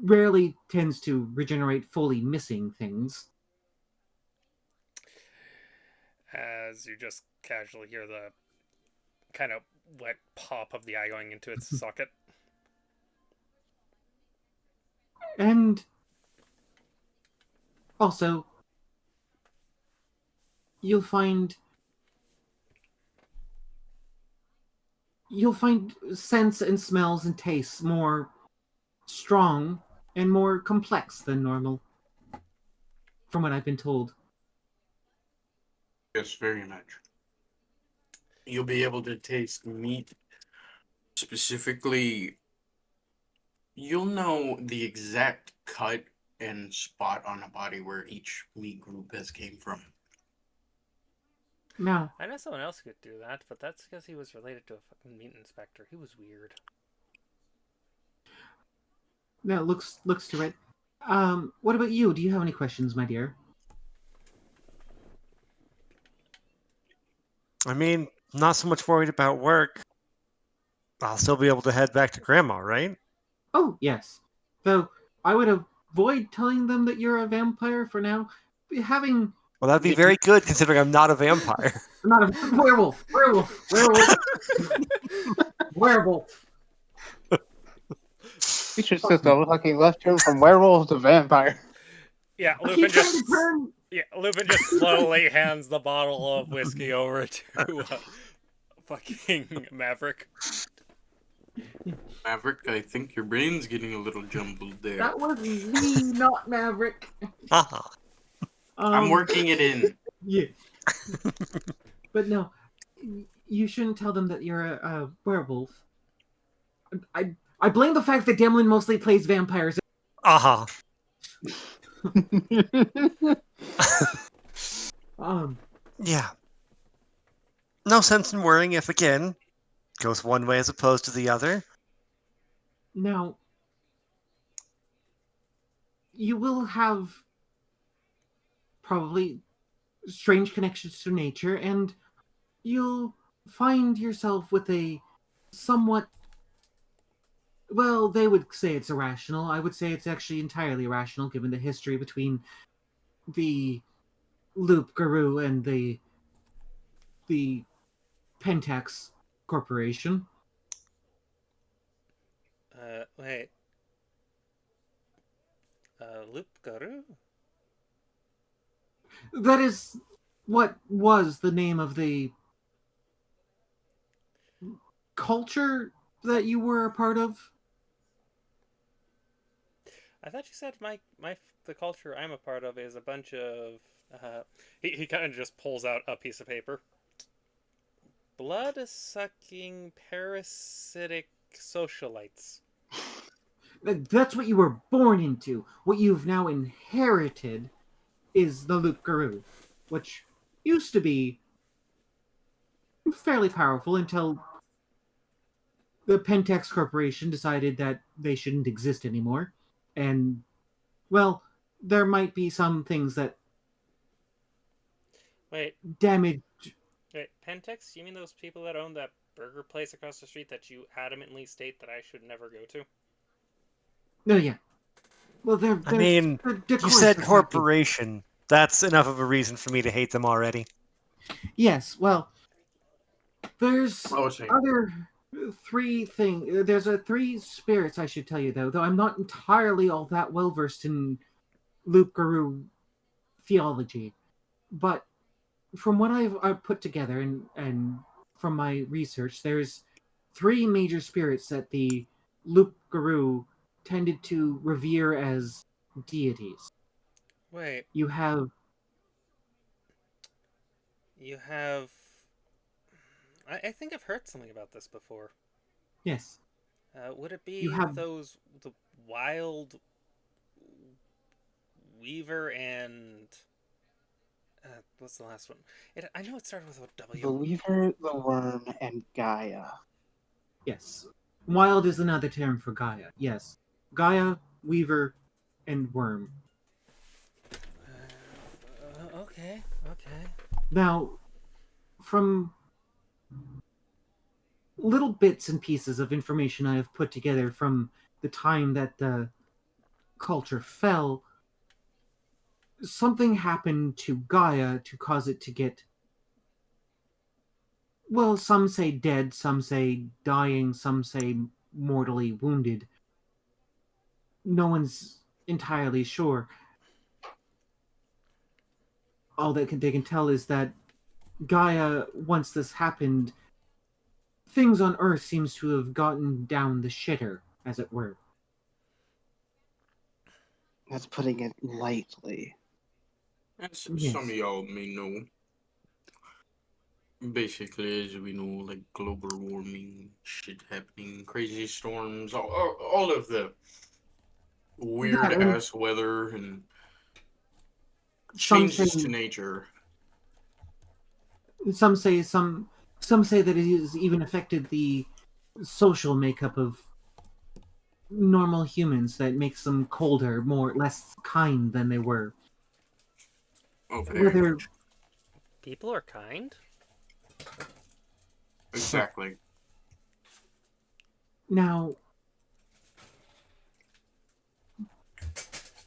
rarely tends to regenerate fully missing things. As you just casually hear the kind of wet pop of the eye going into its socket. And also, you'll find scents and smells and tastes more strong and more complex than normal. from what I've been told. Yes, very much. You'll be able to taste meat. Specifically, you'll know the exact cut and spot on a body where each meat group has came from. Now, I know someone else could do that, but that's because he was related to a fucking meat inspector. He was weird. looks to it. What about you? Do you have any questions, my dear? I mean, not so much worried about work. I'll still be able to head back to Grandma, right? Oh, yes. Though I would avoid telling them that you're a vampire for now. Having Well, that'd be very good considering I'm not a vampire. not a werewolf, werewolf. We should just a fucking left turn from werewolf to vampire. Yeah, I Lupin keep trying to just turn. Lupin just slowly hands the bottle of whiskey over to fucking Maverick. Maverick, I think your brain's getting a little jumbled there. That was me, not Maverick. Haha. I'm working it in. Yeah. But no, you shouldn't tell them that you're a werewolf. I blame the fact that Demlin mostly plays vampires. Aha. Yeah. No sense in worrying if, again, goes one way as opposed to the other. Now, you will have probably strange connections to nature, and you'll find yourself with a somewhat, well, they would say it's irrational. I would say it's actually entirely irrational given the history between the Loop Guru and the Pentax Corporation. Wait. Loop Guru? That is what was the name of the culture that you were a part of. I thought you said the culture I'm a part of is a bunch of he kind of just pulls out a piece of paper. Blood-sucking parasitic socialites. That's what you were born into. What you've now inherited is the Loop Guru, which used to be fairly powerful until the Pentax Corporation decided that they shouldn't exist anymore. And, well, there might be some things that damage. Wait, Pentex? You mean those people that own that burger place across the street that you adamantly state that I should never go to? No, yeah. Well, I mean, you said corporation. That's enough of a reason for me to hate them already. Yes, well, there's other three things. There's three spirits, I should tell you, though I'm not entirely all that well versed in Loop Guru theology. But from what I've put together and from my research, there's three major spirits that the Loop Guru tended to revere as deities. Wait. You have... I think I've heard something about this before. Yes. Would it be the Wild Weaver and... what's the last one? I know it started with a W. The Weaver, the Worm, and Gaia. Yes. Wild is another term for Gaia. Yes. Gaia, Weaver, and Worm. Okay. Now, from little bits and pieces of information I have put together from the time that the culture fell, something happened to Gaia to cause it to get, well, some say dead, some say dying, some say mortally wounded. No one's entirely sure. All that they can tell is that Gaia, once this happened, things on Earth seems to have gotten down the shitter, as it were. That's putting it lightly. As Yes. some of y'all may know, basically, as we know, like global warming, shit happening, crazy storms, all of the weird That, and ass weather and some say changes to nature. some say some say that it has even affected the social makeup of normal humans, that makes them colder, more less kind than they were. Oh, very Whether much. People are kind? Exactly. now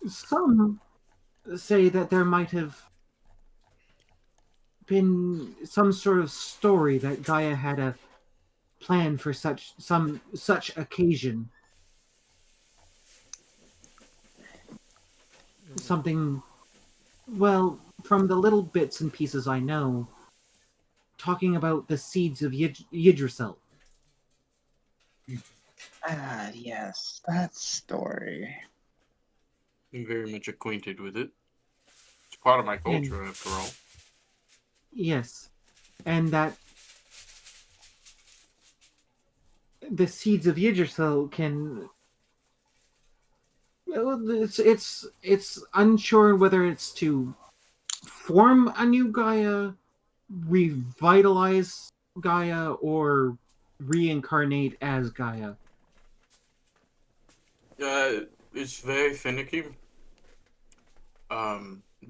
some say that there might have been some sort of story that Gaia had a plan for such occasion. Something, well, from the little bits and pieces I know, talking about the seeds of Yggdrasil. Ah, yes, that story. I'm very much acquainted with it. It's part of my And culture, after all. yes, and that the seeds of Yggdrasil can. Well, it's unsure whether it's to form a new Gaia, revitalize Gaia, or reincarnate as Gaia. It's very finicky.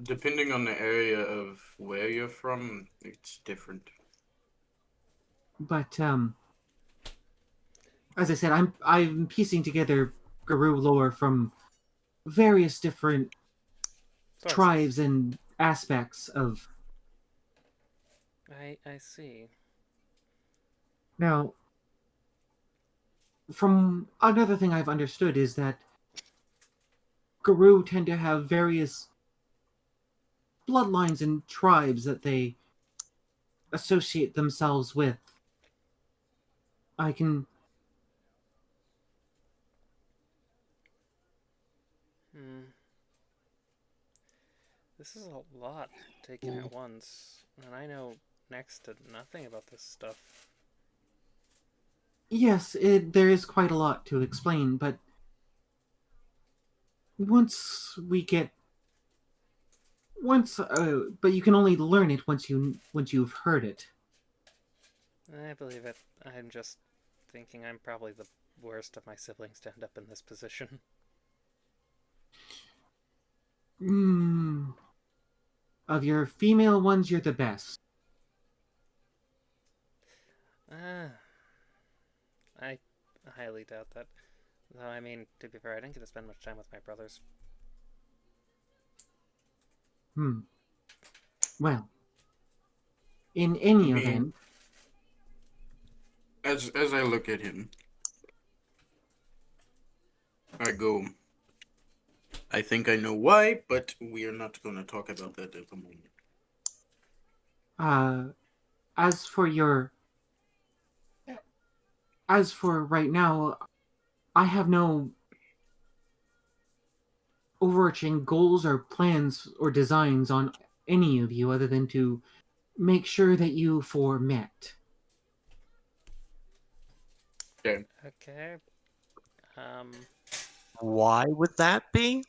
Depending on the area of where you're from, it's different. But as I said, I'm piecing together Garou lore from various different Sounds- tribes and aspects of. I see. Now, from another thing I've understood is that Garou tend to have various bloodlines and tribes that they associate themselves with. I can. Hmm. This is a lot taken at once, and I know next to nothing about this stuff. Yes, there is quite a lot to explain, but once we get but you can only learn it once you've heard it. I believe it. I'm just thinking I'm probably the worst of my siblings to end up in this position. Hmm. Of your female ones, you're the best. Ah, I highly doubt that. Though, I mean, to be fair, I didn't get to spend much time with my brothers. Hmm. Well, in I any mean, event, as I look at him, I go, I think I know why, but we are not going to talk about that at the moment. uh, as for your, as for right now, I have no overarching goals or plans or designs on any of you other than to make sure that you four met. Okay. Okay. Um, Why would that be?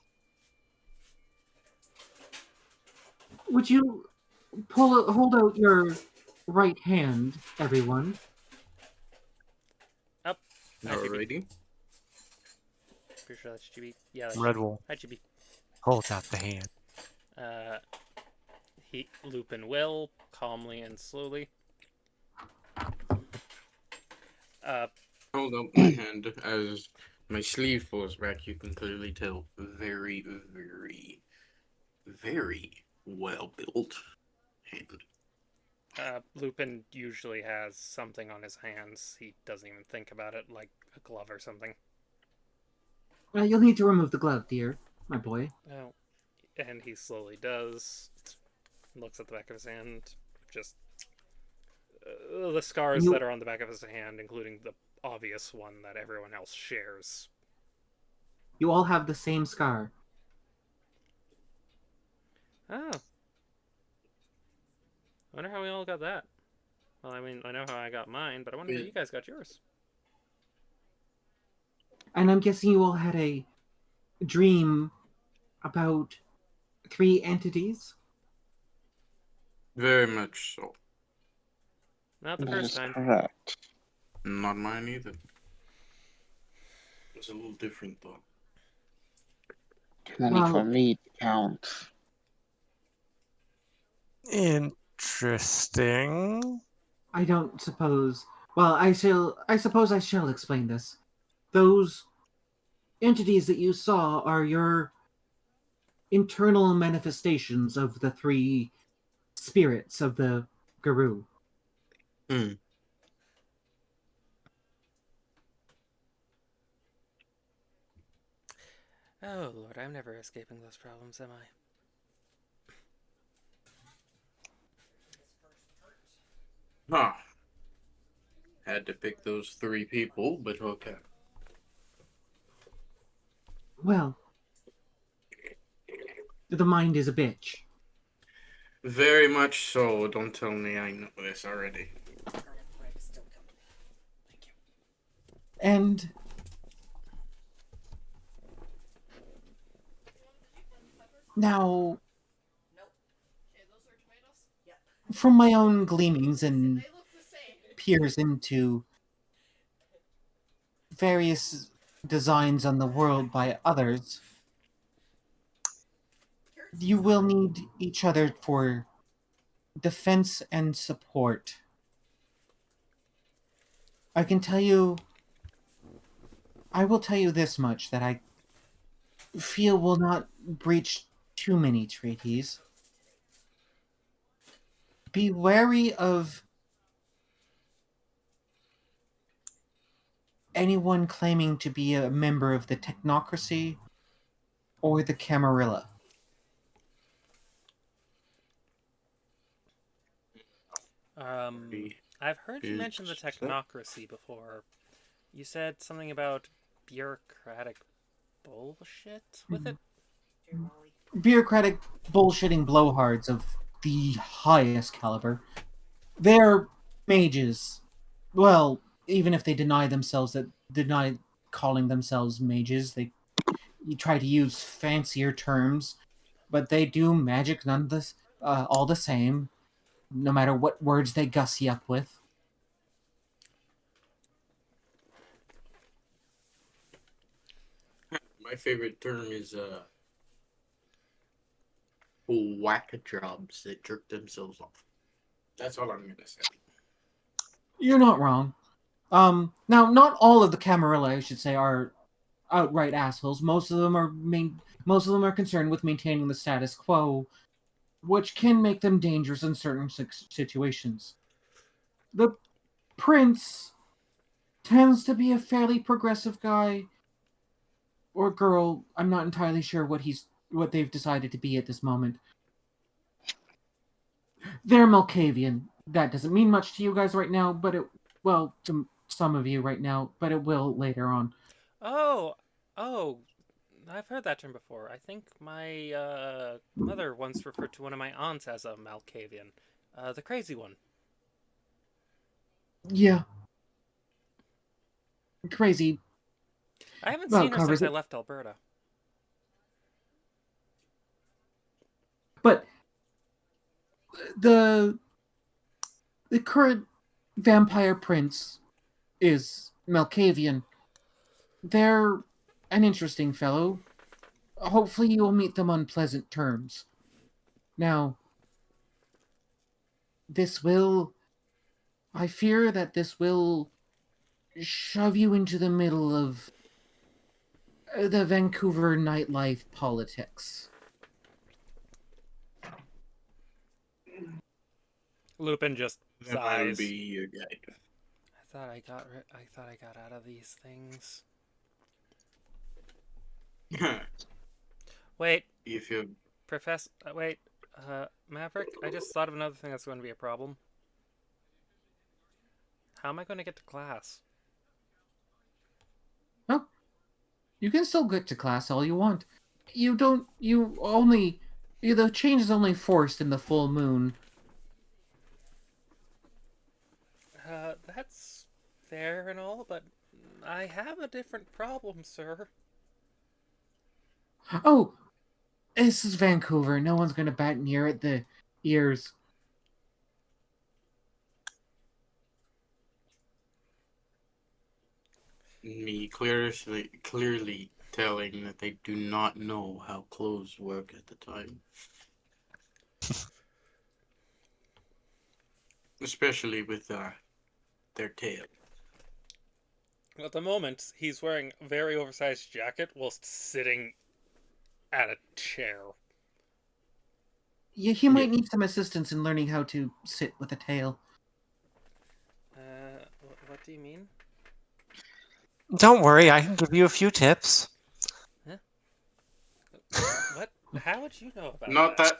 Would you hold out your right hand, everyone? up. Hi, Chibi. Alrighty. Pretty sure that's Chibi. Yeah, that's Red Chibi. Wolf Hi, Chibi. holds out the hand. Uh, Lupin will, calmly and slowly. Hold up my hand as my sleeve falls back. You can clearly tell very, very, very well built hand. Lupin usually has something on his hands. He doesn't even think about it, like a glove or something. You'll need to remove the glove, dear, my boy. Oh, and he slowly does. Looks at the back of his hand. Just the scars You that are on the back of his hand, including the obvious one that everyone else shares. you all have the same scar. Oh, wonder how we all got that. Well, I mean, I know how I got mine, but I wonder how you guys got yours. And I'm guessing you all had a dream about 3 entities? Very much so. Not the That first is time. correct. Not mine either. It's a little different though. Too many for Well- me to count. Interesting. I don't suppose. Well, I suppose I shall explain this. Those entities that you saw are your internal manifestations of the 3 spirits of the Guru. Hmm. Oh lord, I'm never escaping those problems, am I? Huh. Had to pick those 3 people, but okay. Well, the mind is a bitch. Very much so. Don't tell me I know this already. And now, Okay, those are tomatoes. from my own gleanings and They look the same. peers into various designs on the world by others, you will need each other for defense and support. I will tell you this much, that I feel will not breach too many treaties. Be wary of anyone claiming to be a member of the technocracy or the Camarilla. I've heard you mention the technocracy before. You said something about bureaucratic bullshit with it? Bureaucratic bullshitting blowhards of the highest caliber. They're mages. Well, even if they deny calling themselves mages, they try to use fancier terms, but they do magic all the same, no matter what words they gussy up with. My favorite term is whack jobs that jerk themselves off. That's all I'm gonna say. You're not wrong. Now, not all of the Camarilla, I should say, are outright assholes. Most of them are concerned with maintaining the status quo, which can make them dangerous in certain situations. The prince tends to be a fairly progressive guy or girl. I'm not entirely sure what they've decided to be at this moment. They're Malkavian. That doesn't mean much to you guys right now, but to some of you right now, but it will later on. Oh, I've heard that term before. I think my mother once referred to one of my aunts as a Malkavian. The crazy one. Yeah. Crazy. I haven't Well, seen her covers since I it. left Alberta. But the current vampire prince is Malkavian. They're an interesting fellow. Hopefully you will meet them on pleasant terms. Now, I fear that this will shove you into the middle of the Vancouver nightlife politics. Lupin just Then I'll sighs. be your guide. I thought I got out of these things. Wait, If you Professor. Wait, Maverick. I just thought of another thing that's going to be a problem. How am I going to get to class? Oh, you can still get to class all you want. The change is only forced in the full moon. there and all, but I have a different problem, sir. Oh, this is Vancouver. No one's gonna bat an ear at the ears. Me clearly telling that they do not know how clothes work at the time. Especially with their tail. At the moment, he's wearing a very oversized jacket whilst sitting at a chair. Yeah, he might need some assistance in learning how to sit with a tail. What do you mean? Don't worry, I can give you a few tips. What? How would you know about Not that?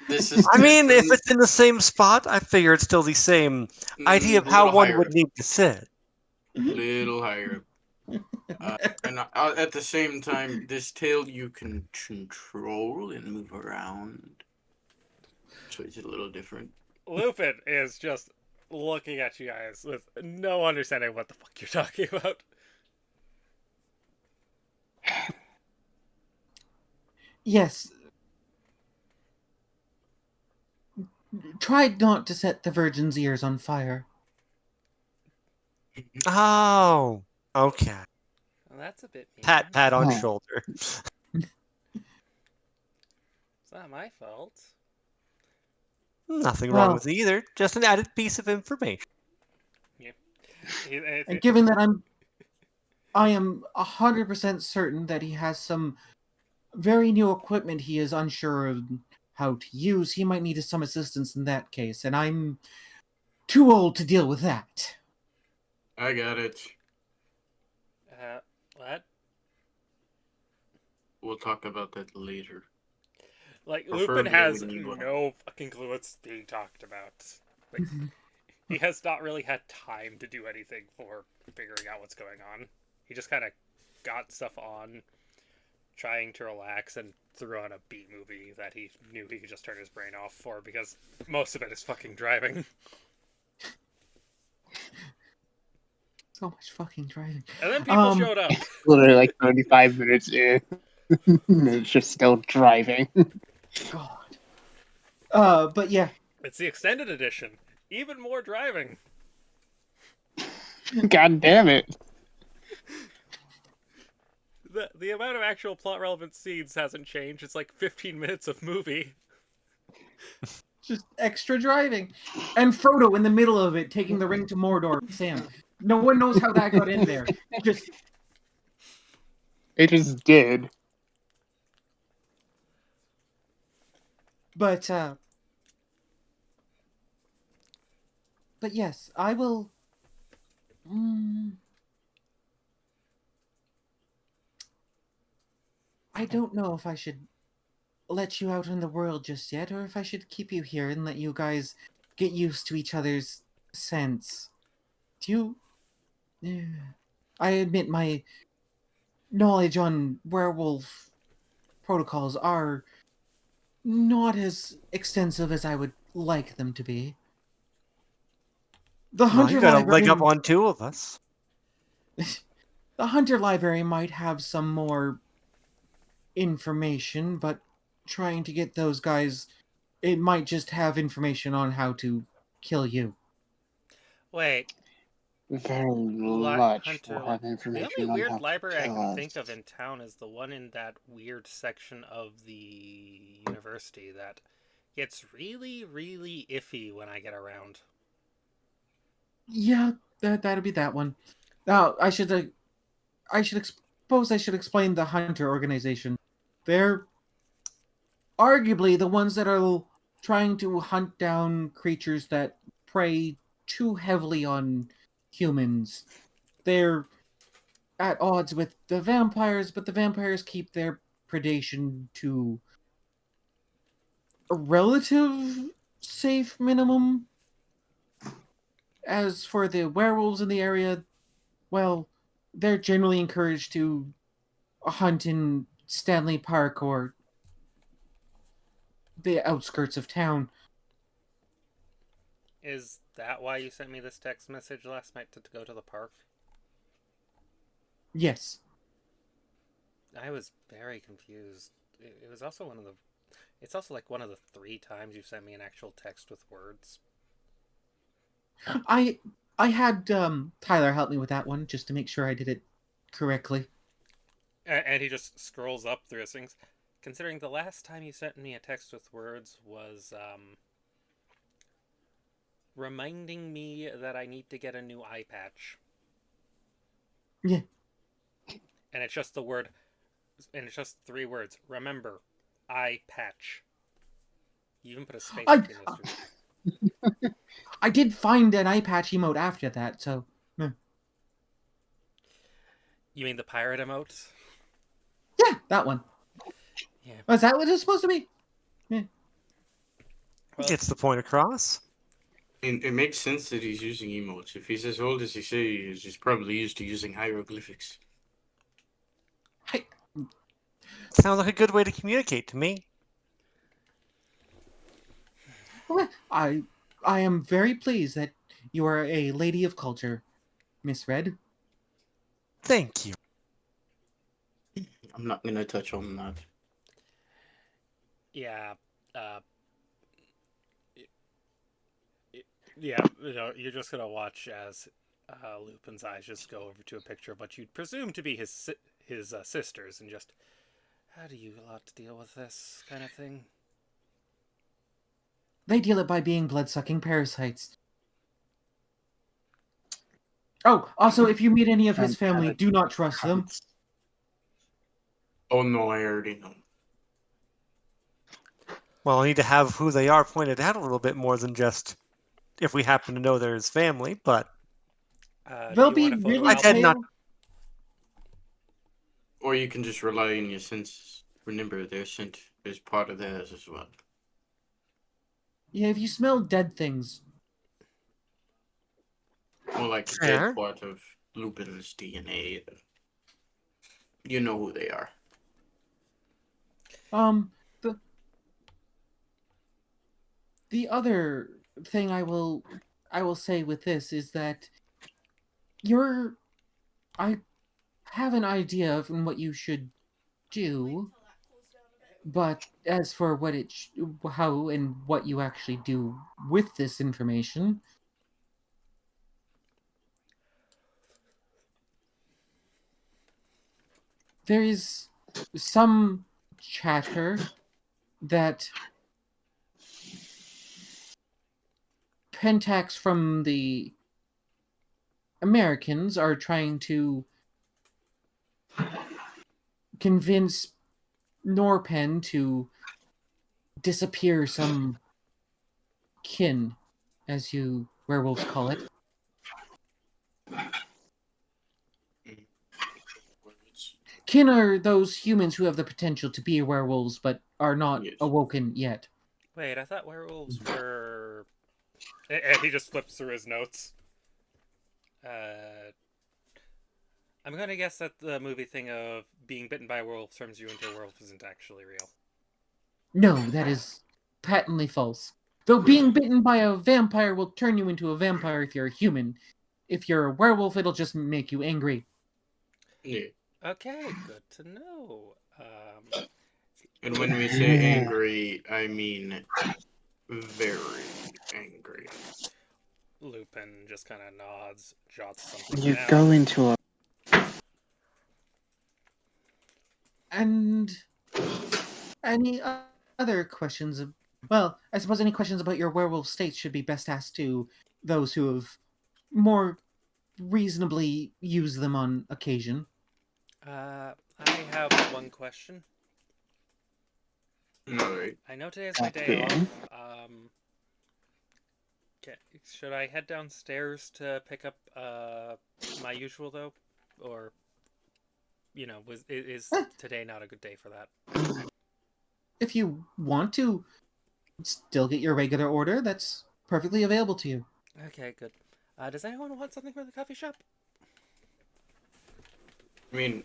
This is I mean, if different. it's in the same spot, I figure it's still the same idea of how Little one higher would up. need to sit. Little higher up. And at the same time, this tail you can control and move around. So it's a little different. Lupin is just looking at you guys with no understanding what the fuck you're talking about. Yes. Try not to set the virgin's ears on fire. Oh, okay. Well, that's a bit mean. Pat on Oh. shoulder. It's not my fault. Nothing Well- wrong with either. Just an added piece of information. And given that I am 100% certain that he has some very new equipment he is unsure of how to use, he might need some assistance in that case, and I'm too old to deal with that. I got it. What? We'll talk about that later. Like, Preferably Lupin has when you- no fucking clue what's being talked about. Like, he has not really had time to do anything for figuring out what's going on. He just kind of got stuff on, trying to relax, and threw on a B movie that he knew he could just turn his brain off for, because most of it is fucking driving. So much fucking driving. And then people showed up. Literally like 35 minutes in. It's just still driving. God. But yeah. It's the extended edition. Even more driving. God damn it. The amount of actual plot relevant scenes hasn't changed. It's like 15 minutes of movie. Just extra driving. And Frodo in the middle of it, taking the ring to Mordor. Sam. No one knows how that got in there. Just It just did. But yes, I will. I don't know if I should let you out in the world just yet, or if I should keep you here and let you guys get used to each other's scents. Do you? I admit my knowledge on werewolf protocols are not as extensive as I would like them to be. The Well, hunter you got a library, leg up on two of us. the hunter library might have some more information, but trying to get those guys, it might just have information on how to kill you. Wait, Very much Hunter. will have The information only on weird how to library I kill can us. think of in town is the one in that weird section of the university that gets really, really iffy when I get around. Yeah, that'd be that one. Now, I should explain the hunter organization. They're arguably the ones that are trying to hunt down creatures that prey too heavily on humans. They're at odds with the vampires, but the vampires keep their predation to a relative safe minimum. As for the werewolves in the area, well, they're generally encouraged to hunt in Stanley Park or the outskirts of town. Is that why you sent me this text message last night to go to the park? Yes. I was very confused. It was also one of the... It's also like one of the 3 times you've sent me an actual text with words. I had Tyler help me with that one just to make sure I did it correctly. And he just scrolls up through his things. Considering the last time you sent me a text with words was reminding me that I need to get a new eye patch. Yeah. And it's just the word, and it's just 3 words. Remember, eye patch. You even put a space between those 2. I did find an eye patch emote after that, so... You mean the pirate emote? Yeah, that one. Yeah. Was that what it's supposed to be? Yeah. Well, Gets the point across. It makes sense that he's using emotes. If he's as old as he say he is, he's probably used to using hieroglyphics. Sounds like a good way to communicate to me. Well, I am very pleased that you are a lady of culture, Miss Red. Thank you. I'm not gonna touch on that. yeah. Yeah, you're just gonna watch as Lupin's eyes just go over to a picture of what you'd presume to be his sisters, and just, how do you lot to deal with this kind of thing? They deal it by being blood-sucking parasites. Oh, also, if you meet any of his family, do not trust them. Oh no, I already know. Well, I need to have who they are pointed out a little bit more than just if we happen to know they're his family, but... They'll do you be want a photo really I've had pale. not- Or you can just rely on your senses. Remember, their scent is part of theirs as well. Yeah, if you smell dead things. More like a dead part of Lupin's DNA. You know who they are. The other thing I will say with this is that I have an idea of what you should do, but as for what how and what you actually do with this information, there is some chatter that Pentax from the Americans are trying to convince Norpen to disappear some kin, as you werewolves call it. Kin are those humans who have the potential to be werewolves but are not awoken yet. Wait, I thought werewolves were... And he just flips through his notes. I'm gonna guess that the movie thing of being bitten by a werewolf turns you into a werewolf isn't actually real. No, that is patently false. Though being bitten by a vampire will turn you into a vampire if you're a human. If you're a werewolf, it'll just make you angry. Yeah. Okay, good to know. And when we say angry, I mean very angry. Lupin just kind of nods, jots something You down. go into a... And any other questions? Well, I suppose any questions about your werewolf state should be best asked to those who have more reasonably used them on occasion. I have one question. Alright. I know today's my day off. Should I head downstairs to pick up my usual though, or is today not a good day for that? If you want to still get your regular order, that's perfectly available to you. Okay, good. Does anyone want something from the coffee shop? I mean,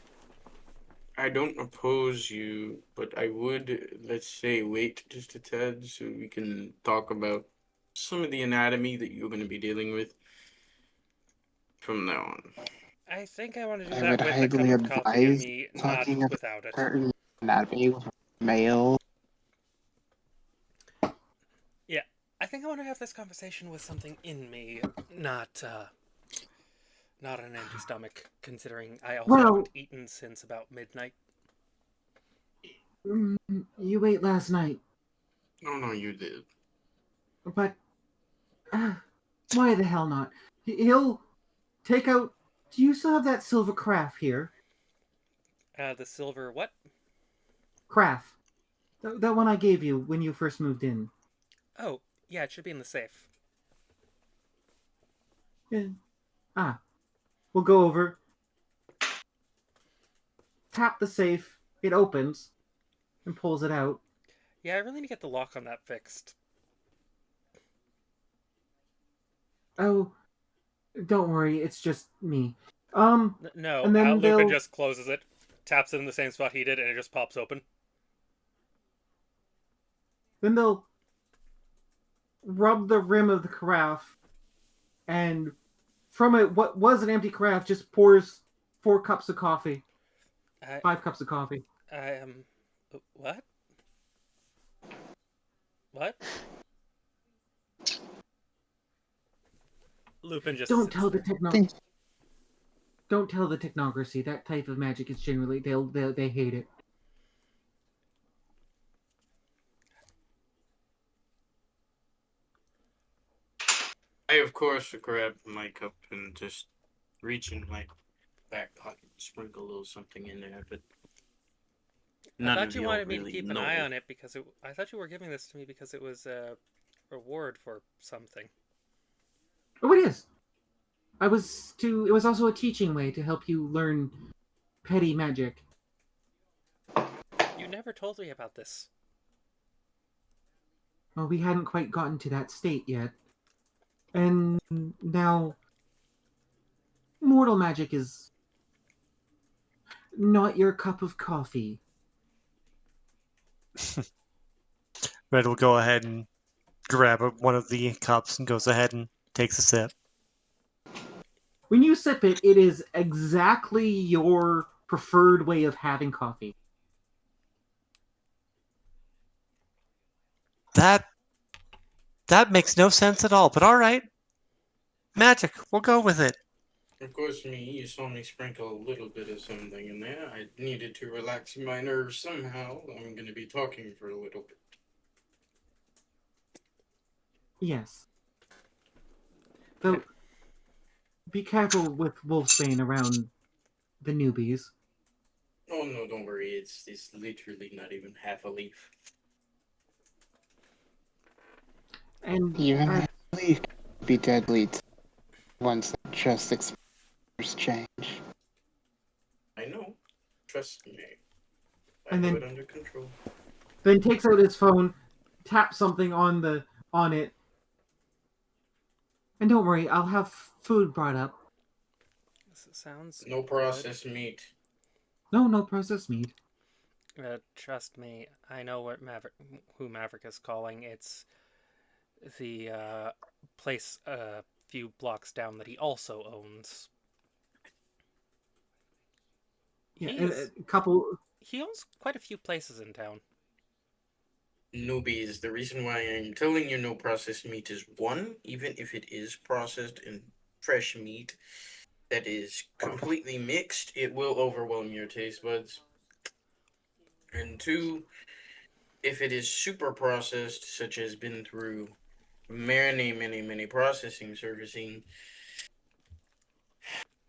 I don't oppose you, but I would, let's say, wait just a tad so we can talk about some of the anatomy that you're going to be dealing with from now on. I think I want to do I that would with a cup highly of coffee and advise me, not talking about without it. certain anatomy with male. Yeah, I think I want to have this conversation with something in me, not not an empty stomach. Considering I also Well- haven't eaten since about midnight. You ate last night, Oh, no, you did. but why the hell not? He'll take out. Do you still have that silver carafe here? The silver what? Carafe. That one I gave you when you first moved in. Oh, yeah, it should be in the safe. Yeah. We'll go over. Tap the safe. It opens and pulls it out. Yeah, I really need to get the lock on that fixed. Oh, don't worry. It's just me. No, And then Lupin they'll- just closes it, taps it in the same spot he did, and it just pops open. Then they'll rub the rim of the carafe, and from it, what was an empty carafe just pours 4 cups of coffee. 5 cups of coffee. I am. What? What? Lupin just. Don't sits tell the there. Don't tell the technocracy. That type of magic is generally they hate it. I, of course, grab my cup and just reach in my back pocket, sprinkle a little something in there, but I none thought of you y'all wanted me to really keep know. an eye on it because I thought you were giving this to me because it was a reward for something. Oh, it is. It was also a teaching way to help you learn petty magic. You never told me about this. Well, we hadn't quite gotten to that state yet. And now, mortal magic is not your cup of coffee. Red will go ahead and grab one of the cups and goes ahead and takes a sip. When you sip it, it is exactly your preferred way of having coffee. That makes no sense at all, but all right. Magic, we'll go with it. Of course, you saw me sprinkle a little bit of something in there. I needed to relax my nerves somehow. I'm going to be talking for a little bit. Yes. Though, be careful with Wolfsbane around the newbies. Oh, no, don't worry. It's literally not even half a leaf. And Even that leaf could be deadly once the trust exposures change. I know. Trust me. I And have then- it under control. then takes out his phone, taps something on it. And don't worry, I'll have food brought up. This sounds No processed meat. No processed meat. Trust me, I know who Maverick is calling. It's the place a few blocks down that he also owns. Yeah, a couple. He owns quite a few places in town. Newbies, the reason why I'm telling you no processed meat is one, even if it is processed and fresh meat that is completely mixed, it will overwhelm your taste buds. And two, if it is super processed, such as been through many processing servicing,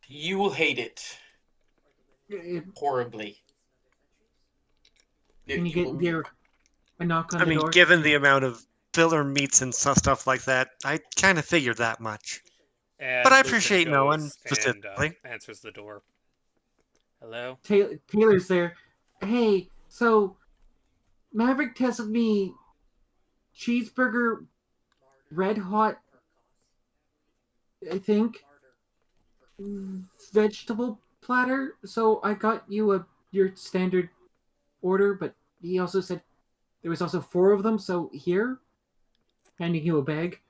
you will hate it horribly. Can you get a knock on I the mean, door? given the amount of filler meats and stuff like that, I kind of figured that much. And But I Lupin appreciate no one goes specifically. and answers the door. Hello? Taylor's there. Hey, so Maverick tested me cheeseburger, red hot, I think, vegetable platter. So I got you your standard order, but he also said there was also 4 of them. So here, handing you a bag.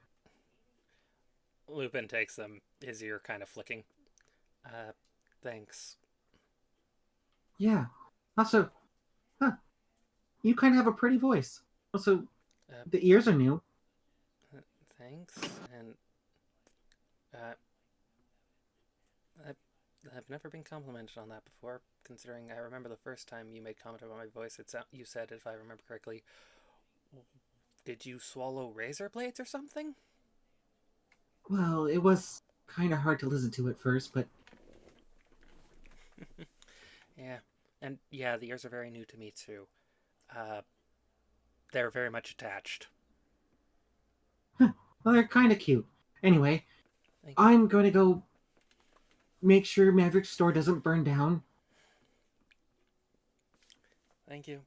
Lupin takes them, his ear kind of flicking. Thanks. Yeah. Also, you kind of have a pretty voice. Also, Uh, the ears are new. Thanks, and I've, I've never been complimented on that before, considering I remember the first time you made comment about my voice, you said, if I remember correctly, did you swallow razor blades or something? Well, it was kind of hard to listen to at first, but Yeah, and yeah, the ears are very new to me too. They're very much attached. well, they're kind of cute. Anyway, Thank you. I'm going to go make sure Maverick's store doesn't burn down. Thank you.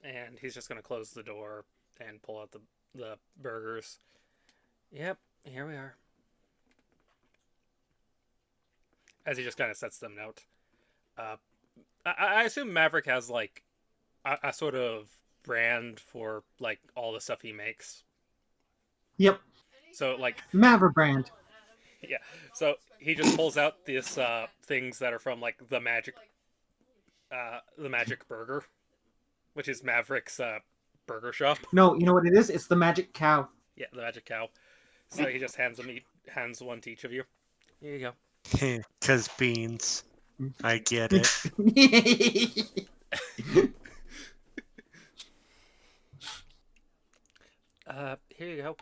And he's just gonna close the door and pull out the burgers. Yep, here we are. As he just kind of sets them out. I assume Maverick has like a sort of brand for like all the stuff he makes. Yep, So like Maverick brand. yeah, so he just pulls out these things that are from like the magic burger, which is Maverick's burger shop. No, you know what it is? It's the magic cow. Yeah, the magic cow. So he just hands one to each of you. Here you go. Because beans. I get it. Here you go,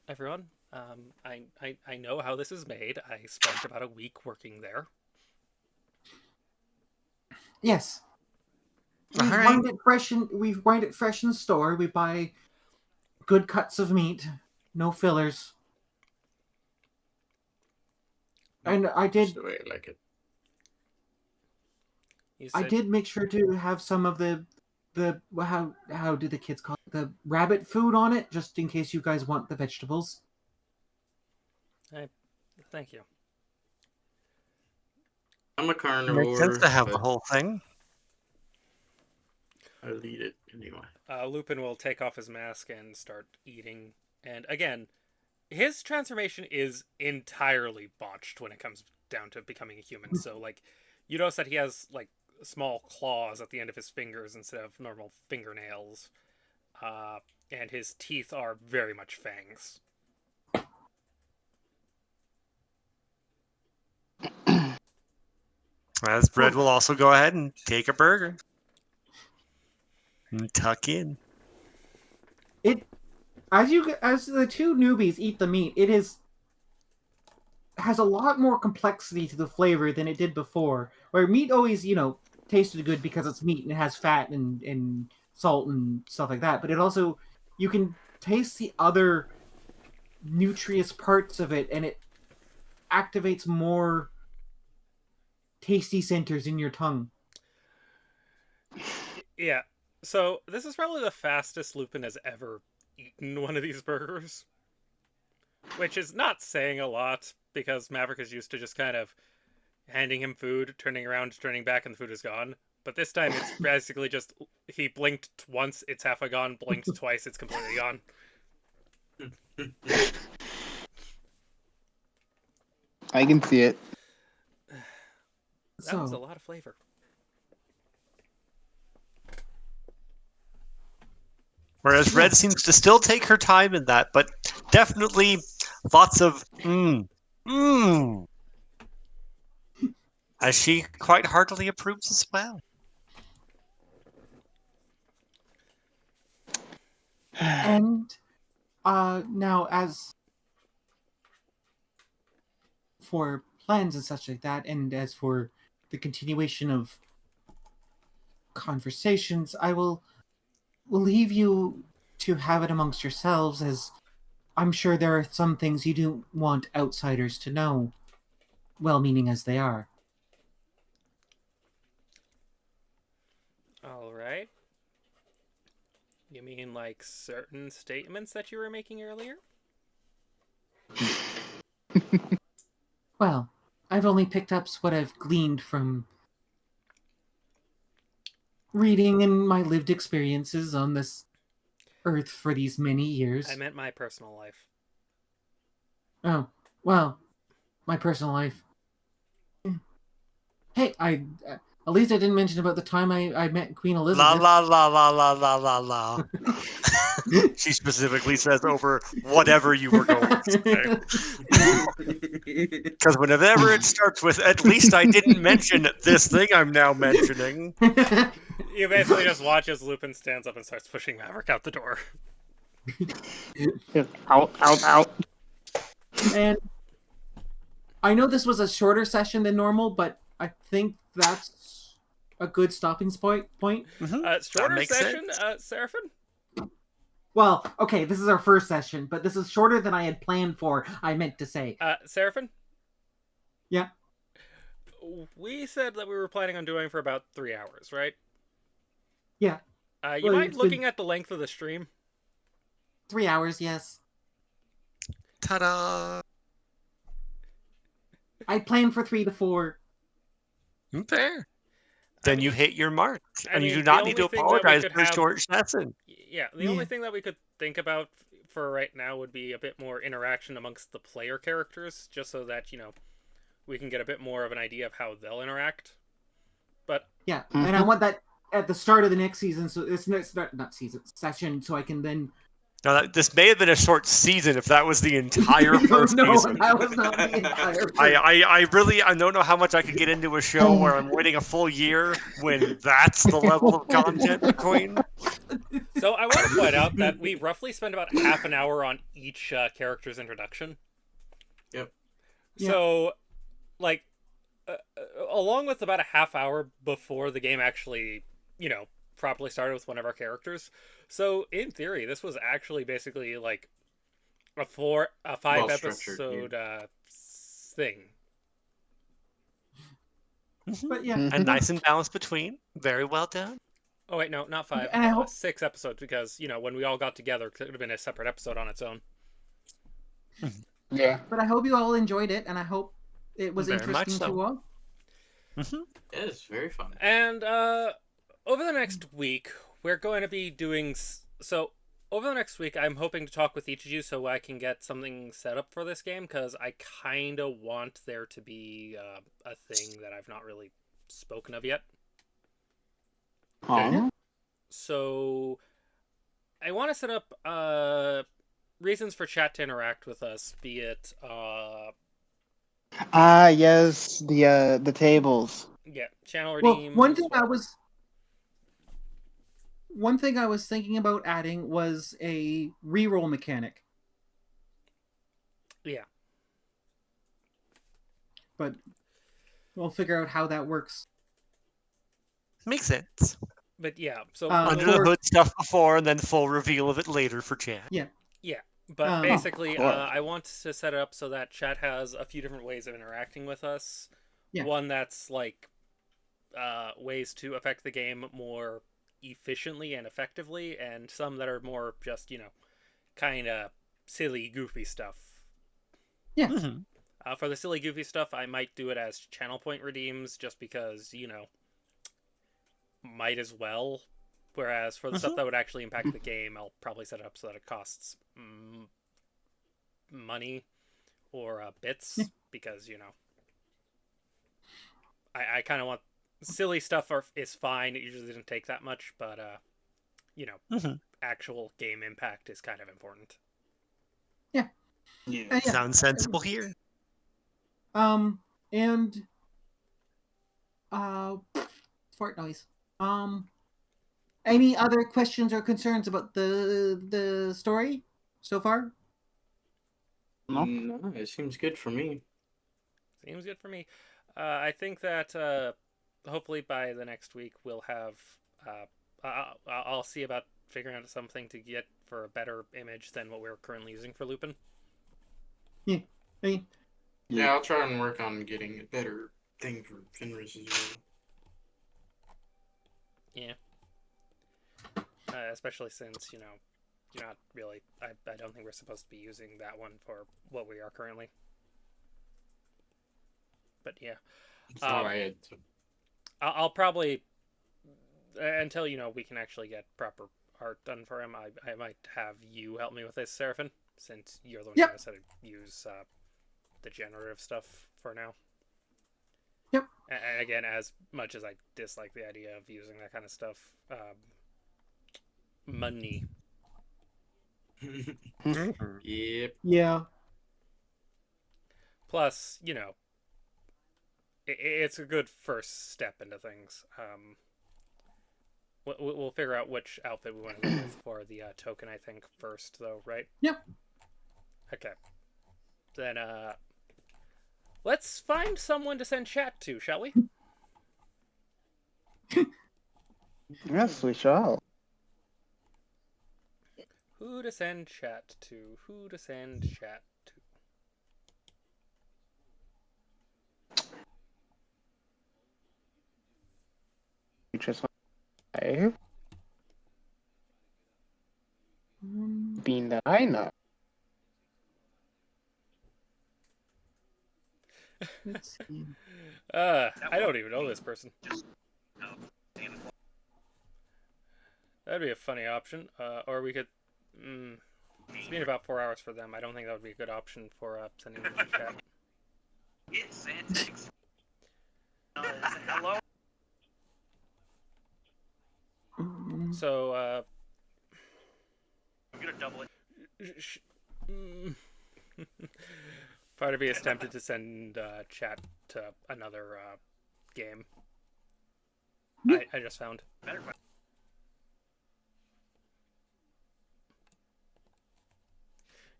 everyone. I know how this is made. I spent about a week working there. Yes. We All right. grind it fresh in store. We buy good cuts of meat, no fillers. And I Just did the way I like it. I did make sure to have some of the how do the kids call it? The rabbit food on it, just in case you guys want the vegetables. Thank you. I'm a carnivore. Makes sense to have the but whole thing. I'll eat it anyway. Lupin will take off his mask and start eating. And again, his transformation is entirely botched when it comes down to becoming a human. So, like, you notice that he has, like, small claws at the end of his fingers instead of normal fingernails. And his teeth are very much fangs. As Bread will also go ahead and take a burger. And tuck in. As the two newbies eat the meat, has a lot more complexity to the flavor than it did before. Where meat always, tasted good because it's meat and it has fat and salt and stuff like that. But it also, you can taste the other nutritious parts of it, and it activates more tasty centers in your tongue. Yeah. So, this is probably the fastest Lupin has ever eaten one of these burgers. Which is not saying a lot, because Maverick is used to just kind of handing him food, turning around, turning back, and the food is gone. But this time it's basically just, he blinked once, it's half gone, blinked twice, it's completely gone. I can see it. That was a lot of flavor. Whereas Red seems to still take her time in that, but definitely lots of as she quite heartily approves as well. And now, as for plans and such like that, and as for the continuation of conversations, I will leave you to have it amongst yourselves, as I'm sure there are some things you don't want outsiders to know, well-meaning as they are. Alright. You mean like certain statements that you were making earlier? Well, I've only picked up what I've gleaned from reading and my lived experiences on this earth for these many years. I meant my personal life. Oh, well, my personal life. Hey, at least I didn't mention about the time I met Queen La Elizabeth. la la la la la la la. She specifically says over whatever you were going to say. Because whenever it starts with, at least I didn't mention this thing I'm now mentioning. You basically just watch as Lupin stands up and starts pushing Maverick out the door. Out, out, out. And I know this was a shorter session than normal, but I think that's a good stopping point. Shorter makes session, sense. Seraphim? Well, okay, this is our first session, but this is shorter than I had planned for, I meant to say. Seraphim? Yeah. We said that we were planning on doing for about 3 hours, right? Yeah. You Well, mind it's looking been at the length of the stream? 3 hours, yes. Ta-da! I planned for 3 to 4. Fair. Then you hit your mark. And you do the not need only to thing that we apologize could for a have- short session. Yeah, the Yeah. only thing that we could think about for right now would be a bit more interaction amongst the player characters, just so that, we can get a bit more of an idea of how they'll interact. But Yeah, and I want that at the start of the next season, so it's not season, session, so I can then... Now, this may have been a short season if that was the entire first no, season. that was not the entire first. I don't know how much I could get into a show where I'm waiting a full year when that's the level of content, Queen. So I want to point out that we roughly spend about half an hour on each character's introduction. Yep. So, like, along with about a half hour before the game actually, properly started with one of our characters. So, in theory, this was actually basically like a 5 episode thing. But yeah. And nice and balanced between. Very well done. Oh wait, no, not 5. And I hope 6 episodes, because when we all got together, it would have been a separate episode on its own. Yeah. But I hope you all enjoyed it, and I hope it was Very much interesting so. to all. It is very fun. And over the next week, we're going to be doing... So, over the next week, I'm hoping to talk with each of you so I can get something set up for this game, because I kind of want there to be a thing that I've not really spoken of yet. Okay. So, I want to set up reasons for chat to interact with us, be it... Yes, the tables. yeah, channel Well, redeems... one thing I was thinking about adding was a reroll mechanic. Yeah. But we'll figure out how that works. Makes sense. But yeah, so... Under the hood stuff before, and then full reveal of it later for chat. Yeah. But basically, cool. I want to set it up so that chat has a few different ways of interacting with us. Yeah. One that's like ways to affect the game more efficiently and effectively, and some that are more just, kind of silly, goofy stuff. Yeah. Mm-hmm. For the silly, goofy stuff, I might do it as channel point redeems, just because, might as well. Whereas for the stuff that would actually impact the game, I'll probably set it up so that it costs money or bits, because, I kind of want... Silly stuff is fine, it usually doesn't take that much, but, actual game impact is kind of important. Yeah. Sounds sensible here. And fart noise. Any other questions or concerns about the story so far? No. No, it seems good for me. Seems good for me. I think that hopefully by the next week we'll have... I'll see about figuring out something to get for a better image than what we're currently using for Lupin. Yeah. Yeah, I'll try and work on getting a better thing for Fenris as well. Yeah. Especially since, you're not really... I don't think we're supposed to be using that one for what we are currently. But yeah. So I had to... I'll probably... Until, we can actually get proper art done for him, I might have you help me with this, Seraphim. since you're the one Yep. who knows how to use the generative stuff for now. Yep. And again, as much as I dislike the idea of using that kind of stuff, money. Yep. Yeah. Plus, you know, it's a good first step into things. We'll figure out which outfit we want to go with for the token, I think, first, though, right? Yep. Okay. Then, let's find someone to send chat to, shall we? Yes, we shall. Who to send chat to? Who to send chat to? Just five. Being that I know. Let's see. I don't even know this person. That'd be a funny option. Or we could... it's been about 4 hours for them. I don't think that would be a good option for sending them to chat. It's Santix. Hello? So, I'm gonna double it. part of me is tempted to send chat to another game. I just found.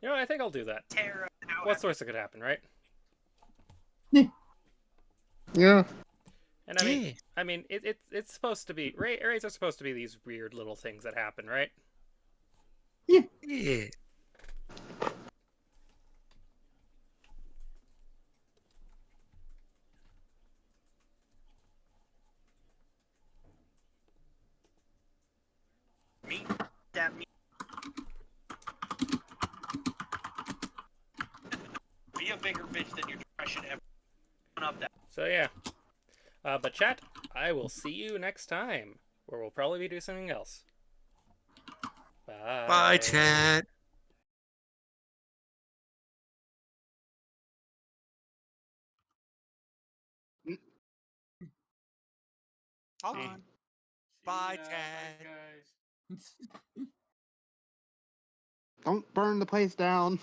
You know, I think I'll do that. What's the worst that could happen, right? Yeah. And I mean, it's supposed to be raids are supposed to be these weird little things that happen, right? Yeah. Yeah. Me? That me? Be a bigger bitch than your depression ever. Up that. So yeah. But chat, I will see you next time, where we'll probably be doing something else. Bye. Bye, chat. Okay. Bye, chat. guys. Don't burn the place down.